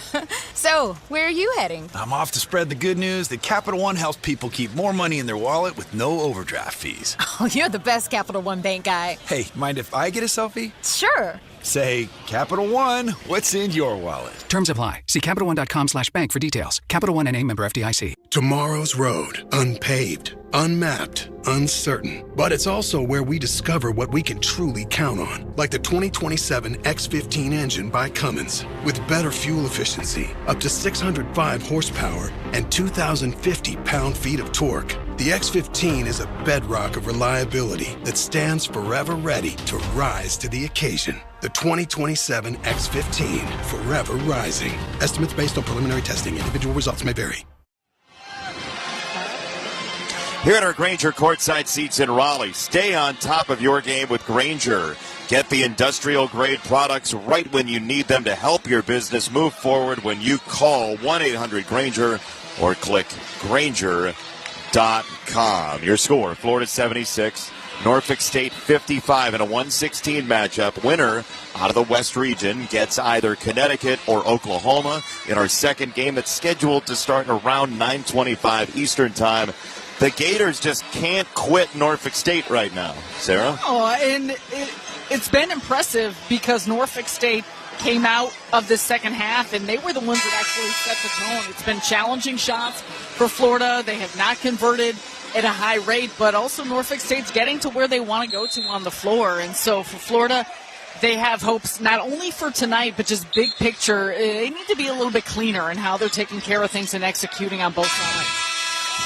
So, where are you heading? I'm off to spread the good news that Capital One helps people keep more money in their wallet with no overdraft fees. Oh, you're the best Capital One Bank guy. Hey, mind if I get a selfie? Sure. Say, Capital One, what's in your wallet? Terms apply. See CapitalOne.com/bank for details. Capital One N.A. member FDIC. Tomorrow's road, unpaved, unmapped, uncertain. But it's also where we discover what we can truly count on. Like the 2027 X15 engine by Cummins. With better fuel efficiency, up to 605 horsepower, and 2,050 pound-feet of torque. The X15 is a bedrock of reliability that stands forever ready to rise to the occasion. The 2027 X15, forever rising. Estimates based on preliminary testing. Individual results may vary. Here at our Grainger courtside seats in Raleigh, stay on top of your game with Grainger. Get the industrial-grade products right when you need them to help your business move forward when you call 1-800-GRAINGER or click Grainger.com. Your score, Florida 76, Norfolk State 55 in a 116 matchup. Winner out of the West region gets either Connecticut or Oklahoma in our second game that's scheduled to start around 9:25 Eastern Time. The Gators just can't quit Norfolk State right now. Sarah? Oh, and it's been impressive because Norfolk State came out of the second half, and they were the ones that actually set the tone. It's been challenging shots for Florida. They have not converted at a high rate, but also Norfolk State's getting to where they want to go to on the floor. And so for Florida, they have hopes not only for tonight, but just big picture. They need to be a little bit cleaner in how they're taking care of things and executing on both sides.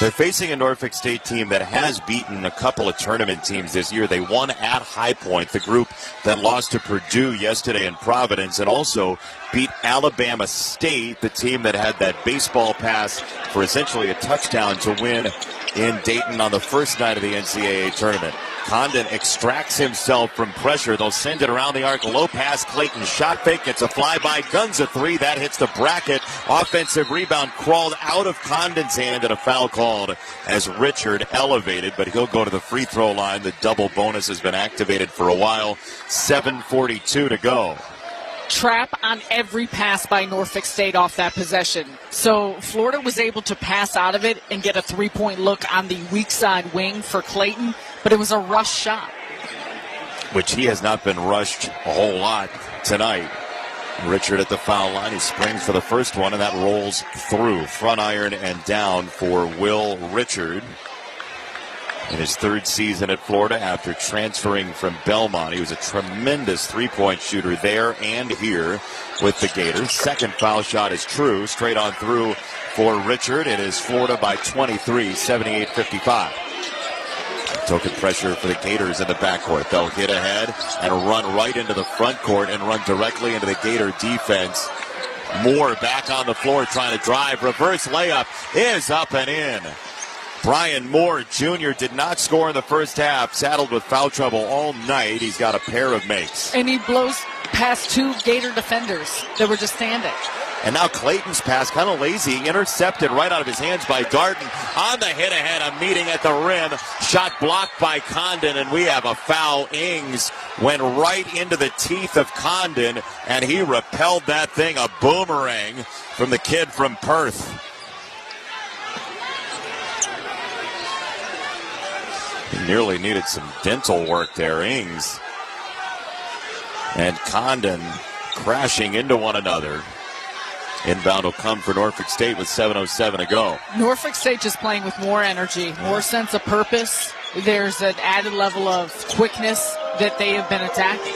They're facing a Norfolk State team that has beaten a couple of tournament teams this year. They won at High Point, the group that lost to Purdue yesterday in Providence, and also beat Alabama State, the team that had that baseball pass for essentially a touchdown to win in Dayton on the first night of the NCAA tournament. Condon extracts himself from pressure. They'll send it around the arc. Low pass. Clayton shot fake. Gets a flyby. Guns a three. That hits the bracket. Offensive rebound crawled out of Condon's hand and a foul called as Richard elevated, but he'll go to the free throw line. The double bonus has been activated for a while. 7:42 to go. Trap on every pass by Norfolk State off that possession. So Florida was able to pass out of it and get a three-point look on the weak side wing for Clayton, but it was a rush shot. Which he has not been rushed a whole lot tonight. Richard at the foul line. He springs for the first one, and that rolls through. Front iron and down for Will Richard. In his third season at Florida after transferring from Belmont. He was a tremendous three-point shooter there and here with the Gators. Second foul shot is true. Straight on through for Richard. It is Florida by 23, 78-55. Token pressure for the Gators in the backcourt. They'll hit ahead and run right into the front court and run directly into the Gator defense. Moore back on the floor trying to drive. Reverse layup is up and in. Brian Moore Jr. did not score in the first half, saddled with foul trouble all night. He's got a pair of makes. And he blows past two Gator defenders that were just standing. And now Clayton's pass, kind of lazy, intercepted right out of his hands by Darden. On the hit ahead, a meeting at the rim. Shot blocked by Condon, and we have a foul. Ings went right into the teeth of Condon, and he repelled that thing, a boomerang from the kid from Perth. He nearly needed some dental work there. Ings and Condon crashing into one another. Inbound will come for Norfolk State with 7:07 to go. Norfolk State just playing with more energy, more sense of purpose. There's an added level of quickness that they have been attacking.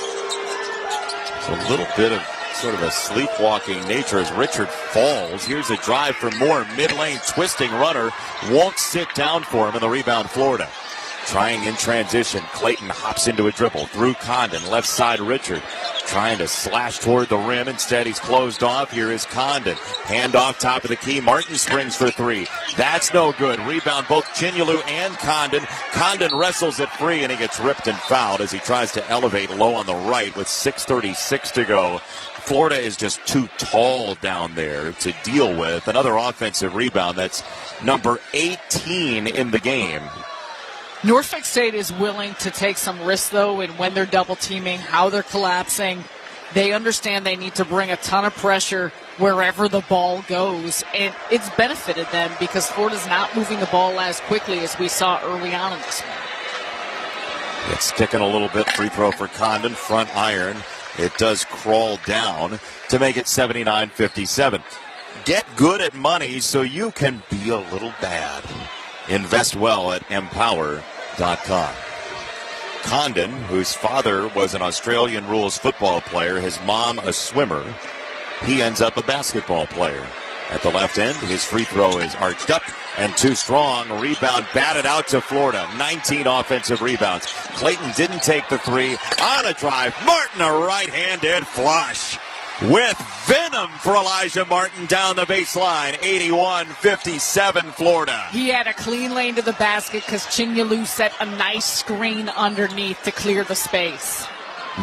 It's a little bit of sort of a sleepwalking nature as Richard falls. Here's a drive for Moore. Mid-lane twisting runner. Won't sit down for him, and the rebound Florida. Trying in transition. Clayton hops into a dribble. Through Condon. Left side Richard. Trying to slash toward the rim. Instead, he's closed off. Here is Condon. Hand off top of the key. Martin springs for three. That's no good. Rebound both Chinyalu and Condon. Condon wrestles it free, and he gets ripped and fouled as he tries to elevate low on the right with 6:36 to go. Florida is just too tall down there to deal with. Another offensive rebound. That's number 18 in the game. Norfolk State is willing to take some risks, though, and when they're double teaming, how they're collapsing. They understand they need to bring a ton of pressure wherever the ball goes, and it's benefited them because Florida's not moving the ball as quickly as we saw early on in this one. It's sticking a little bit. Free throw for Condon. Front iron. It does crawl down to make it 79-57. Get good at money so you can be a little bad. Invest well at empower.com. Condon, whose father was an Australian rules football player, his mom a swimmer, he ends up a basketball player. At the left end, his free throw is arched up and too strong. Rebound batted out to Florida. 19 offensive rebounds. Clayton didn't take the three. On a drive, Martin a right-handed flush. With venom for Elijah Martin down the baseline. 81-57 Florida. He had a clean lane to the basket because Chinyalu set a nice screen underneath to clear the space.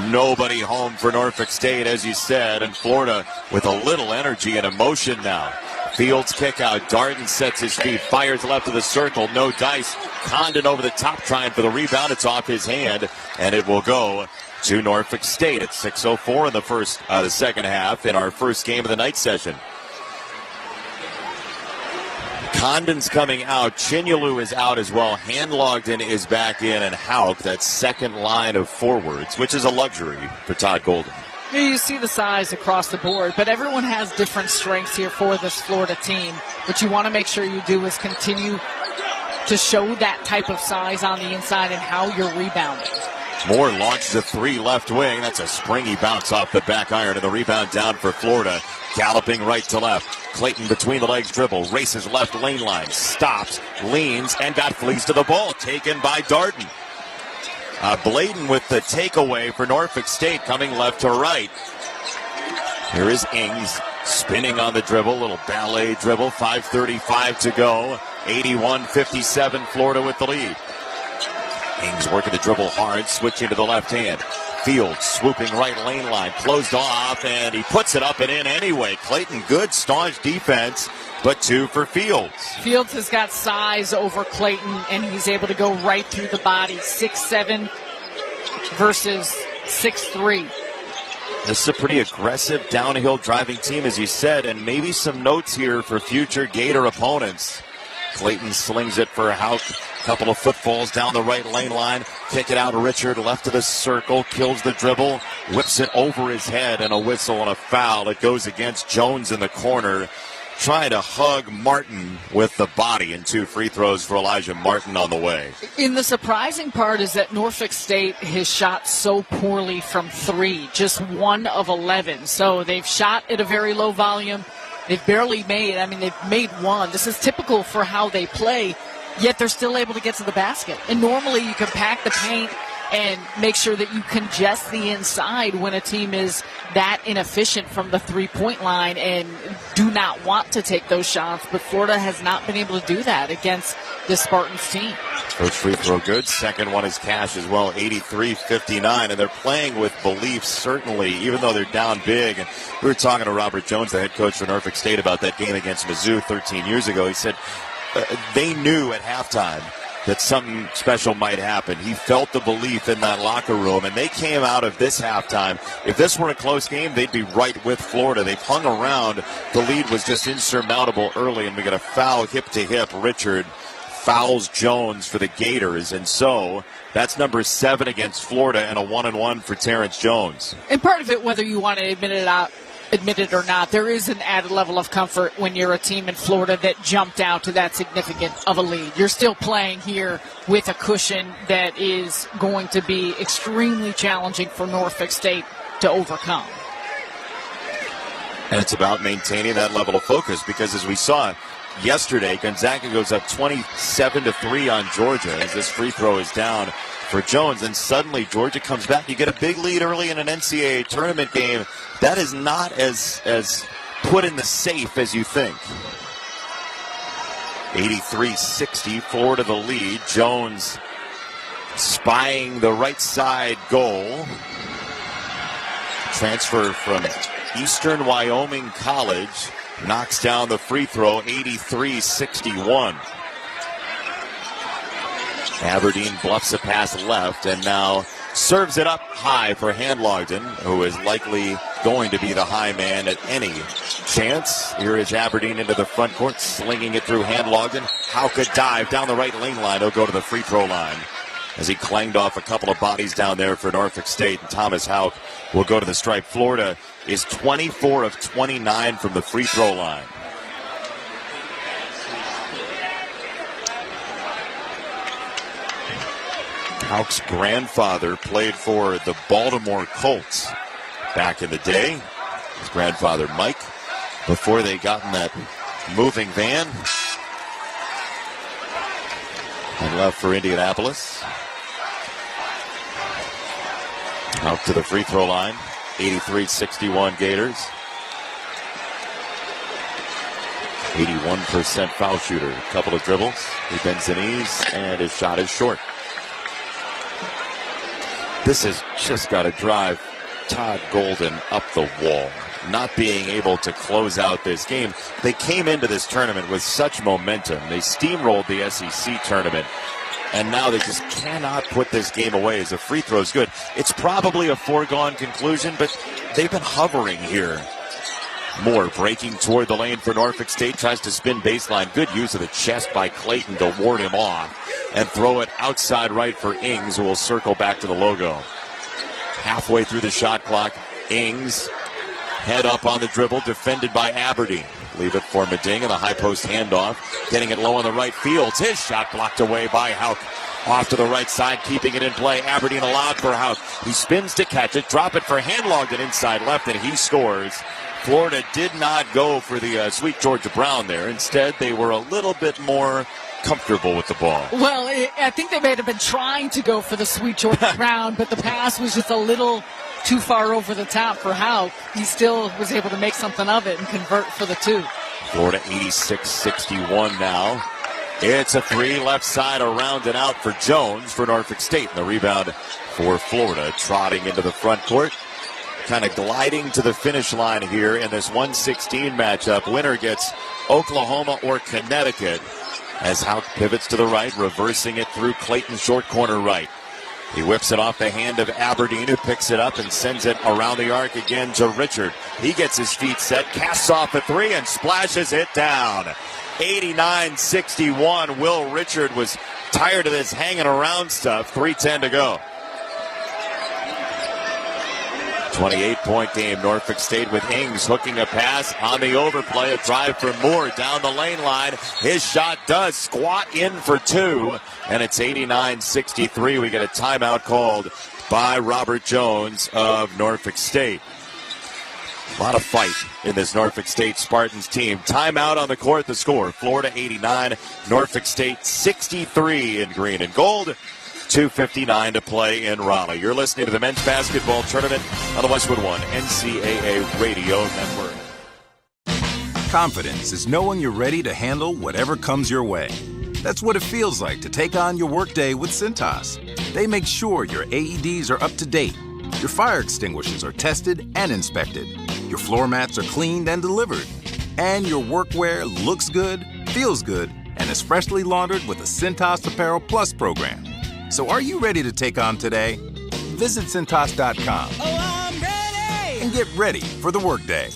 Nobody home for Norfolk State, as you said, and Florida with a little energy and emotion now. Fields kick out. Darden sets his feet, fires left of the circle. No dice. Condon over the top trying for the rebound. It's off his hand, and it will go to Norfolk State at 6:04 in the second half in our first game of the night session. Condon's coming out. Chinyalu is out as well. Handlogden is back in, and Hauk, that second line of forwards, which is a luxury for Todd Golden. You see the size across the board, but everyone has different strengths here for this Florida team. What you want to make sure you do is continue to show that type of size on the inside and how you're rebounding. Moore launches a three left wing. That's a springy bounce off the back iron, and the rebound down for Florida. Galloping right to left. Clayton between the legs dribble. Races left lane line. Stops. Leans. And got flees to the ball. Taken by Darden. Bladen with the takeaway for Norfolk State coming left to right. Here is Ings spinning on the dribble. Little ballet dribble. 5:35 to go. 81-57 Florida with the lead. Ings working the dribble hard, switching to the left hand. Fields swooping right lane line, closed off, and he puts it up and in anyway. Clayton, good staunch defense, but two for Fields. Fields has got size over Clayton, and he's able to go right through the body. 6'7" versus 6'3". This is a pretty aggressive downhill driving team, as you said, and maybe some notes here for future Gator opponents. Clayton slings it for Hauk. Couple of footfalls down the right lane line. Kick it out to Richard, left of the circle. Kills the dribble. Whips it over his head, and a whistle and a foul. It goes against Jones in the corner. Trying to hug Martin with the body, and two free throws for Elijah Martin on the way. And the surprising part is that Norfolk State has shot so poorly from three. Just 1 of 11. So they've shot at a very low volume. They've barely made, they've made one. This is typical for how they play, yet they're still able to get to the basket. And normally you can pack the paint and make sure that you congest the inside when a team is that inefficient from the three-point line and do not want to take those shots. But Florida has not been able to do that against the Spartans team. First free throw good. Second one is cash as well. 83-59. And they're playing with belief, certainly, even though they're down big. And we were talking to Robert Jones, the head coach for Norfolk State, about that game against Mizzou 13 years ago. He said they knew at halftime that something special might happen. He felt the belief in that locker room, and they came out of this halftime. If this were a close game, they'd be right with Florida. They've hung around. The lead was just insurmountable early, and we got a foul hip to hip. Richard fouls Jones for the Gators, and so that's number 7 against Florida and a 1-1 for Terrence Jones. And part of it, whether you want to admit it or not, there is an added level of comfort when you're a team in Florida that jumped out to that significant of a lead. You're still playing here with a cushion that is going to be extremely challenging for Norfolk State to overcome. And it's about maintaining that level of focus because, as we saw yesterday, Gonzaga goes up 27-3 on Georgia as this free throw is down for Jones, and suddenly Georgia comes back. You get a big lead early in an NCAA tournament game. That is not as put in the safe as you think. 83-60, Florida the lead. Jones spying the right side goal. Transfer from Eastern Wyoming College. Knocks down the free throw, 83-61. Aberdeen bluffs a pass left and now serves it up high for Handlogden, who is likely going to be the high man at any chance. Here is Aberdeen into the front court, slinging it through Handlogden. Houck a dive down the right lane line. He'll go to the free throw line as he clanged off a couple of bodies down there for Norfolk State. And Thomas Houck will go to the stripe. Florida is 24 of 29 from the free throw line. Houck's grandfather played for the Baltimore Colts back in the day. His grandfather, Mike, before they got in that moving van and left for Indianapolis. Houck to the free throw line. 83-61 Gators. 81% foul shooter. A couple of dribbles. He bends the knees, and his shot is short. This has just got to drive Todd Golden up the wall. Not being able to close out this game. They came into this tournament with such momentum. They steamrolled the SEC tournament. And now they just cannot put this game away as a free throw is good. It's probably a foregone conclusion, but they've been hovering here. Moore breaking toward the lane for Norfolk State. Tries to spin baseline. Good use of the chest by Clayton to ward him off. And throw it outside right for Ings, who will circle back to the logo. Halfway through the shot clock, Ings head up on the dribble, defended by Aberdeen. Leave it for Meding and a high post handoff. Getting it low on the right field. His shot blocked away by Houck. Off to the right side, keeping it in play. Aberdeen allowed for Houck. He spins to catch it. Drop it for Handlogden inside left, and he scores. Florida did not go for the sweet Georgia Brown there. Instead, they were a little bit more comfortable with the ball. Well, I think they may have been trying to go for the sweet Georgia Brown, but the pass was just a little too far over the top for Houck. He still was able to make something of it and convert for the two. Florida 86-61 now. It's a three left side around and out for Jones for Norfolk State. And the rebound for Florida, trotting into the front court. Kind of gliding to the finish line here in this 116 matchup. Winner gets Oklahoma or Connecticut as Houck pivots to the right, reversing it through Clayton's short corner right. He whips it off the hand of Aberdeen, who picks it up and sends it around the arc again to Richard. He gets his feet set, casts off a three, and splashes it down. 89-61. Will Richard was tired of this hanging around stuff. 3:10 to go. 28-point game. Norfolk State with Ings hooking a pass on the overplay. A drive for Moore down the lane line. His shot does squat in for two, and it's 89-63. We get a timeout called by Robert Jones of Norfolk State. A lot of fight in this Norfolk State Spartans team. Timeout on the court. The score, Florida 89, Norfolk State 63 in green and gold. 2:59 to play in Raleigh. You're listening to the men's basketball tournament on the Westwood One NCAA Radio Network. Confidence is knowing you're ready to handle whatever comes your way. That's what it feels like to take on your workday with Cintas. They make sure your AEDs are up to date, your fire extinguishers are tested and inspected, your floor mats are cleaned and delivered, and your workwear looks good, feels good, and is freshly laundered with the Cintas Apparel Plus program. So are you ready to take on today? Visit Cintas.com and get ready for the workday.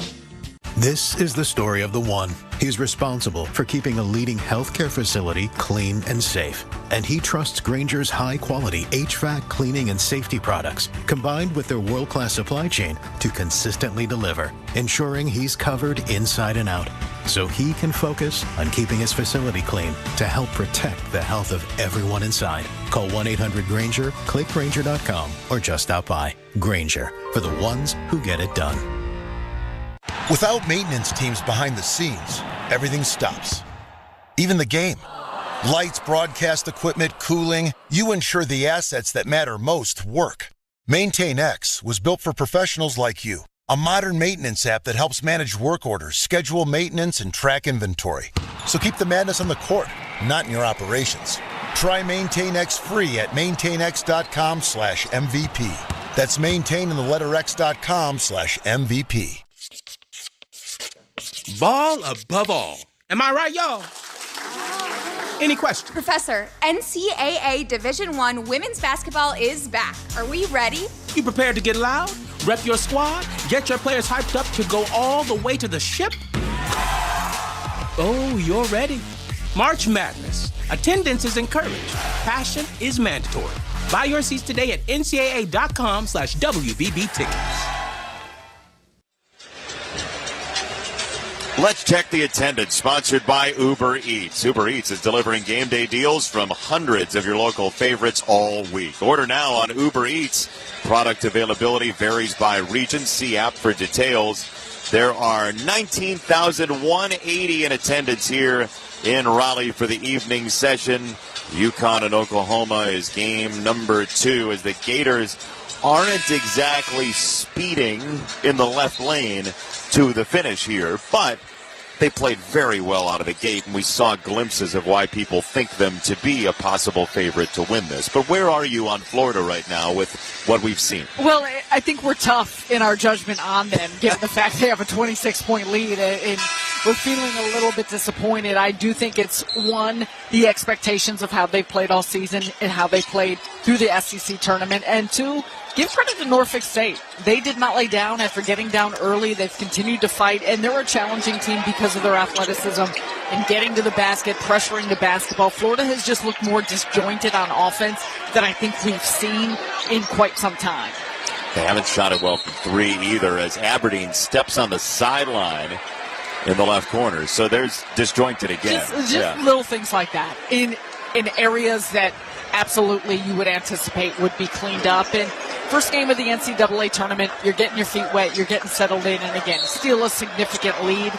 This is the story of the one. He's responsible for keeping a leading healthcare facility clean and safe. And he trusts Grainger's high-quality HVAC cleaning and safety products, combined with their world-class supply chain, to consistently deliver, ensuring he's covered inside and out, so he can focus on keeping his facility clean to help protect the health of everyone inside. Call 1-800-GRAINGER, click Grainger.com, or just stop by. Grainger, for the ones who get it done. Without maintenance teams behind the scenes, everything stops. Even the game. Lights, broadcast equipment, cooling, you ensure the assets that matter most work. MaintainX was built for professionals like you. A modern maintenance app that helps manage work orders, schedule maintenance, and track inventory. So keep the madness on the court, not in your operations. Try MaintainX free at maintainx.com/MVP. That's maintain in the letter x.com/MVP. Ball above all. Am I right, y'all? Any questions? Professor, NCAA Division I women's basketball is back. Are we ready? You prepared to get loud? Rep your squad? Get your players hyped up to go all the way to the ship? Oh, you're ready. March Madness. Attendance is encouraged. Passion is mandatory. Buy your seats today at ncaa.com/WBB tickets. Let's check the attendance, sponsored by Uber Eats. Uber Eats is delivering game day deals from hundreds of your local favorites all week. Order now on Uber Eats. Product availability varies by region. See app for details. There are 19,180 in attendance here in Raleigh for the evening session. UConn and Oklahoma is game number 2 as the Gators aren't exactly speeding in the left lane to the finish here, but they played very well out of the gate, and we saw glimpses of why people think them to be a possible favorite to win this. But where are you on Florida right now with what we've seen? Well, I think we're tough in our judgment on them, given the fact they have a 26-point lead, and we're feeling a little bit disappointed. I do think it's, one, the expectations of how they played all season and how they played through the SEC tournament, and two, give credit to Norfolk State. They did not lay down after getting down early. They've continued to fight, and they're a challenging team because of their athleticism and getting to the basket, pressuring the basketball. Florida has just looked more disjointed on offense than I think we've seen in quite some time. They haven't shot it well from 3 either, as Aberdeen steps on the sideline in the left corner. So there's disjointed again. Just little things like that in areas that absolutely you would anticipate would be cleaned up. And first game of the NCAA tournament, you're getting your feet wet, you're getting settled in, and again, still a significant lead.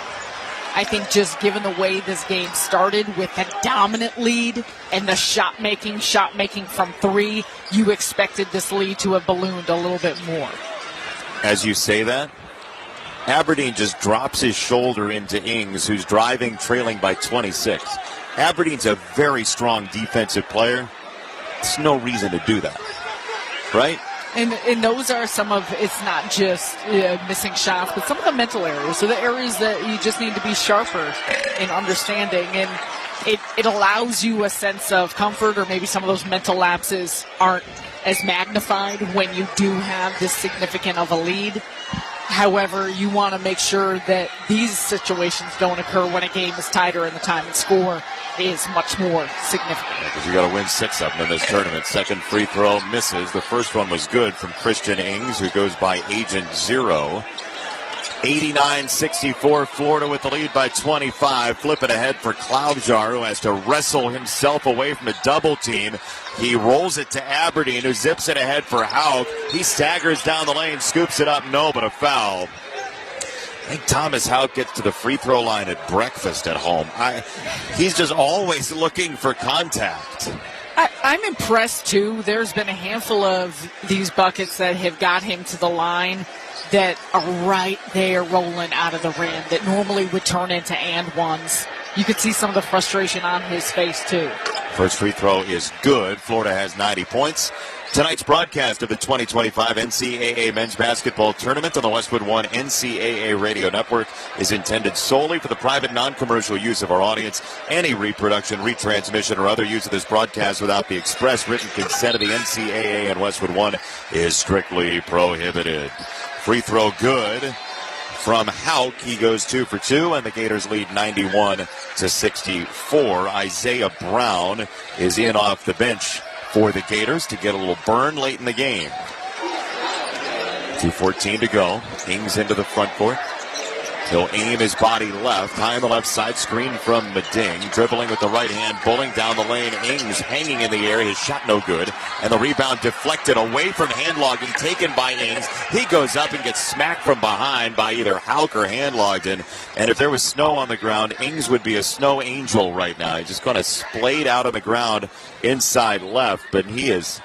I think just given the way this game started with a dominant lead and the shot making from 3, you expected this lead to have ballooned a little bit more. As you say that, Aberdeen just drops his shoulder into Ings, who's driving, trailing by 26. Aberdeen's a very strong defensive player. There's no reason to do that, right? And those are some of, it's not just missing shots, but some of the mental areas. So the areas that you just need to be sharper in understanding. And it allows you a sense of comfort, or maybe some of those mental lapses aren't as magnified when you do have this significant of a lead. However, you want to make sure that these situations don't occur when a game is tighter and the time and score is much more significant. Because you got to win 6 of them in this tournament. Second free throw misses. The first one was good from Christian Ings, who goes by Agent Zero. 89-64, Florida with the lead by 25. Flip it ahead for Klobuchar, who has to wrestle himself away from a double team. He rolls it to Aberdeen, who zips it ahead for Hauk. He staggers down the lane, scoops it up, no, but a foul. I think Thomas Hauk gets to the free throw line at breakfast at home. He's just always looking for contact. I'm impressed, too. There's been a handful of these buckets that have got him to the line that are right there rolling out of the rim that normally would turn into and ones. You could see some of the frustration on his face, too. First free throw is good. Florida has 90 points. Tonight's broadcast of the 2025 NCAA Men's Basketball Tournament on the Westwood One NCAA Radio Network is intended solely for the private, non-commercial use of our audience. Any reproduction, retransmission, or other use of this broadcast without the express written consent of the NCAA and Westwood One is strictly prohibited. Free throw good from Hauk. He goes 2 for 2, and the Gators lead 91-64. Isaiah Brown is in off the bench for the Gators to get a little burn late in the game. 2:14 to go. Ings into the front court. He'll aim his body left, high on the left side, screen from Meding, dribbling with the right hand, bowling down the lane. Ings hanging in the air, his shot no good, and the rebound deflected away from Handlogden, taken by Ings. He goes up and gets smacked from behind by either Hauk or Handlogden, and if there was snow on the ground, Ings would be a snow angel right now. He just kind of splayed out on the ground inside left, but he is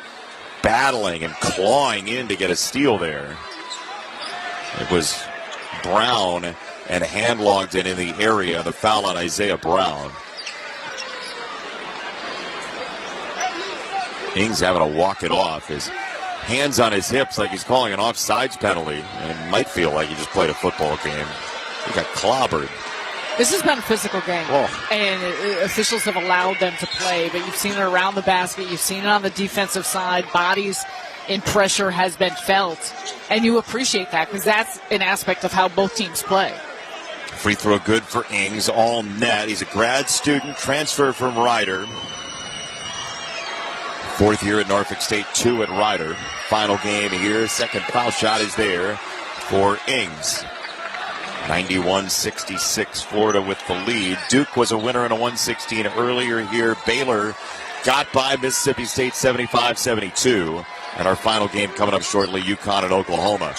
battling and clawing in to get a steal there. It was Brown and Handlogden in the area. The foul on Isaiah Brown. Ings having to walk it off. His hands on his hips like he's calling an offsides penalty, and might feel like he just played a football game. He got clobbered. This has been a physical game, and officials have allowed them to play, but you've seen it around the basket. You've seen it on the defensive side. Bodies in pressure has been felt, and you appreciate that because that's an aspect of how both teams play. Free throw good for Ings, all net. He's a grad student, transfer from Rider. 4th year at Norfolk State, 2 at Rider. Final game here. Second foul shot is there for Ings. 91-66, Florida with the lead. Duke was a winner in a 116 earlier here. Baylor got by Mississippi State 75-72. And our final game coming up shortly, UConn and Oklahoma.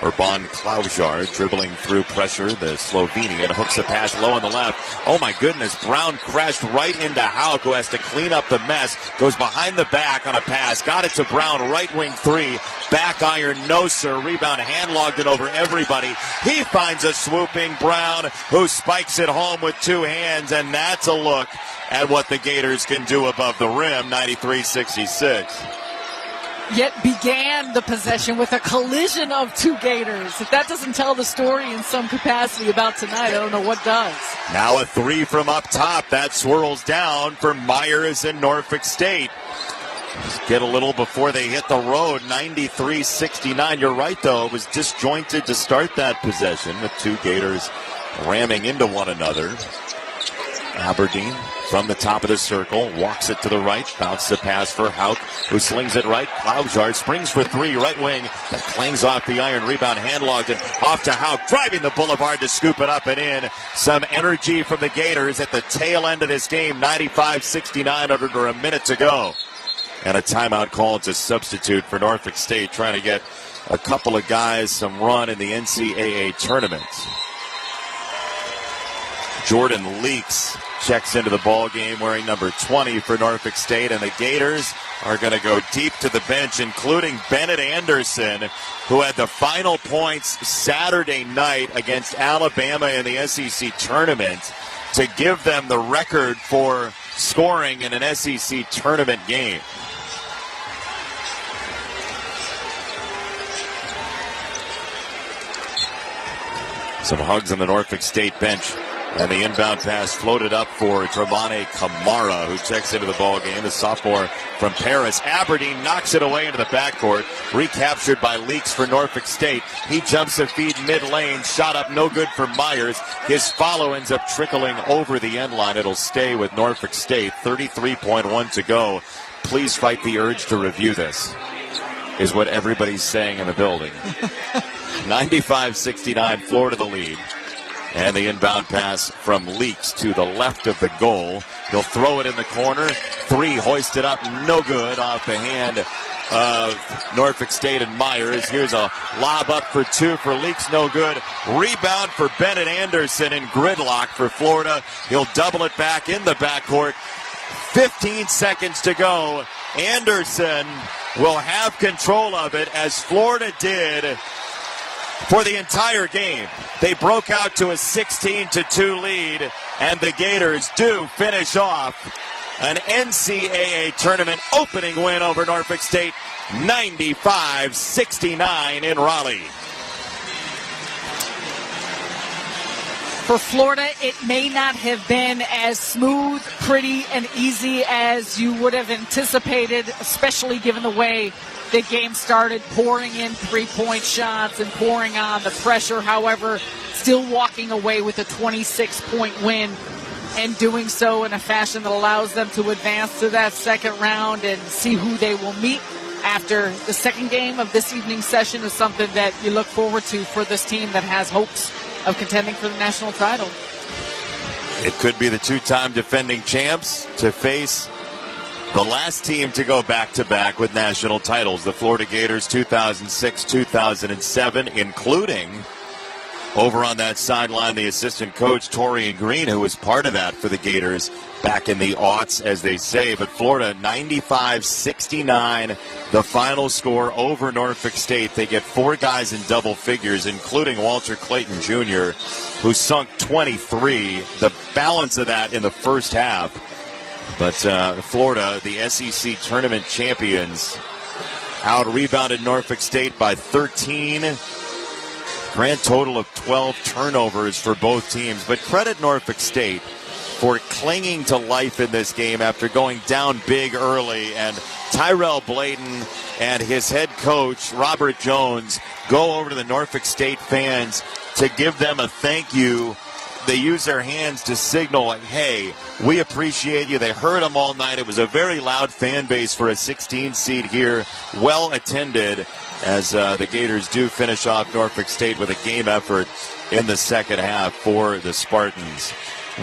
Urban Klaujar dribbling through pressure. The Slovenian hooks the pass low on the left. Oh my goodness, Brown crashed right into Hauk, who has to clean up the mess. Goes behind the back on a pass. Got it to Brown, right wing 3. Back iron, no sir. Rebound Handlogden over everybody. He finds a swooping Brown, who spikes it home with 2 hands. And that's a look at what the Gators can do above the rim, 93-66. Yet began the possession with a collision of 2 Gators. If that doesn't tell the story in some capacity about tonight, I don't know what does. Now a 3 from up top. That swirls down for Myers and Norfolk State. Just get a little before they hit the road, 93-69. You're right, though. It was disjointed to start that possession with 2 Gators ramming into one another. Aberdeen from the top of the circle, walks it to the right, bounces the pass for Hauk, who slings it right. Klaujar springs for 3, right wing, that clangs off the iron. Rebound Handlogden off to Hauk, driving the boulevard to scoop it up and in. Some energy from the Gators at the tail end of this game, 95-69, under a minute to go. And a timeout called to substitute for Norfolk State, trying to get a couple of guys some run in the NCAA tournament. Jordan Leaks checks into the ball game wearing number 20 for Norfolk State, and the Gators are going to go deep to the bench, including Bennett Anderson, who had the final points Saturday night against Alabama in the SEC tournament to give them the record for scoring in an SEC tournament game. Some hugs on the Norfolk State bench. And the inbound pass floated up for Dramane Kamara, who checks into the ball game. The sophomore from Paris. Aberdeen knocks it away into the backcourt. Recaptured by Leaks for Norfolk State. He jumps a feed mid-lane. Shot up no good for Myers. His follow ends up trickling over the end line. It'll stay with Norfolk State. 33.1 to go. Please fight the urge to review this, is what everybody's saying in the building. 95-69, Florida the lead. And the inbound pass from Leaks to the left of the goal. He'll throw it in the corner. 3 hoisted up, no good, off the hand of Norfolk State and Myers. Here's a lob up for 2 for Leaks, no good. Rebound for Bennett Anderson in gridlock for Florida. He'll double it back in the backcourt. 15 seconds to go. Anderson will have control of it, as Florida did for the entire game. They broke out to a 16-2 lead, and the Gators do finish off an NCAA tournament opening win over Norfolk State, 95-69 in Raleigh. For Florida, it may not have been as smooth, pretty, and easy as you would have anticipated, especially given the way the game started, pouring in three-point shots and pouring on the pressure. However, still walking away with a 26-point win and doing so in a fashion that allows them to advance to that second round and see who they will meet after the second game of this evening's session is something that you look forward to for this team that has hopes of contending for the national title. It could be the two-time defending champs to face the last team to go back-to-back with national titles, the Florida Gators 2006-2007, including over on that sideline, the assistant coach, Torian Green, who was part of that for the Gators back in the aughts, as they say. But Florida, 95-69, the final score over Norfolk State. They get 4 guys in double figures, including Walter Clayton Jr., who sunk 23, the balance of that in the first half. But Florida, the SEC tournament champions, out-rebounded Norfolk State by 13. Grand total of 12 turnovers for both teams. But credit Norfolk State for clinging to life in this game after going down big early. And Tyrell Bladen and his head coach, Robert Jones, go over to the Norfolk State fans to give them a thank you. They use their hands to signal, like, hey, we appreciate you. They heard them all night. It was a very loud fan base for a 16 seed here, well attended, as the Gators do finish off Norfolk State with a game effort in the second half for the Spartans.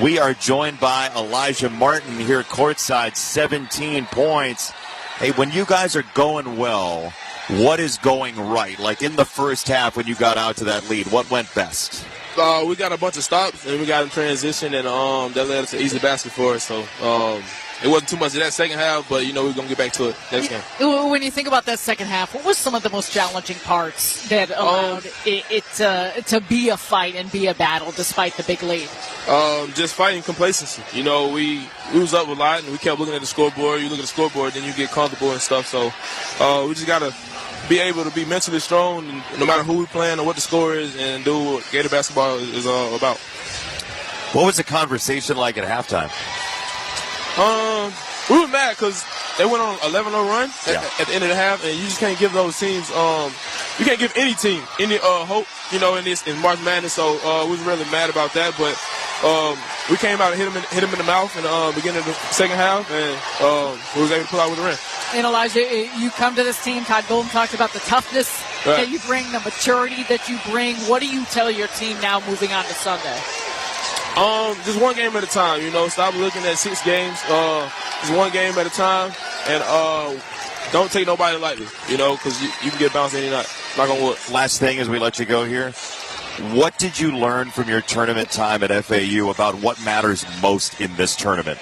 We are joined by Elijah Martin here courtside, 17 points. Hey, when you guys are going well, what is going right? Like in the first half when you got out to that lead, what went best? We got a bunch of stops, and we got in transition, and that led to an easy basket for us. So it wasn't too much of that second half, but, we're going to get back to it next game. When you think about that second half, what was some of the most challenging parts that allowed it to be a fight and be a battle despite the big lead? Just fighting complacency. We was up a lot, and we kept looking at the scoreboard. You look at the scoreboard, then you get comfortable and stuff. So we just got to be able to be mentally strong no matter who we're playing or what the score is, and do what Gator basketball is all about. What was the conversation like at halftime? We were mad because they went on an 11-0 run at the end of the half, and you just can't give those teams you can't give any team any hope, in March Madness. So we was really mad about that, but we came out and hit him in the mouth in the beginning of the second half, and we was able to pull out with a win. And Elijah, you come to this team. Todd Golden talked about the toughness that you bring, the maturity that you bring. What do you tell your team now moving on to Sunday? Just one game at a time. Stop looking at 6 games. Just one game at a time, and don't take nobody lightly. Because you can get bounced any night. Knock on wood. Last thing as we let you go here. What did you learn from your tournament time at FAU about what matters most in this tournament?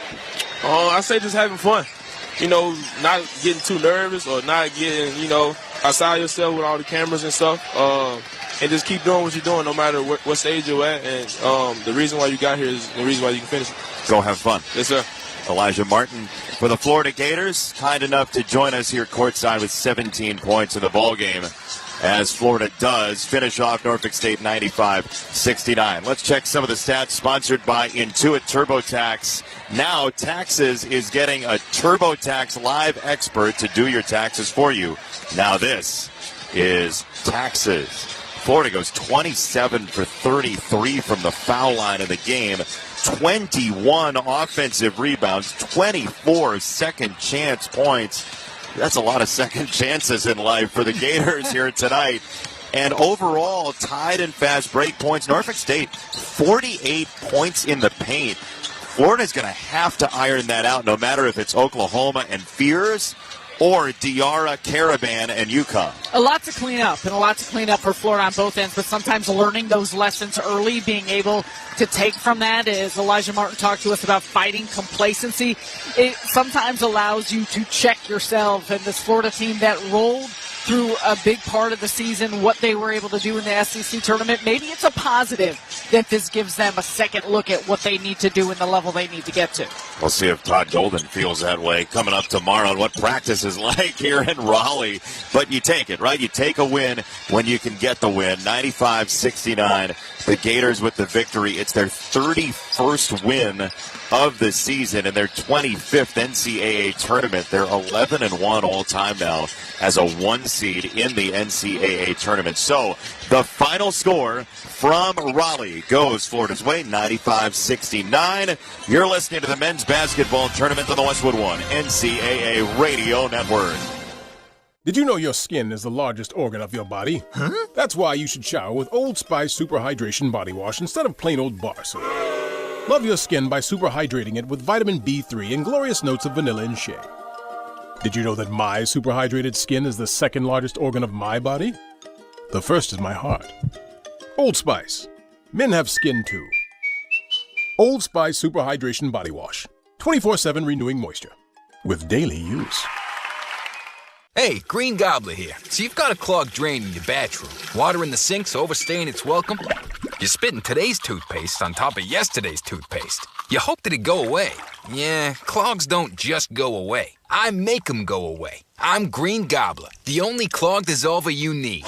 I say just having fun. Not getting too nervous or not getting, outside yourself with all the cameras and stuff. And just keep doing what you're doing no matter what stage you're at. And the reason why you got here is the reason why you can finish it. Go have fun. Yes, sir. Elijah Martin for the Florida Gators, kind enough to join us here courtside with 17 points in the ballgame, as Florida does finish off Norfolk State 95-69. Let's check some of the stats sponsored by Intuit TurboTax. Now Taxes is getting a TurboTax Live expert to do your taxes for you. Now this is Taxes. Florida goes 27 for 33 from the foul line in the game. 21 offensive rebounds, 24 second chance points. That's a lot of second chances in life for the Gators here tonight. And overall, tied in fast break points. Norfolk State, 48 points in the paint. Florida's going to have to iron that out, no matter if it's Oklahoma and Fears or Diarra, Caravan, and UConn. A lot to clean up, and a lot to clean up for Florida on both ends, but sometimes learning those lessons early, being able to take from that, as Elijah Martin talked to us about fighting complacency, it sometimes allows you to check yourself. And this Florida team that rolled through a big part of the season, what they were able to do in the SEC tournament, maybe it's a positive that this gives them a second look at what they need to do and the level they need to get to. We'll see if Todd Golden feels that way coming up tomorrow and what practice is like here in Raleigh. But you take it, right? You take a win when you can get the win. 95-69. The Gators with the victory. It's their 31st win of the season and their 25th NCAA tournament. They're 11-1 all time now as a 1 seed in the NCAA tournament. So the final score from Raleigh goes Florida's way, 95-69. You're listening to the men's basketball tournament on the Westwood One NCAA Radio Network. Did you know your skin is the largest organ of your body? Huh? That's why you should shower with Old Spice Super Hydration Body Wash instead of plain old bar soap. Love your skin by super hydrating it with vitamin B3 and glorious notes of vanilla and shea. Did you know that my super hydrated skin is the second largest organ of my body? The first is my heart. Old Spice. Men have skin too. Old Spice Super Hydration Body Wash. 24/7 renewing moisture. With daily use. Hey, Green Gobbler here. So you've got a clogged drain in your bathroom. Water in the sink's overstaying its welcome. You're spitting today's toothpaste on top of yesterday's toothpaste. You hope that it go away. Yeah, clogs don't just go away. I make them go away. I'm Green Gobbler, the only clog dissolver you need.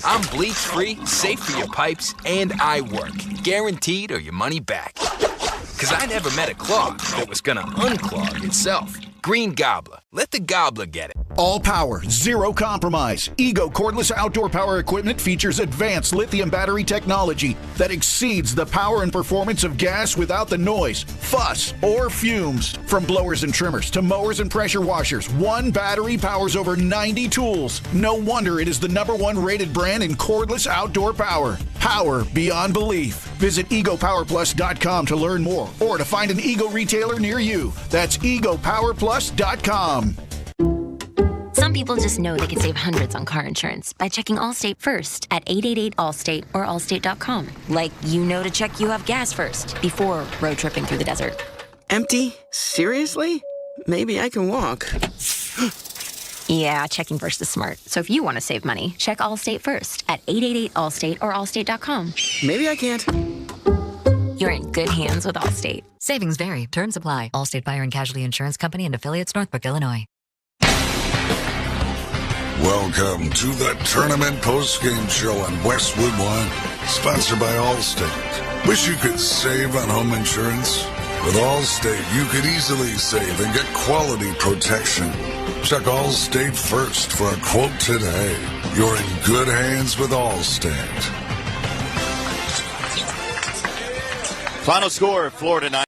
I'm bleach-free, safe for your pipes, and I work. Guaranteed or your money back. 'Cause I never met a clog that was gonna unclog itself. Green Gobbler. Let the gobbler get it. All power, zero compromise. Ego cordless outdoor power equipment features advanced lithium battery technology that exceeds the power and performance of gas without the noise, fuss, or fumes. From blowers and trimmers to mowers and pressure washers, one battery powers over 90 tools. No wonder it is the #1 rated brand in cordless outdoor power. Power beyond belief. Visit egopowerplus.com to learn more or to find an Ego retailer near you. That's egopowerplus.com. Some people just know they can save hundreds on car insurance by checking Allstate first at 888-ALLSTATE or allstate.com. Like you know to check you have gas first before road tripping through the desert. Empty? Seriously? Maybe I can walk. Yeah, checking first is smart. So if you want to save money, check Allstate first at 888-ALLSTATE or allstate.com. Maybe I can't. You're in good hands with Allstate. Savings vary. Terms apply. Allstate Fire and Casualty Insurance Company and affiliates, Norfolk, Illinois. Welcome to the Tournament Post-Game Show on Westwood One, sponsored by Allstate. Wish you could save on home insurance? With Allstate, you could easily save and get quality protection. Check Allstate first for a quote today. You're in good hands with Allstate. Final score, Florida 9.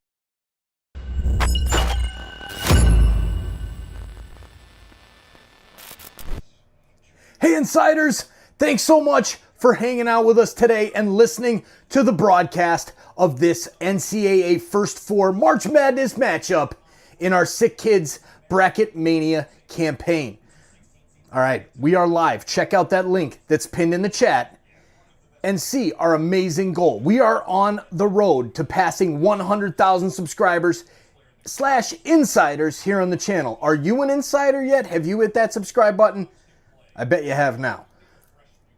Hey, Insiders, thanks so much for hanging out with us today and listening to the broadcast of this NCAA First Four March Madness matchup in our SickKids Bracket Mania campaign. All right, we are live. Check out that link that's pinned in the chat and see our amazing goal. We are on the road to passing 100,000 subscribers / insiders here on the channel. Are you an insider yet? Have you hit that subscribe button? I bet you have now.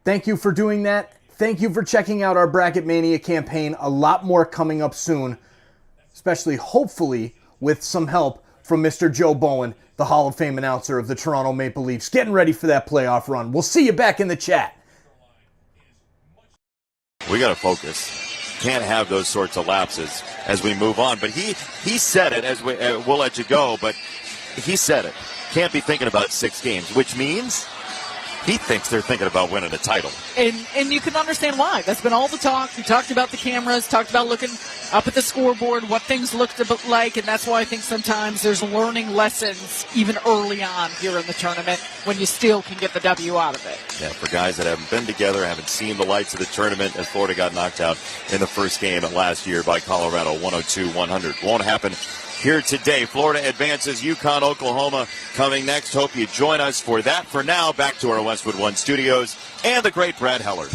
Thank you for doing that. Thank you for checking out our Bracket Mania campaign. A lot more coming up soon, especially hopefully with some help from Mr. Joe Bowen, the Hall of Fame announcer of the Toronto Maple Leafs, getting ready for that playoff run. We'll see you back in the chat. We got to focus. Can't have those sorts of lapses as we move on. But he said it as we'll let you go, but he said it. Can't be thinking about 6 games, which means he thinks they're thinking about winning a title. And you can understand why. That's been all the talk. We talked about the cameras, talked about looking up at the scoreboard, what things looked like, and that's why I think sometimes there's learning lessons even early on here in the tournament when you still can get the W out of it. Yeah, for guys that haven't been together, haven't seen the lights of the tournament, as Florida got knocked out in the first game last year by Colorado, 102-100. Won't happen here today. Florida advances. UConn, Oklahoma coming next. Hope you join us for that. For now, back to our Westwood One studios and the great Brad Heller.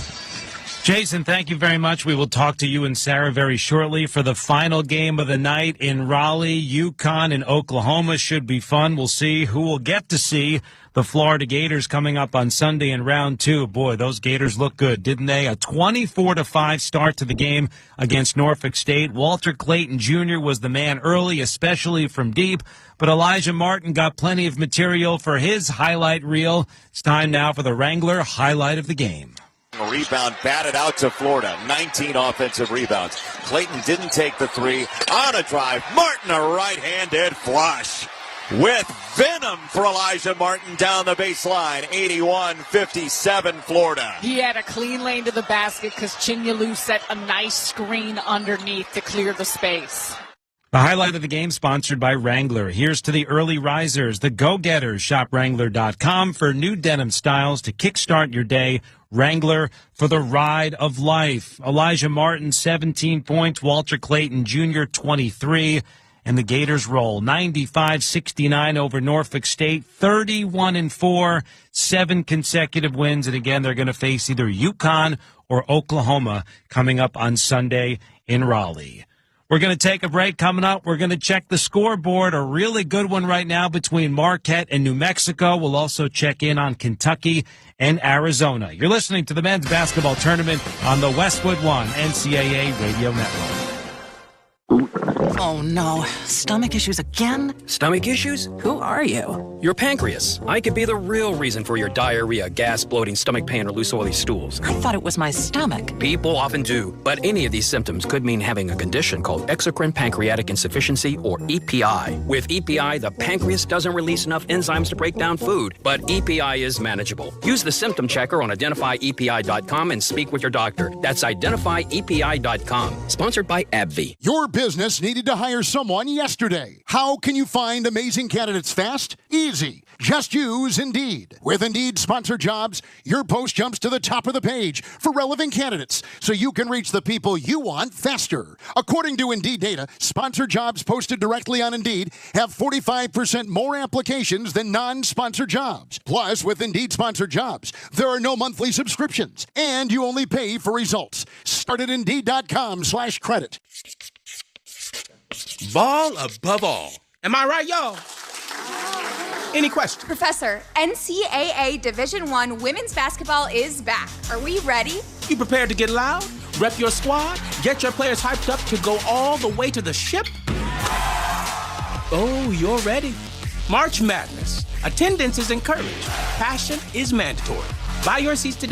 Jason, thank you very much. We will talk to you and Sarah very shortly for the final game of the night in Raleigh. UConn and Oklahoma should be fun. We'll see who will get to see the Florida Gators coming up on Sunday in round 2. Boy, those Gators look good, didn't they? A 24-5 start to the game against Norfolk State. Walter Clayton Jr. was the man early, especially from deep, but Elijah Martin got plenty of material for his highlight reel. It's time now for the Wrangler highlight of the game. A rebound batted out to Florida. 19 offensive rebounds. Clayton didn't take the three. On a drive, Martin a right-handed flush. With venom for Elijah Martin down the baseline. 81-57 Florida. He had a clean lane to the basket because Chinyalu set a nice screen underneath to clear the space. The highlight of the game sponsored by Wrangler. Here's to the early risers, the go-getters. Shop Wrangler.com for new denim styles to kickstart your day. Wrangler for the ride of life. Elijah Martin, 17 points. Walter Clayton Jr., 23. And the Gators roll 95-69 over Norfolk State, 31-4, 7 consecutive wins. And again, they're going to face either UConn or Oklahoma coming up on Sunday in Raleigh. We're going to take a break. Coming up, we're going to check the scoreboard. A really good one right now between Marquette and New Mexico. We'll also check in on Kentucky and Arizona. You're listening to the men's basketball tournament on the Westwood One NCAA Radio Network. Oh no, stomach issues again? Stomach issues? Who are you? Your pancreas. I could be the real reason for your diarrhea, gas, bloating, stomach pain, or loose oily stools. I thought it was my stomach. People often do, but any of these symptoms could mean having a condition called exocrine pancreatic insufficiency, or EPI. With EPI, the pancreas doesn't release enough enzymes to break down food, but EPI is manageable. Use the symptom checker on identifyepi.com and speak with your doctor. That's identifyepi.com. Sponsored by AbbVie. Your business needed to hire someone yesterday. How can you find amazing candidates fast? Easy. Just use Indeed. With Indeed Sponsored Jobs, your post jumps to the top of the page for relevant candidates so you can reach the people you want faster. According to Indeed data, sponsored jobs posted directly on Indeed have 45% more applications than non-sponsored jobs. Plus, with Indeed Sponsored Jobs, there are no monthly subscriptions, and you only pay for results. Start at Indeed.com/credit. Ball above all. Am I right, y'all? Any questions? Professor, NCAA Division I women's basketball is back. Are we ready? You prepared to get loud? Rep your squad? Get your players hyped up to go all the way to the ship? Oh, you're ready. March Madness. Attendance is encouraged. Passion is mandatory. Buy your seats today.